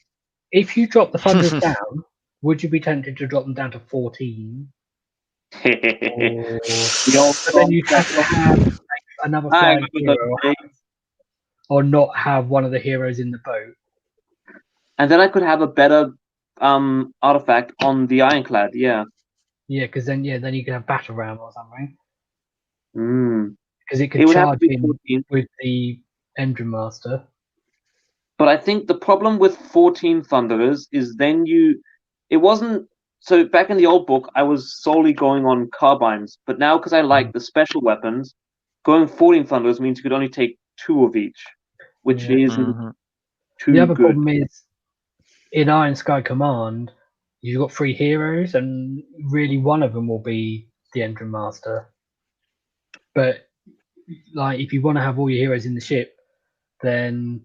if you drop the Thunders down, would you be tempted to drop them down to 14? But then you'd have to have another flying hero, or not have one of the heroes in the boat. And then I could have a better artifact on the Ironclad. Yeah. Yeah, because then you could have battle ram or something. Mm. Because it could It would have to charge be in 14. with the Endrin Master. But I think the problem with 14 Thunderers is then it wasn't. So back in the old book, I was solely going on carbines, but now because I like the special weapons, going 14 Thunderers means you could only take 2 of each, which isn't too The other good. problem is, in Iron Sky Command, you've got 3 heroes, and really one of them will be the Endrin Master. But like, if you want to have all your heroes in the ship, then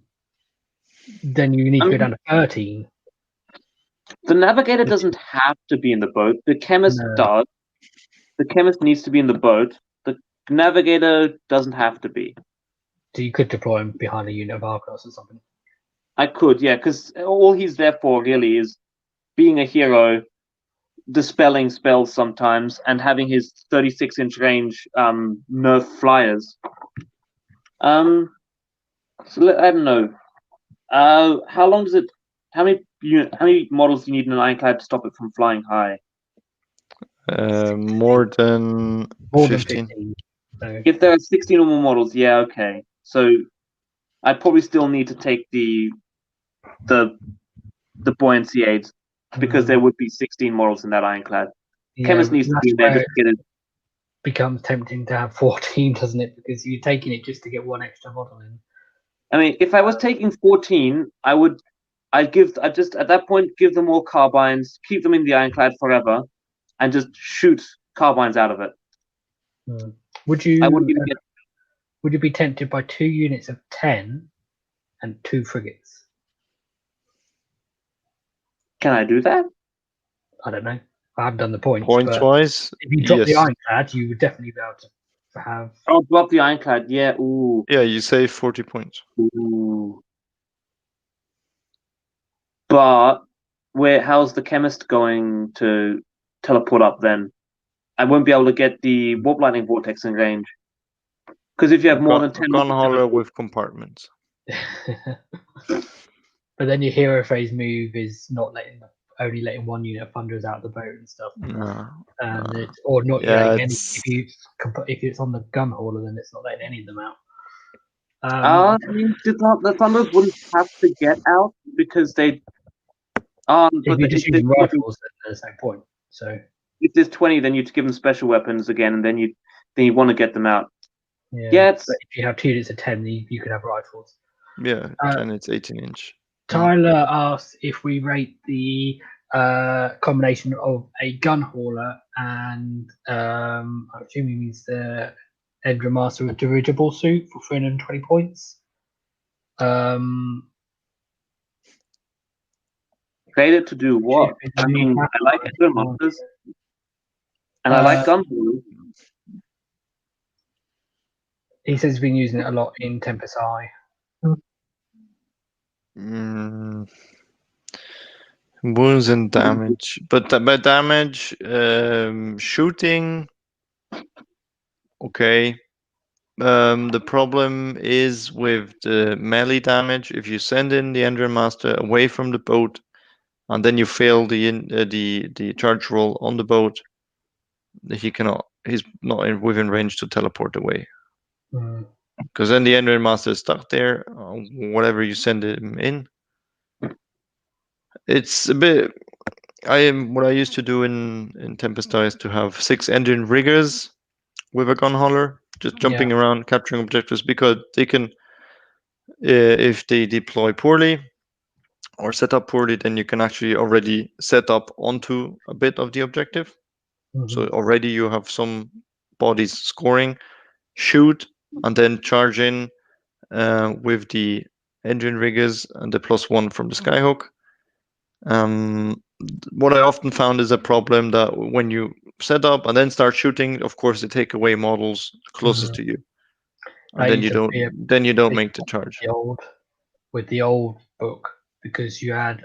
you need to go down to 13. The Navigator doesn't have to be in the boat. The Chemist does. The Chemist needs to be in the boat. The Navigator doesn't have to be. So you could deploy him behind a unit of Arcos or something. I could, yeah, because all he's there for really is being a hero, dispelling spells sometimes, and having his 36-inch range nerf flyers. So I don't know. How long does it? How many models do you need in an Ironclad to stop it from flying high? More than 15. So. If there are 16 or more models, yeah, okay. So I probably still need to take the buoyancy aids because there would be 16 models in that Ironclad. Yeah, Chemist needs to be there just to get it. Becomes tempting to have 14, doesn't it? Because you're taking it just to get one extra model in. I mean, if I was taking 14, I'd just at that point give them all carbines, keep them in the Ironclad forever, and just shoot carbines out of it. Would you? I wouldn't even get. Would you be tempted by 2 units of 10 and 2 frigates? Can I do that? I don't know. I haven't done the points. Points-wise, if you drop the yes. Ironclad, you would definitely be able to have. I'll drop the Ironclad. Yeah. Ooh. Yeah, you save 40 points. Ooh. But how's the Chemist going to teleport up then? I won't be able to get the Warp Lightning Vortex in range. Because if you have more than 10... Gun hauler with compartments. But then your hero phase move is not letting only letting one unit of thunderers out of the boat and stuff, and No. or not Yeah, letting any. it's- If it's on the gun hauler, then it's not letting any of them out. I mean, the Thunders wouldn't have to get out because they. If But you're just using rifles, then there's no point. So if there's 20, then you give them special weapons again, and then you want to get them out. yeah, but if you have 2 units of 10, you could have rifles. Yeah, and it's 18-inch. Tyler asks if we rate the combination of a gun hauler and I'm assuming he means the Endra Master with dirigible suit for 320 points. Created to do what? I mean, I like Endra Masters, and I like gun haulers. He says he's been using it a lot in Tempest Eye. Wounds and damage, but by damage, shooting, okay. The problem is with the melee damage. If you send in the Endra Master away from the boat, and then you fail the charge roll on the boat, he's not within range to teleport away. Because then the Endra Master is stuck there. Whatever you send him in, it's a bit. What I used to do in Tempest is to have 6 engine riggers with a gun hauler, just jumping around, capturing objectives, because they can, if they deploy poorly or set up poorly, then you can actually already set up onto a bit of the objective. So already you have some bodies scoring, shoot, and then charge in with the engine riggers and the +1 from the Skyhook. What I often found is a problem that when you set up and then start shooting, of course they take away models closest to you, and then you don't make the charge. With the old book, because you had,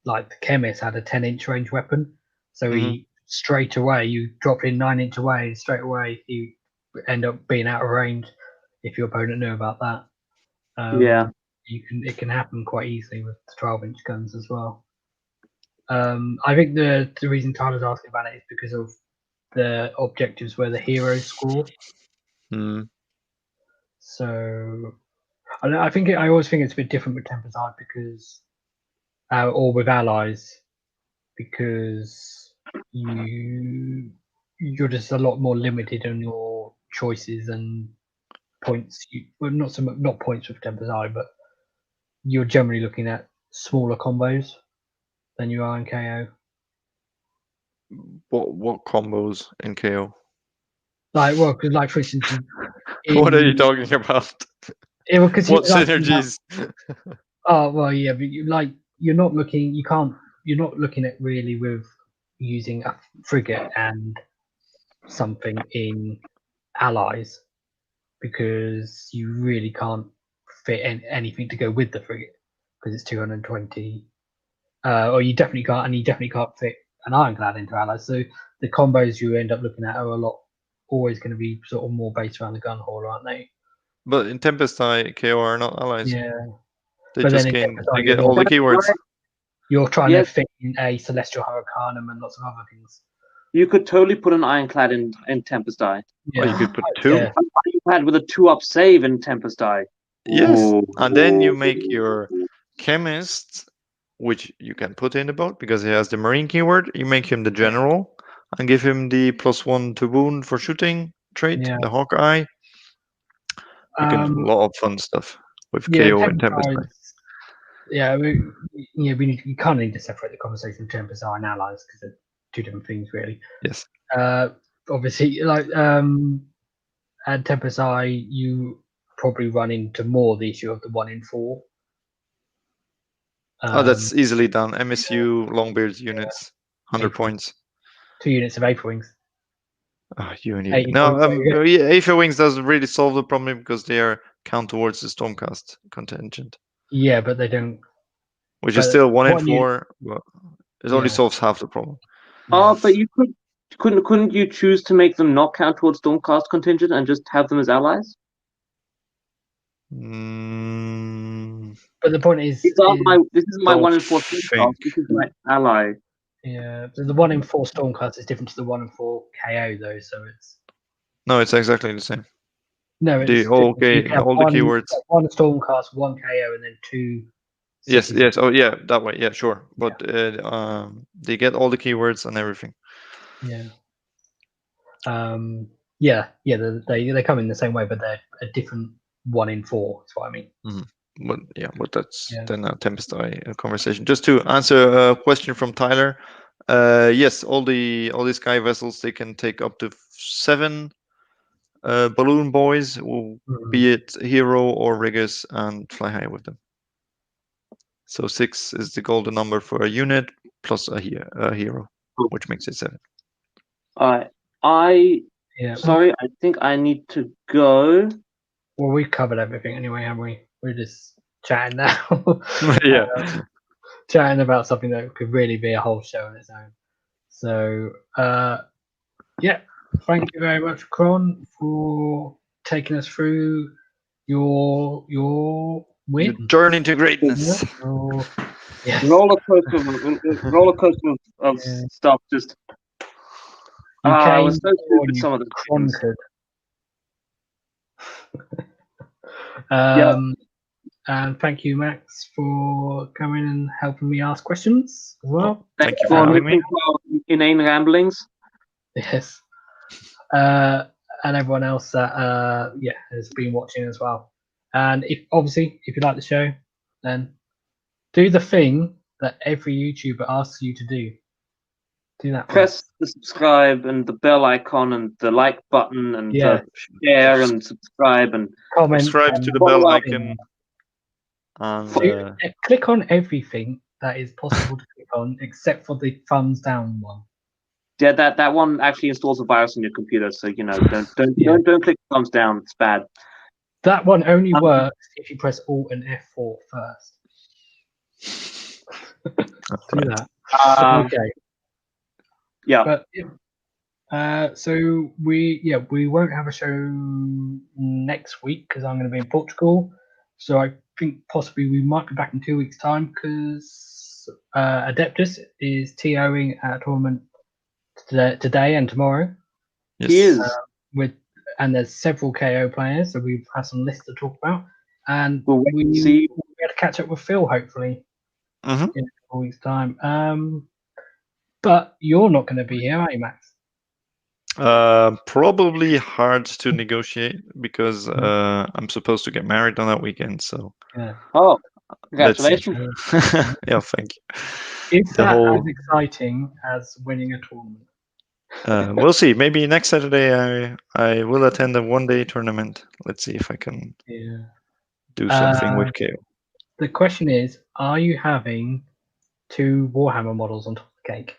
like, the chemist had a 10-inch range weapon, so he straight away, you drop in 9-inch away, straight away you end up being out of range if your opponent knew about that. It can happen quite easily with the 12-inch guns as well. I think the reason Tyler's asking about it is because of the objectives where the heroes score. So I always think it's a bit different with Tempest Eye because, or with allies, because you're just a lot more limited on your choices and points. Not points with Tempest Eye, but you're generally looking at smaller combos than you are in KO. What combos in KO? Like for instance, what are you talking about? What synergies? Oh well, yeah, but you're not looking at really with using a frigate and something in allies, because you really can't fit anything to go with the frigate because it's 220. Or you definitely can't fit an ironclad into allies. So the combos you end up looking at are always going to be sort of more based around the gun hauler, aren't they? But in Tempest Eye, KO are not allies. Yeah. They get all the keywords. You're trying to fit in a Celestial Hurricanum and lots of other things. You could totally put an ironclad in Tempest Eye. Yeah. You could put 2. An ironclad with a 2-up save in Tempest Eye. Yes. And then you make your chemist, which you can put in the boat because he has the marine keyword. You make him the general and give him the +1 to wound for shooting trait, the Hawkeye. You can do a lot of fun stuff with KO and Tempest Eye. Yeah, you kind of need to separate the conversation of Tempest Eye and allies because they're 2 different things, really. Yes. Obviously, at Tempest Eye, you probably run into more the issue of the 1 in 4. That's easily done. MSU Longbeard's units, 100 points. 2 units of Aether Wings. Aether Wings doesn't really solve the problem because they are count towards the Stormcast contingent. Yeah, but they don't. Which is still 1 in 4, but it only solves half the problem. But you couldn't you choose to make them not count towards Stormcast contingent and just have them as allies? But the point is, this is my 1 in 4 Stormcast. This is my ally. Yeah, the 1 in 4 Stormcast is different to the 1 in 4 KO though, so it's No, it's exactly the same. no, it's all you can have the keywords. 1 Stormcast, 1 KO, and then 2. Yes, cities. yes. Oh, yeah, that way. Yeah, sure. But they get all the keywords and everything. Yeah. Yeah. They come in the same way, but they're a different 1 in 4. That's what I mean. But that's Yeah. then a Tempest Eye conversation. Just to answer a question from Tyler, yes, all the sky vessels, they can take up to 7 balloon boys, be it hero or riggers, and fly high with them. So 6 is the golden number for a unit plus a hero, which makes it 7. Sorry, I think I need to go. Well, we've covered everything anyway, haven't we? We're just chatting now. Yeah. Chatting about something that could really be a whole show on its own. So, yeah, thank you very much, Krohn, for taking us through your win. The journey to greatness. Yes. Roller coaster of stuff. Just I was so stupid with some of the things. And thank you, Max, for coming and helping me ask questions as well. Thank you for having me. Inane ramblings. Yes. And everyone else that has been watching as well. And if you like the show, then do the thing that every YouTuber asks you to do. Do that. Press the subscribe and the bell icon and the like button and the share and subscribe and comment. Subscribe to the bell icon. And click on everything that is possible to click on, except for the thumbs down one. Yeah, that one actually installs a virus on your computer, so don't click thumbs down. It's bad. That one only works if you press Alt and F4 first. Do that. Okay. Yeah. But so we won't have a show next week because I'm going to be in Portugal. So I think possibly we might be back in 2 weeks' time because Adeptus is TOing at a tournament today and tomorrow. Yes. He is. And there's several KO players, so we've had some lists to talk about. And we'll we have to catch up with Phil hopefully in a couple weeks' time. But you're not going to be here, are you, Max? Probably hard to negotiate because I'm supposed to get married on that weekend. So oh, congratulations! Yeah, thank you. Is that as exciting as winning a tournament? We'll see. Maybe next Saturday I will attend a 1-day tournament. Let's see if I can do something with KO. The question is, are you having 2 Warhammer models on top of the cake?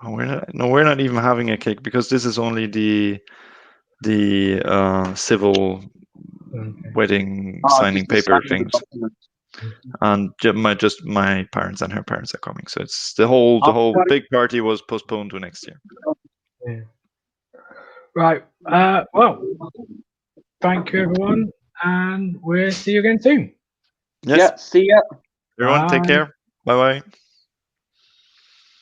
We're not even having a cake because this is only the civil wedding signing paper things, and just my parents and her parents are coming. So it's the whole big party was postponed to next year. Yeah. Right. Well, thank you, everyone, and we'll see you again soon. Yes. Yeah. See ya. Everyone, take care. Bye bye.